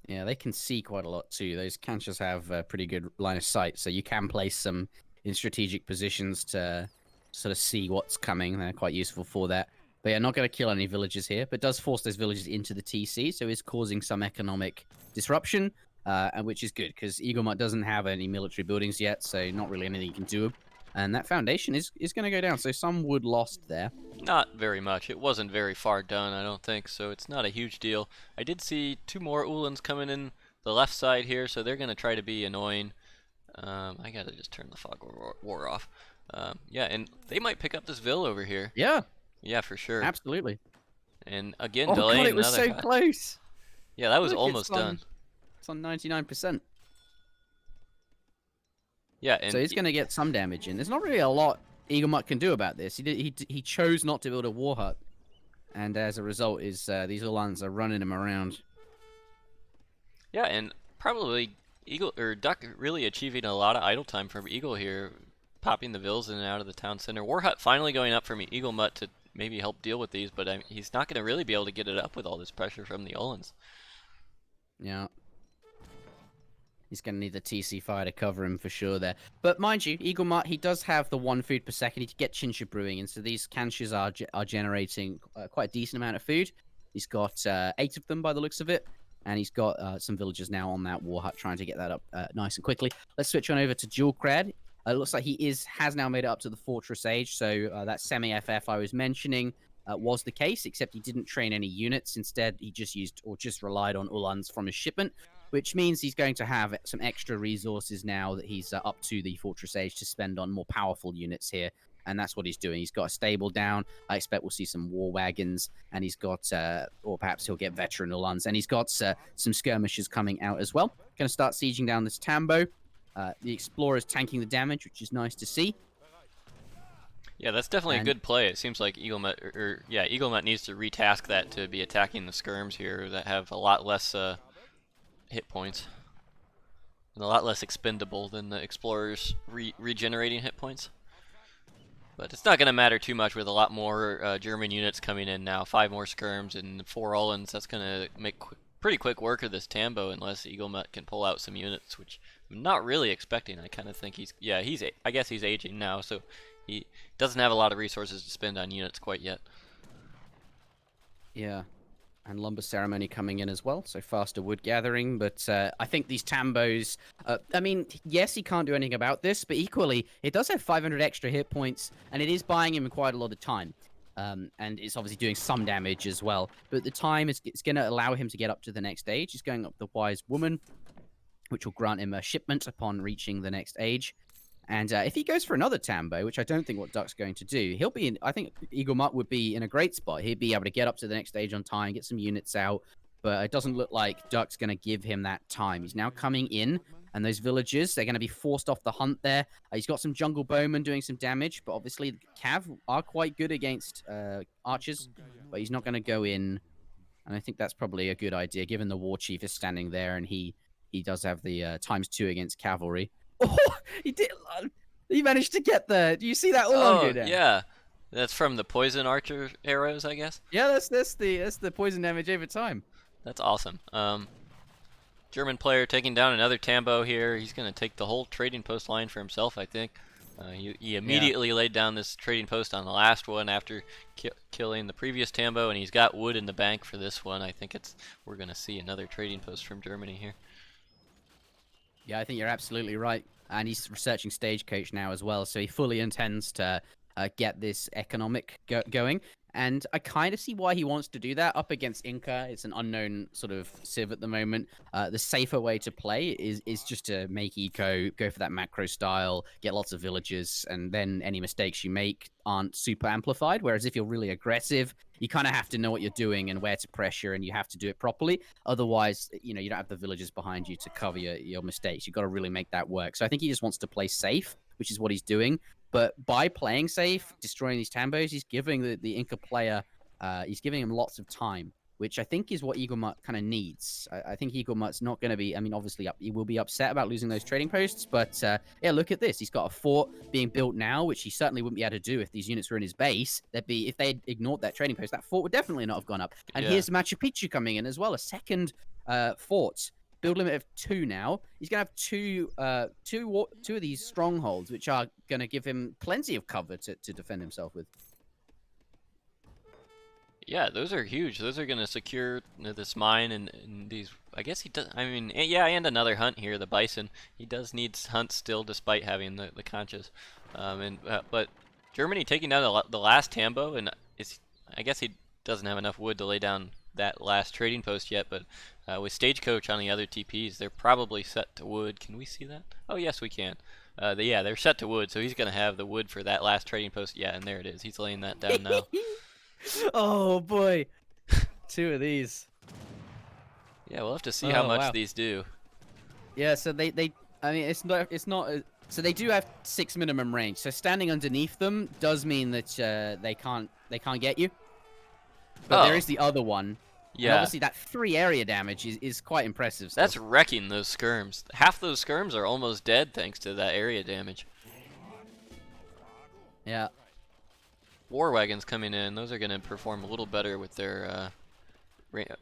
Yeah, they can see quite a lot too. Those conchas have a pretty good line of sight, so you can place them in strategic positions to sort of see what's coming. They're quite useful for that. But yeah, not going to kill any villagers here, but does force those villagers into the TC, so is causing some economic disruption, and which is good because EAGLEMUT doesn't have any military buildings yet, so not really anything you can do. And that foundation is going to go down, so some wood lost there. Not very much. It wasn't very far done, I don't think, so it's not a huge deal. I did see 2 more Uhlans coming in the left side here, so they're going to try to be annoying. I gotta just turn the fog war off. Yeah, and they might pick up this Vil over here. Yeah. Yeah, for sure. Absolutely. And again, oh delaying God, it was another so close. Yeah, that was Look, almost done. It's on 99%. Yeah, and so he's going to get some damage in. There's not really a lot EAGLEMUT can do about this. He chose not to build a war hut, and as a result, these Uhlans are running him around. Yeah, and probably Duck really achieving a lot of idle time from Eagle here, popping the Vils in and out of the town center. War hut finally going up from EAGLEMUT to maybe help deal with these, but he's not going to really be able to get it up with all this pressure from the Uhlans. Yeah. He's going to need the TC fire to cover him for sure there. But mind you, EAGLEMUT, he does have the 1 food per second. He can get Chinsha brewing, and so these Kanshas are generating quite a decent amount of food. He's got 8 of them by the looks of it, and he's got some villagers now on that war hut trying to get that up nice and quickly. Let's switch on over to Duolckad. It looks like he has now made it up to the Fortress Age, so that semi-FF I was mentioning was the case, except he didn't train any units. Instead, he just relied on Ulans from his shipment, which means he's going to have some extra resources now that he's up to the Fortress Age to spend on more powerful units here. And that's what he's doing. He's got a stable down. I expect we'll see some war wagons, and he's got, or perhaps he'll get veteran Ulans, and he's got some skirmishers coming out as well. Going to start sieging down this Tambo. The Explorer's tanking the damage, which is nice to see. Yeah, that's definitely a good play. It seems like EAGLEMUT, EAGLEMUT needs to retask that to be attacking the skirms here that have a lot less hit points and a lot less expendable than the Explorers regenerating hit points. But it's not going to matter too much with a lot more German units coming in now. 5 more skirms and 4 Ullans. That's going to make pretty quick work of this Tambo unless EAGLEMUT can pull out some units, which I'm not really expecting. I kind of think I guess he's aging now, so he doesn't have a lot of resources to spend on units quite yet. Yeah, and Lumber Ceremony coming in as well, so faster wood gathering. But I think these Tambos, I mean, yes, he can't do anything about this, but equally, it does have 500 extra hit points, and it is buying him quite a lot of time. And it's obviously doing some damage as well. But the time it's going to allow him to get up to the next age. He's going up the Wise Woman, which will grant him a shipment upon reaching the next age. And if he goes for another Tambo, which I don't think what Duck's going to do, he'll be in, I think EAGLEMUT would be in a great spot. He'd be able to get up to the next stage on time, get some units out, but it doesn't look like Duck's going to give him that time. He's now coming in, and those villagers, they're going to be forced off the hunt there. He's got some jungle bowmen doing some damage, but obviously the Cav are quite good against archers, but he's not going to go in, and I think that's probably a good idea, given the war chief is standing there, and he does have the ×2 against cavalry. Oh, he did. He managed to get the. Do you see that Ulan go down? Yeah, that's from the poison archer arrows, I guess. Yeah, that's the poison damage over time. That's awesome. German player taking down another Tambo here. He's gonna take the whole trading post line for himself, I think. He immediately laid down this trading post on the last one after killing the previous Tambo, and he's got wood in the bank for this one. I think we're gonna see another trading post from Germany here. Yeah, I think you're absolutely right. And he's researching Stagecoach now as well, so he fully intends to get this economic going. And I kind of see why he wants to do that. Up against Inca, it's an unknown sort of civ at the moment. The safer way to play is just to make eco, go for that macro style, get lots of villages, and then any mistakes you make aren't super amplified. Whereas if you're really aggressive, you kind of have to know what you're doing and where to pressure, and you have to do it properly. Otherwise, you don't have the villagers behind you to cover your mistakes. You've got to really make that work. So I think he just wants to play safe, which is what he's doing. But by playing safe, destroying these Tambos, he's giving the Inca player, he's giving him lots of time, which I think is what EAGLEMUT kind of needs. I think EAGLEMUT's not going to be, I mean, obviously he will be upset about losing those trading posts, but yeah, look at this. He's got a fort being built now, which he certainly wouldn't be able to do if these units were in his base. If they had ignored that trading post, that fort would definitely not have gone up. And here's Machu Picchu coming in as well, a second fort. Build limit of 2 now. He's going to have two of these strongholds, which are going to give him plenty of cover to defend himself with. Yeah, those are huge. Those are going to secure this mine and these. I guess he does. I mean, yeah, and another hunt here, the bison. He does need hunts still, despite having the conchas. But Germany taking down the last Tambo, and I guess he doesn't have enough wood to lay down that last trading post yet, but with Stagecoach on the other TPs, they're probably set to wood. Can we see that? Oh, yes, we can. Yeah, they're set to wood, so he's going to have the wood for that last trading post. Yeah, and there it is. He's laying that down now. Oh, boy. 2 of these. Yeah, we'll have to see how much these do. Yeah, so I mean, it's not so they do have 6 minimum range. So standing underneath them does mean that they can't get you. But there is the other one. Yeah. And obviously, that 3 area damage is quite impressive still. That's wrecking those skirms. Half those skirms are almost dead thanks to that area damage. Yeah. War wagons coming in. Those are going to perform a little better with their...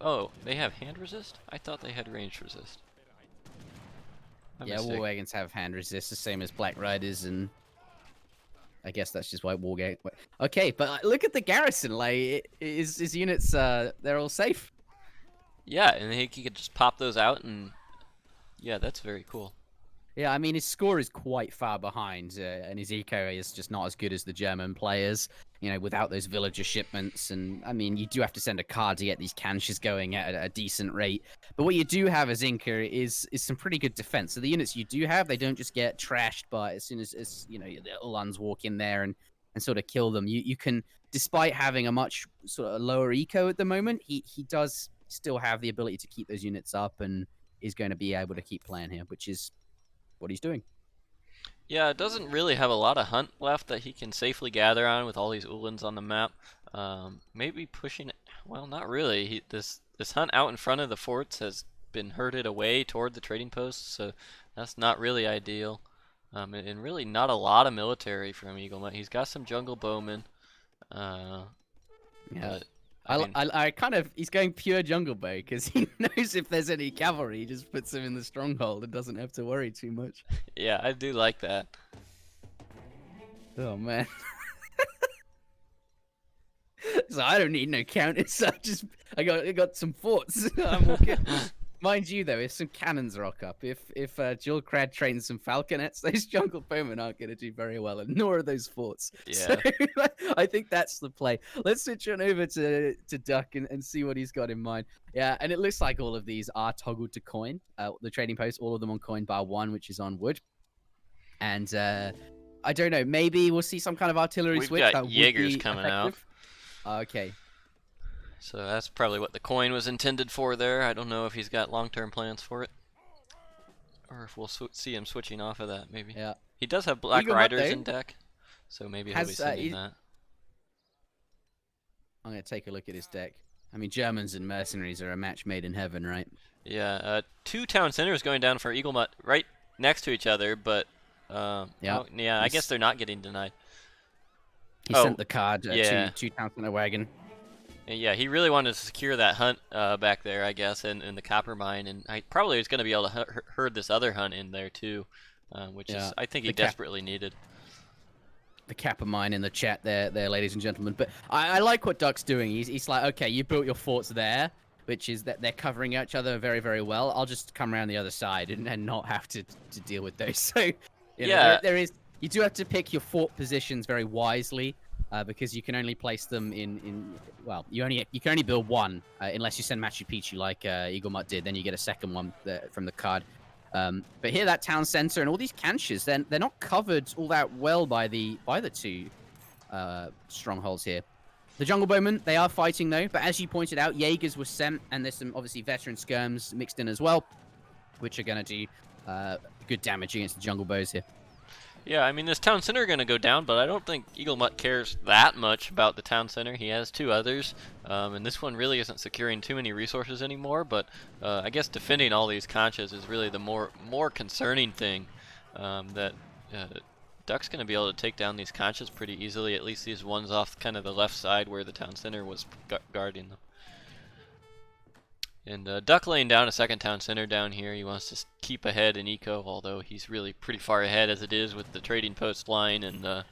oh, they have hand resist? I thought they had range resist. Yeah, war wagons have hand resist, the same as Black Riders, and I guess that's just why war wagon. Okay, but look at the garrison. Like, his units, they're all safe. Yeah, and he could just pop those out, and yeah, that's very cool. Yeah, I mean, his score is quite far behind, and his eco is just not as good as the German players, you know, without those villager shipments. And, I mean, you do have to send a card to get these canches going at a decent rate. But what you do have as Inca is some pretty good defense. So the units you do have, they don't just get trashed, but as soon as you know, the Uhlans walk in there and sort of kill them, you can, despite having a much sort of lower eco at the moment, he does still have the ability to keep those units up and is going to be able to keep playing here, which is what he's doing. Yeah, it doesn't really have a lot of hunt left that he can safely gather on with all these Uhlans on the map. Maybe pushing it. Well, not really. This hunt out in front of the forts has been herded away toward the trading posts, so that's not really ideal. And really not a lot of military from EAGLEMUT. He's got some jungle bowmen. Yeah. But, I kind of, he's going pure jungle bow because he knows if there's any cavalry, he just puts them in the stronghold and doesn't have to worry too much. Yeah, I do like that. Oh man. So I don't need no counters. I got some forts. I'm okay. Mind you, though, if some cannons rock up, if Duolckad trains some falconets, those jungle bowmen aren't going to do very well, and nor are those forts. Yeah. So I think that's the play. Let's switch on over to Duck and see what he's got in mind. Yeah, and it looks like all of these are toggled to coin. The trading posts, all of them on coin bar 1, which is on wood. And I don't know, maybe we'll see some kind of artillery We've switch. got that Jaegers coming out. Okay. So that's probably what the coin was intended for there. I don't know if he's got long-term plans for it. Or if we'll see him switching off of that, maybe. Yeah. He does have Black Riders in deck, so maybe he'll be sending that. I'm going to take a look at his deck. I mean, Germans and mercenaries are a match made in heaven, right? Yeah, 2 town centers going down for EAGLEMUT right next to each other, but yeah, I guess they're not getting denied. He sent the card to 2 town center wagon. Yeah, he really wanted to secure that hunt back there, I guess, in the copper mine, and I probably was going to be able to herd this other hunt in there too, which is I think he desperately needed. The copper mine in the chat there, ladies and gentlemen. But I like what Duck's doing. He's like, okay, you built your forts there, which is that they're covering each other very, very well. I'll just come around the other side and not have to deal with those. So you know, you do have to pick your fort positions very wisely. Because you can only place them well, you can only build one unless you send Machu Picchu like EAGLEMUT did. Then you get a second one from the card. But here, that town center and all these canches, then they're not covered all that well by the 2 strongholds here. The jungle bowmen, they are fighting though. But as you pointed out, Jaegers were sent, and there's some obviously veteran skirms mixed in as well, which are going to do good damage against the jungle bows here. Yeah, I mean, this town center are going to go down, but I don't think EAGLEMUT cares that much about the town center. He has 2 others, and this one really isn't securing too many resources anymore, but I guess defending all these conchas is really the more concerning thing, that Duck's going to be able to take down these conchas pretty easily, at least these ones off kind of the left side where the town center was guarding them. And Duck laying down a second town center down here. He wants to keep ahead in eco, although he's really pretty far ahead as it is with the trading post line, and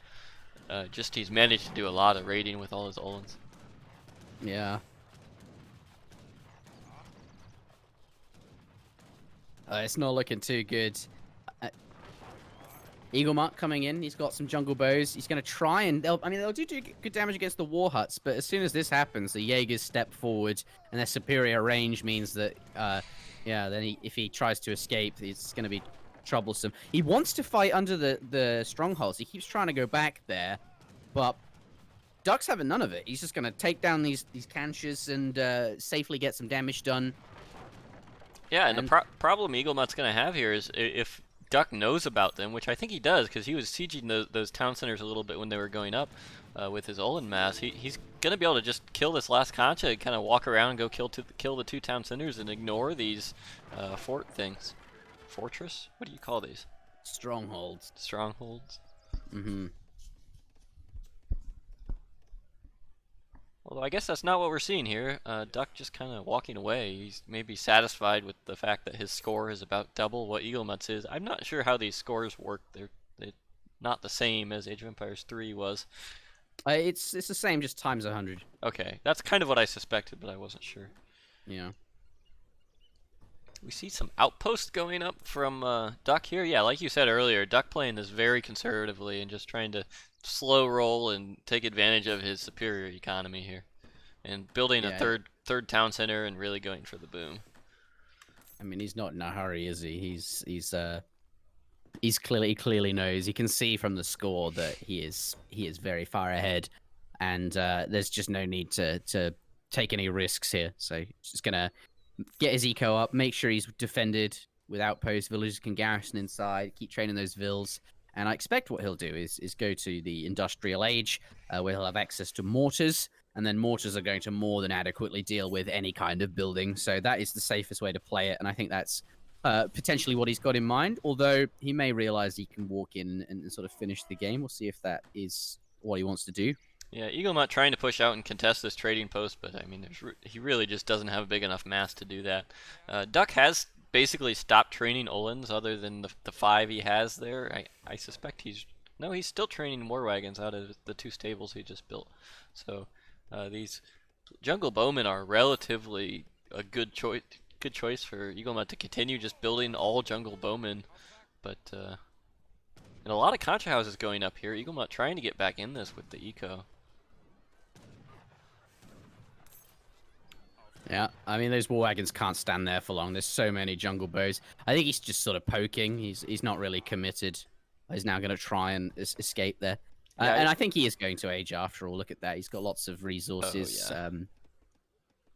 he's managed to do a lot of raiding with all his Uhlans. Yeah. It's not looking too good. EAGLEMUT coming in. He's got some jungle bows. He's going to try and they'll do good damage against the war huts. But as soon as this happens, the Jaegers step forward, and their superior range means that, then if he tries to escape, it's going to be troublesome. He wants to fight under the strongholds. He keeps trying to go back there, but Duck's having none of it. He's just going to take down these canches and safely get some damage done. Yeah, and the problem EAGLEMUT's going to have here is if Duck knows about them, which I think he does, because he was sieging those town centers a little bit when they were going up with his Uhlans mass. He's going to be able to just kill this last concha and kind of walk around and go kill the 2 town centers and ignore these fort things. Fortress? What do you call these? Strongholds. Strongholds? Mm-hmm. Although I guess that's not what we're seeing here. Duck just kind of walking away. He's maybe satisfied with the fact that his score is about double what EAGLEMUT's is. I'm not sure how these scores work. They're not the same as Age of Empires 3 was. It's the same, just times 100. Okay, that's kind of what I suspected, but I wasn't sure. Yeah. We see some outposts going up from Duck here. Yeah, like you said earlier, Duck playing this very conservatively and just trying to slow roll and take advantage of his superior economy here, and building a third town center and really going for the boom. I mean, he's not in a hurry, is he? He clearly knows. You can see from the score that he is very far ahead, and there's just no need to take any risks here. So he's just gonna get his eco up, make sure he's defended with outposts. Villagers can garrison inside, keep training those vills. And I expect what he'll do is go to the industrial age, where he'll have access to mortars, and then mortars are going to more than adequately deal with any kind of building. So that is the safest way to play it, and I think that's potentially what he's got in mind. Although he may realize he can walk in and sort of finish the game. We'll see if that is what he wants to do. Yeah, EAGLEMUT trying to push out and contest this trading post, but I mean, he really just doesn't have a big enough mass to do that. Duck has basically stopped training Olens other than the 5 he has there. I suspect he's still training war wagons out of the 2 stables he just built. So these jungle bowmen are relatively a good choice for EAGLEMUT to continue just building all jungle bowmen. But and a lot of contra houses going up here. EAGLEMUT trying to get back in this with the eco. Yeah, I mean, those war wagons can't stand there for long. There's so many jungle bows. I think he's just sort of poking. He's not really committed. He's now going to try and escape there. Yeah, and I think he is going to age after all. Look at that. He's got lots of resources. Oh, yeah.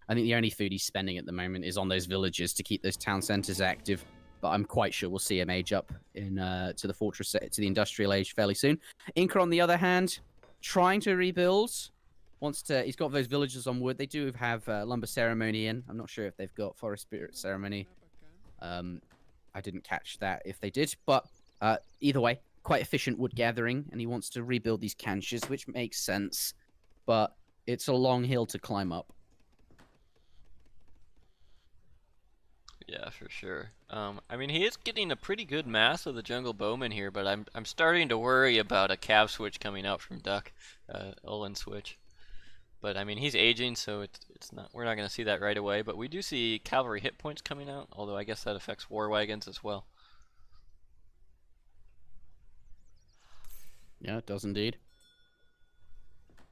I think the only food he's spending at the moment is on those villages to keep those town centers active. But I'm quite sure we'll see him age up in to the fortress, to the industrial age fairly soon. Inca, on the other hand, trying to rebuild. He's got those villagers on wood. They do have lumber ceremony in. I'm not sure if they've got forest spirit ceremony. I didn't catch that if they did, but either way, quite efficient wood gathering, and he wants to rebuild these canches, which makes sense, but it's a long hill to climb up. Yeah, for sure. I mean, he is getting a pretty good mass of the jungle bowman here, but I'm starting to worry about a cav switch coming out from Duck, Olin switch. But I mean, he's aging, so it's not. We're not going to see that right away. But we do see cavalry hit points coming out, although I guess that affects war wagons as well. Yeah, it does indeed.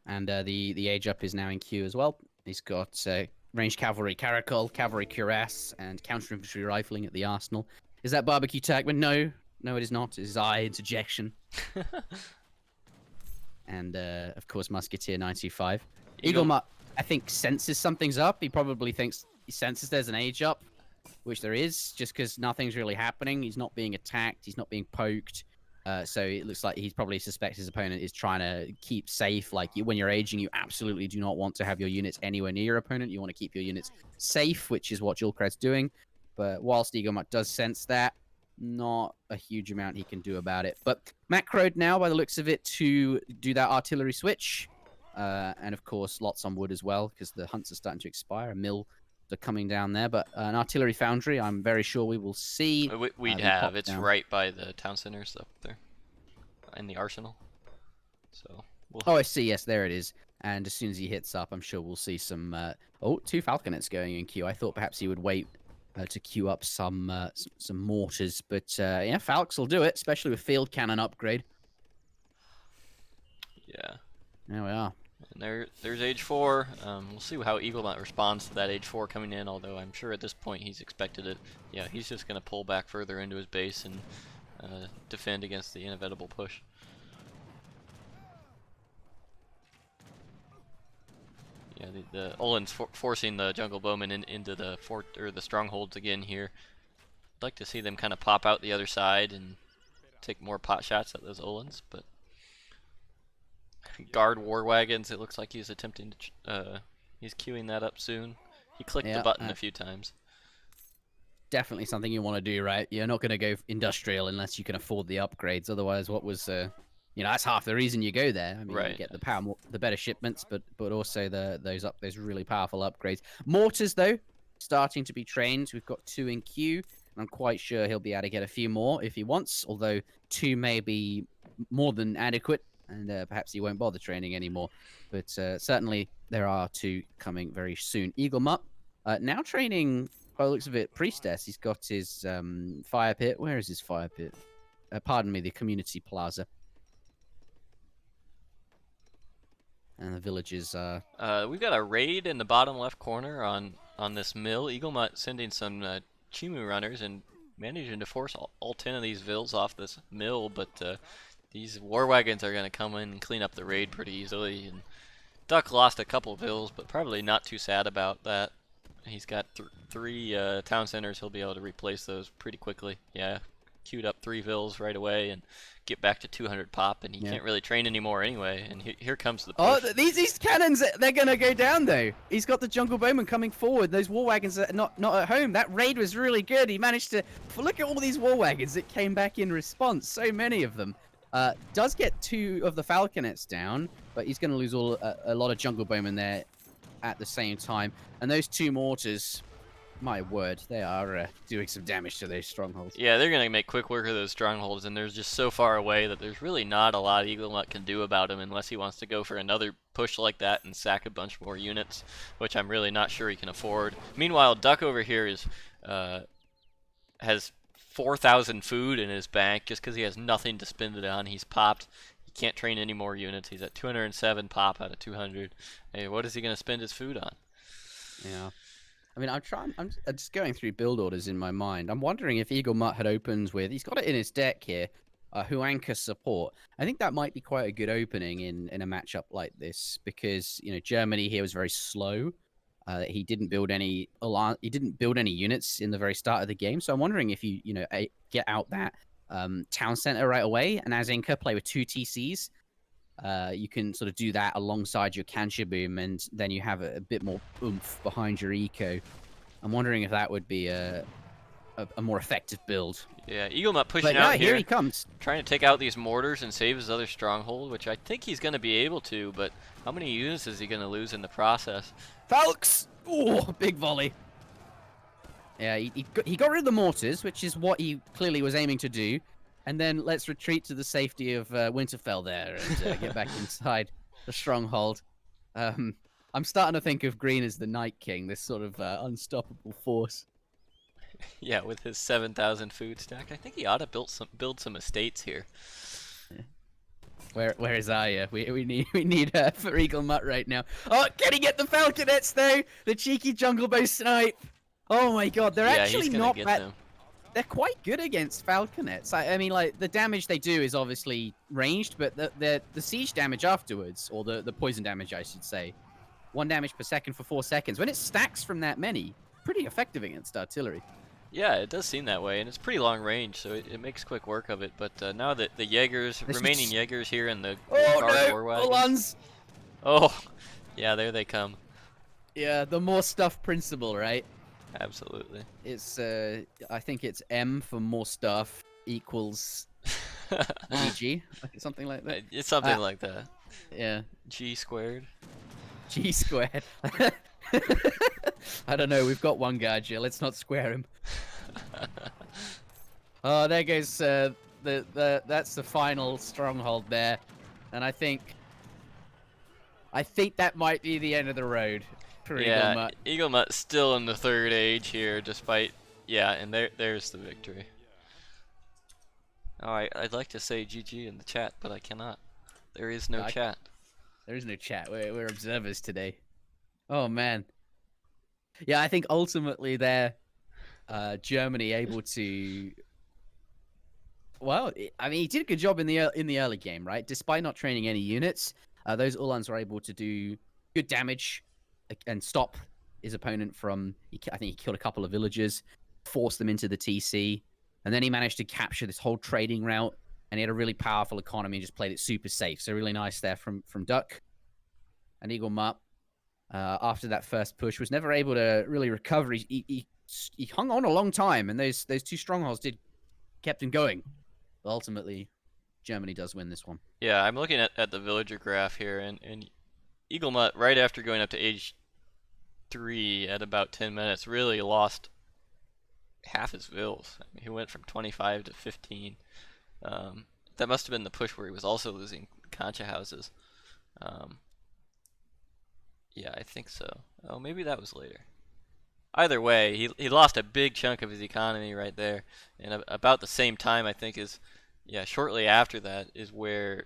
And the age up is now in queue as well. He's got ranged cavalry caracol, cavalry cuirass, and counter infantry rifling at the arsenal. Is that barbecue tagman? No, it is not. It is Interjection. And of course, musketeer 95. EAGLEMUT, I think, senses something's up. He senses there's an age up, which there is, just because nothing's really happening. He's not being attacked. He's not being poked. So it looks like he probably suspects his opponent is trying to keep safe. Like, when you're aging, you absolutely do not want to have your units anywhere near your opponent. You want to keep your units safe, which is what Duolckad's doing. But whilst EAGLEMUT does sense that, not a huge amount he can do about it. But macroed now, by the looks of it, to do that artillery switch. And of course, lots on wood as well, because the hunts are starting to expire. A mill are coming down there, but an artillery foundry, I'm very sure we will see. We'd have. It's right by the town centers up there, in the arsenal. So. Oh, I see. Yes, there it is. And as soon as he hits up, I'm sure we'll see some. 2 falconets going in queue. I thought perhaps he would wait to queue up some mortars, but yeah, Falcons will do it, especially with field cannon upgrade. Yeah. There we are. And there's age 4. We'll see how EAGLEMUT responds to that age 4 coming in, although I'm sure at this point he's expected it. Yeah, he's just going to pull back further into his base and defend against the inevitable push. Yeah, the Olin's forcing the jungle bowmen into the fort or the strongholds again here. I'd like to see them kind of pop out the other side and take more pot shots at those Olins, but guard war wagons. It looks like he's attempting to. He's queuing that up soon. He clicked the button a few times. Definitely something you want to do, right? You're not going to go industrial unless you can afford the upgrades. Otherwise, what was that's half the reason you go there. I mean, Right. you get the better shipments, but also those really powerful upgrades. Mortars though, starting to be trained. We've got 2 in queue. I'm quite sure he'll be able to get a few more if he wants, although 2 may be more than adequate, and perhaps he won't bother training anymore. But certainly there are 2 coming very soon. EAGLEMUT, now training, by the looks of it, Priestess. He's got his fire pit. Where is his fire pit? Pardon me, the community plaza. And the villages are... We've got a raid in the bottom left corner on this mill. EAGLEMUT sending some Chimu runners and managing to force all 10 of these vills off this mill, but these war wagons are going to come in and clean up the raid pretty easily. And Duck lost a couple vills, but probably not too sad about that. He's got 3 town centers. He'll be able to replace those pretty quickly. Yeah, queued up 3 vills right away and get back to 200 pop, and he can't really train anymore anyway. And here comes the push. Oh, these cannons, they're gonna go down though. He's got the jungle bowman coming forward. Those war wagons are not at home. That raid was really good. He managed to look at all these war wagons that came back in response. So many of them. Does get 2 of the falconets down, but he's gonna lose a lot of jungle bowmen there at the same time. And those 2 mortars, my word, they are doing some damage to those strongholds. Yeah, they're going to make quick work of those strongholds, and they're just so far away that there's really not a lot EAGLEMUT can do about him unless he wants to go for another push like that and sack a bunch more units, which I'm really not sure he can afford. Meanwhile, Duck over here has 4,000 food in his bank just because he has nothing to spend it on. He's popped. He can't train any more units. He's at 207 pop out of 200. Hey, what is he going to spend his food on? Yeah. I mean, I'm just going through build orders in my mind. I'm wondering if EAGLEMUT had opened with... He's got it in his deck here. GiveUAnxiety support. I think that might be quite a good opening in a matchup like this because, Germany here was very slow. He didn't build any units in the very start of the game. So I'm wondering if you get out that town center right away, and as Inca play with 2 TCs, you can sort of do that alongside your Cancer Boom, and then you have a bit more oomph behind your eco. I'm wondering if that would be a more effective build. Yeah, EAGLEMUT pushing out here he comes. Trying to take out these mortars and save his other stronghold, which I think he's going to be able to, but how many units is he going to lose in the process? Falx! Oh, big volley. Yeah, he got rid of the mortars, which is what he clearly was aiming to do. And then let's retreat to the safety of Winterfell there and get back inside the stronghold. I'm starting to think of Green as the Night King, this sort of unstoppable force. Yeah, with his 7,000 food stack, I think he ought to build some estates here. Yeah. Where is Arya? We need her for EAGLEMUT right now. Oh, can he get the falconets though? The cheeky jungle bow snipe. Oh my god, they're actually not bad. Them. They're quite good against falconets. I mean, like, the damage they do is obviously ranged, but the siege damage afterwards, or the poison damage, I should say, 1 damage per second for 4 seconds. When it stacks from that many, pretty effective against artillery. Yeah, it does seem that way, and it's pretty long range, so it makes quick work of it. But now that the Jaegers, remaining Jaegers here in the guard war wagons. Oh, yeah, there they come. Yeah, the more stuff principle, right? Absolutely. It's I think it's M for more stuff equals GG, something like that. It's something like that. Yeah. G squared. G squared. I don't know. We've got one guard here. Let's not square him. Oh, there goes that's the final stronghold there, and I think that might be the end of the road. Yeah, EAGLEMUT still in the 3rd age here, despite and there's the victory. Alright, I'd like to say GG in the chat, but I cannot. There is no chat. There is no chat. We're observers today. Oh man. Yeah, I think ultimately they're Germany able to. Well, I mean, he did a good job in the early game, right? Despite not training any units, those Uhlans were able to do good damage and stop his opponent from. I think he killed a couple of villagers, forced them into the TC, and then he managed to capture this whole trading route. And he had a really powerful economy and just played it super safe. So really nice there from Duck. And EAGLEMUT, after that first push, was never able to really recover. He hung on a long time, and those 2 strongholds kept him going. But ultimately, Germany does win this one. Yeah, I'm looking at the villager graph here, and EAGLEMUT, right after going up to age 3 at about 10 minutes, really lost half his vills. I mean, he went from 25 to 15. That must have been the push where he was also losing concha houses. Yeah, I think so. Oh, maybe that was later. Either way, he lost a big chunk of his economy right there, and about the same time, I think, is, yeah, shortly after that is where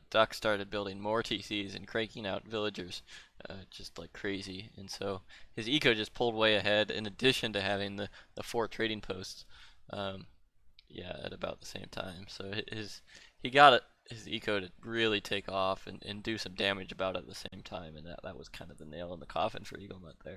Duck started building more TCs and cranking out villagers just like crazy, and so his eco just pulled way ahead in addition to having the 4 trading posts, yeah, at about the same time. So he got his eco to really take off and do some damage about it at the same time, and that was kind of the nail in the coffin for EAGLEMUT there.